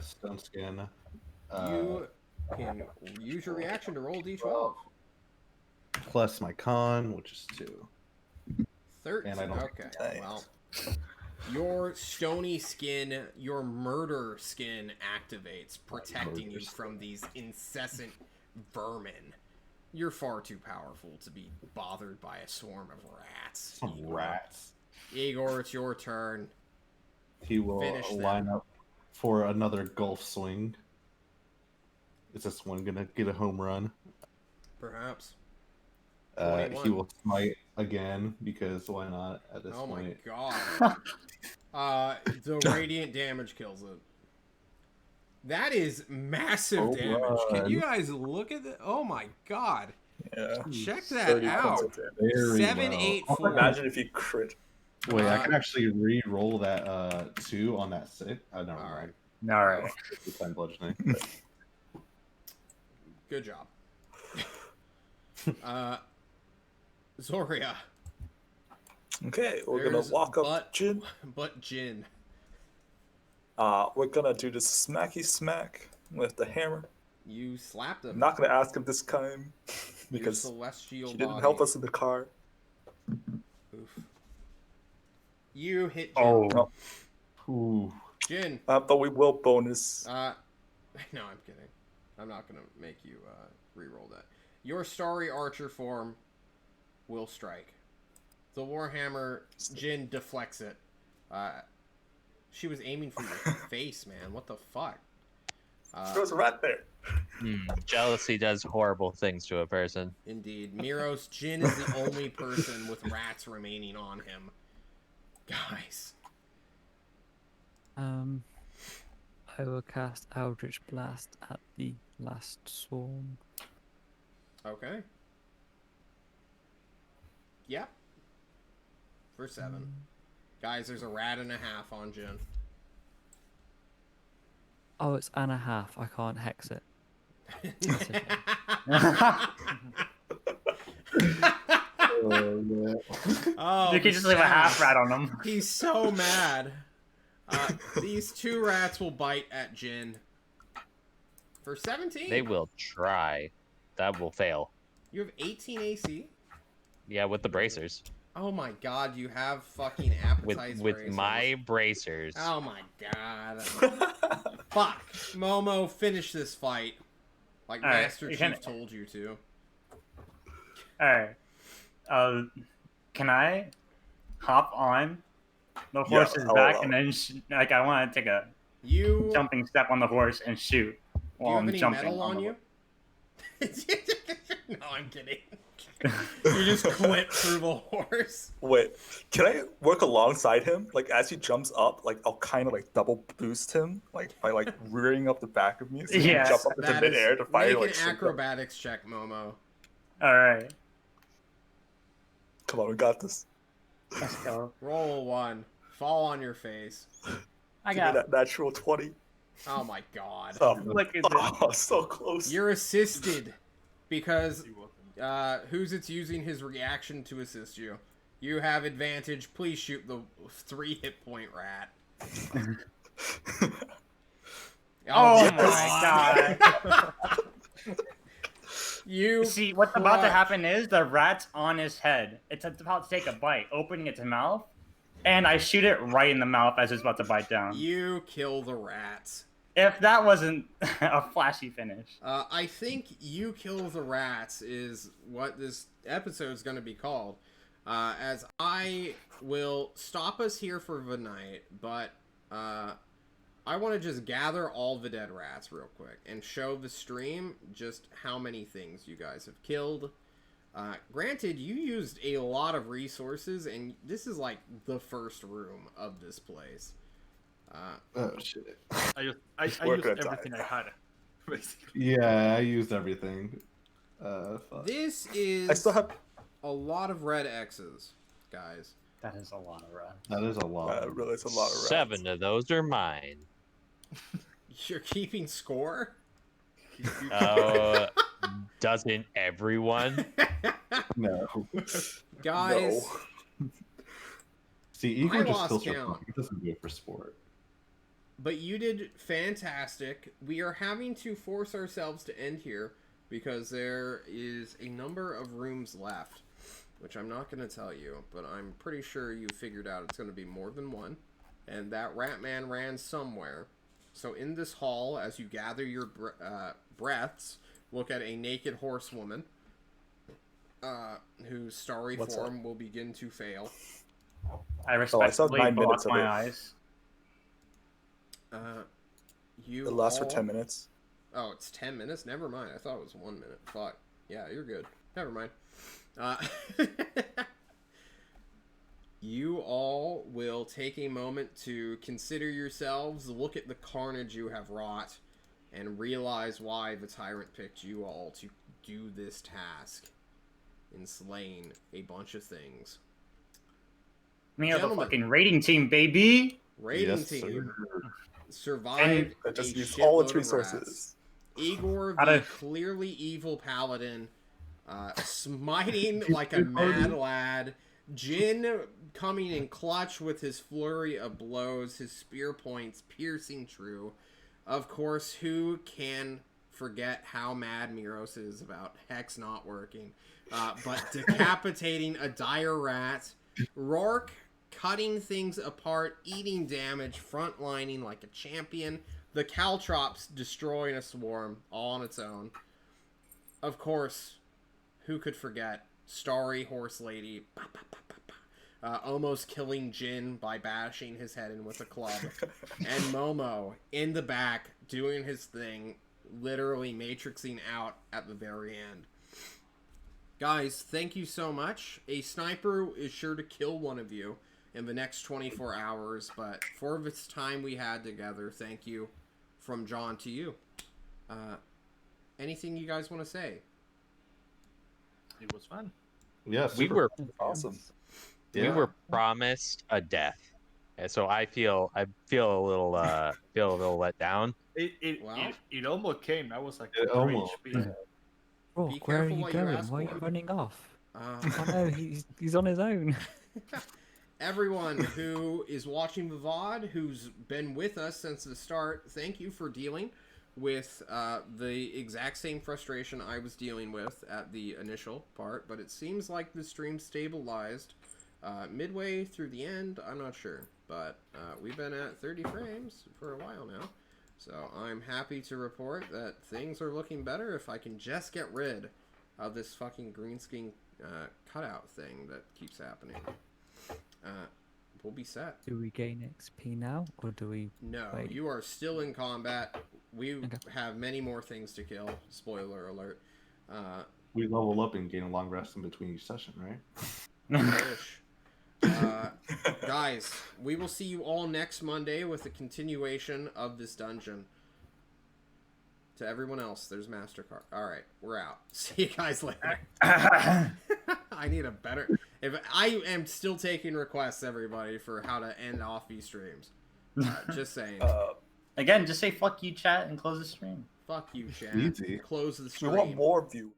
Stone skin. You can use your reaction to roll d12. Plus my con, which is 2. 13. And I don't- Okay, well. Your stony skin, your murder skin activates, protecting you from these incessant vermin. You're far too powerful to be bothered by a swarm of rats. Some Igor. rats. Igor, it's your turn. He will Finish them. line up for another golf swing. Is this one gonna get a home run? Perhaps. He 21. will smite again because why not at this Oh my point? god. The radiant damage kills it. That is massive Oh, damage. Can run. you guys look at that? Oh my god. Yeah. Check that 30 out. points of damage. Very 7, well. 8, Oh, 4. Imagine if you crit. Wait, I can actually re-roll that 2 on that 6. Never All mind. All right. It's time bludgeoning. Good job. Zoria. Okay, we're gonna There's walk up to Jin. But Jin. We're gonna do the smacky smack with the hammer. You slapped him. I'm not gonna ask him this time Your because celestial he didn't body. help us in the car. Oof. You hit Jin. Oh, Ooh. Jin. But we will bonus. No, I'm kidding. I'm not gonna make you re-roll that. Your starry archer form will strike. The warhammer, Jin deflects it. She was aiming for your face, man. What the fuck? There was a rat there. Jealousy does horrible things to a person. Indeed. Miros, Jin is the only person with rats remaining on him. Guys. I will cast Eldritch Blast at the last swarm. Okay. Yep. For 7. Guys, there's a rat and a half on Jin. Oh, it's and a half. I can't hex it. Oh, yeah. Oh, You can just leave a half rat on them. He's so mad. These 2 rats will bite at Jin. For 17. They will try. That will fail. You have 18 AC? Yeah, with the bracers. Oh my god, you have fucking appetite With bracers. my bracers. Oh my god. Fuck. Momo, finish this fight. Like All right, Master Chief told you to. Alright. Can I hop on the horse's back and then, like, I want to take a You jumping step on the horse and shoot do you while have I'm any jumping metal on the you? No, I'm kidding. You just clip through the horse. Wait, can I work alongside him? Like as he jumps up, like I'll kind of like double boost him, like by like rearing up the back of me, so he can Yes, jump up into That midair is, to fire make like an straight up. acrobatics check, Momo. Alright. Come on, we got this. Let's go. Roll a 1. Fall on your face. I Give me got that natural 20. Oh my god. Oh, Look at this. oh, so close. You're assisted because You're welcome. Who's it's using his reaction to assist you. You have advantage. Please shoot the 3 hit point rat. Oh my god. You See, what's about to crushed. happen is the rat's on his head. It's about to take a bite, opening its mouth, and I shoot it right in the mouth as it's about to bite down. You kill the rats. If that wasn't a flashy finish. I think you kill the rats is what this episode's going to be called. As I will stop us here for the night, but I want to just gather all the dead rats real quick and show the stream just how many things you guys have killed. Granted, you used a lot of resources, and this is like the first room of this place. Oh shit. I used Work at a everything time. I had, basically. Yeah, I used everything. Fuck. This is I still have. a lot of red X's, guys. That is a lot of rats. That is a lot. Really, it's a lot of rats. 7 of those are mine. You're keeping score? Doesn't everyone? No. Guys, No. See, Igor I just lost kills for count. fun. He doesn't do it for sport. but you did fantastic. We are having to force ourselves to end here because there is a number of rooms left, which I'm not going to tell you, but I'm pretty sure you figured out it's going to be more than one, and that rat man ran somewhere. So in this hall, as you gather your breaths, look at a naked horsewoman whose starry What's form will begin to fail. I saw respectfully 9 block minutes of my it. eyes. You It lasts for all- 10 minutes. Oh, it's 10 minutes? Never mind. I thought it was 1 minute. Fuck. Yeah, you're good. Never mind. You all will take a moment to consider yourselves, look at the carnage you have wrought, and realize why the tyrant picked you all to do this task in slaying a bunch of things. Me have a Gentlemen. fucking rating team, baby. Rating Yes, team sir. survived It just a used all its shitload of rats. resources. Igor, Out the of- clearly evil paladin, smiting like a mad lad. Jin coming in clutch with his flurry of blows, his spear points piercing true. Of course, who can forget how mad Miros is about Hex not working? But decapitating a dire rat. Rourke cutting things apart, eating damage, frontlining like a champion. The Caltrops destroying a swarm all on its own. Of course, who could forget Starry Horse Lady almost killing Jin by bashing his head in with a club. And Momo in the back doing his thing, literally matrixing out at the very end. Guys, thank you so much. A sniper is sure to kill one of you in the next 24 hours, but for this time we had together, thank you from John to you. Anything you guys want to say? It was fun. Yeah, We super were Awesome. we Yeah. were promised a death, and so I feel a little let down. Well. It almost came. I was like, It almost, HP. yeah. Rock, Be where are careful you what you going? ask Why are you for. running off? Uh, Oh no, he's on his own. Everyone who is watching the VOD, who's been with us since the start, thank you for dealing with the exact same frustration I was dealing with at the initial part, but it seems like the stream stabilized midway through the end. I'm not sure, but we've been at 30 frames for a while now, so I'm happy to report that things are looking better if I can just get rid of this fucking green screen cutout thing that keeps happening. We'll be set. Do we gain XP now, or do we? No, Wait. you are still in combat. We Okay. have many more things to kill. Spoiler alert. We level up and gain a long rest in between each session, right? Ish. Guys, we will see you all next Monday with a continuation of this dungeon. To everyone else, there's MasterCard. Alright, we're out. See you guys later. I need a better... If I am still taking requests, everybody, for how to end off these streams. Just saying. Again, just say fuck you, chat, and close the stream. Fuck you, chat. Easy. Close the We stream. want more view.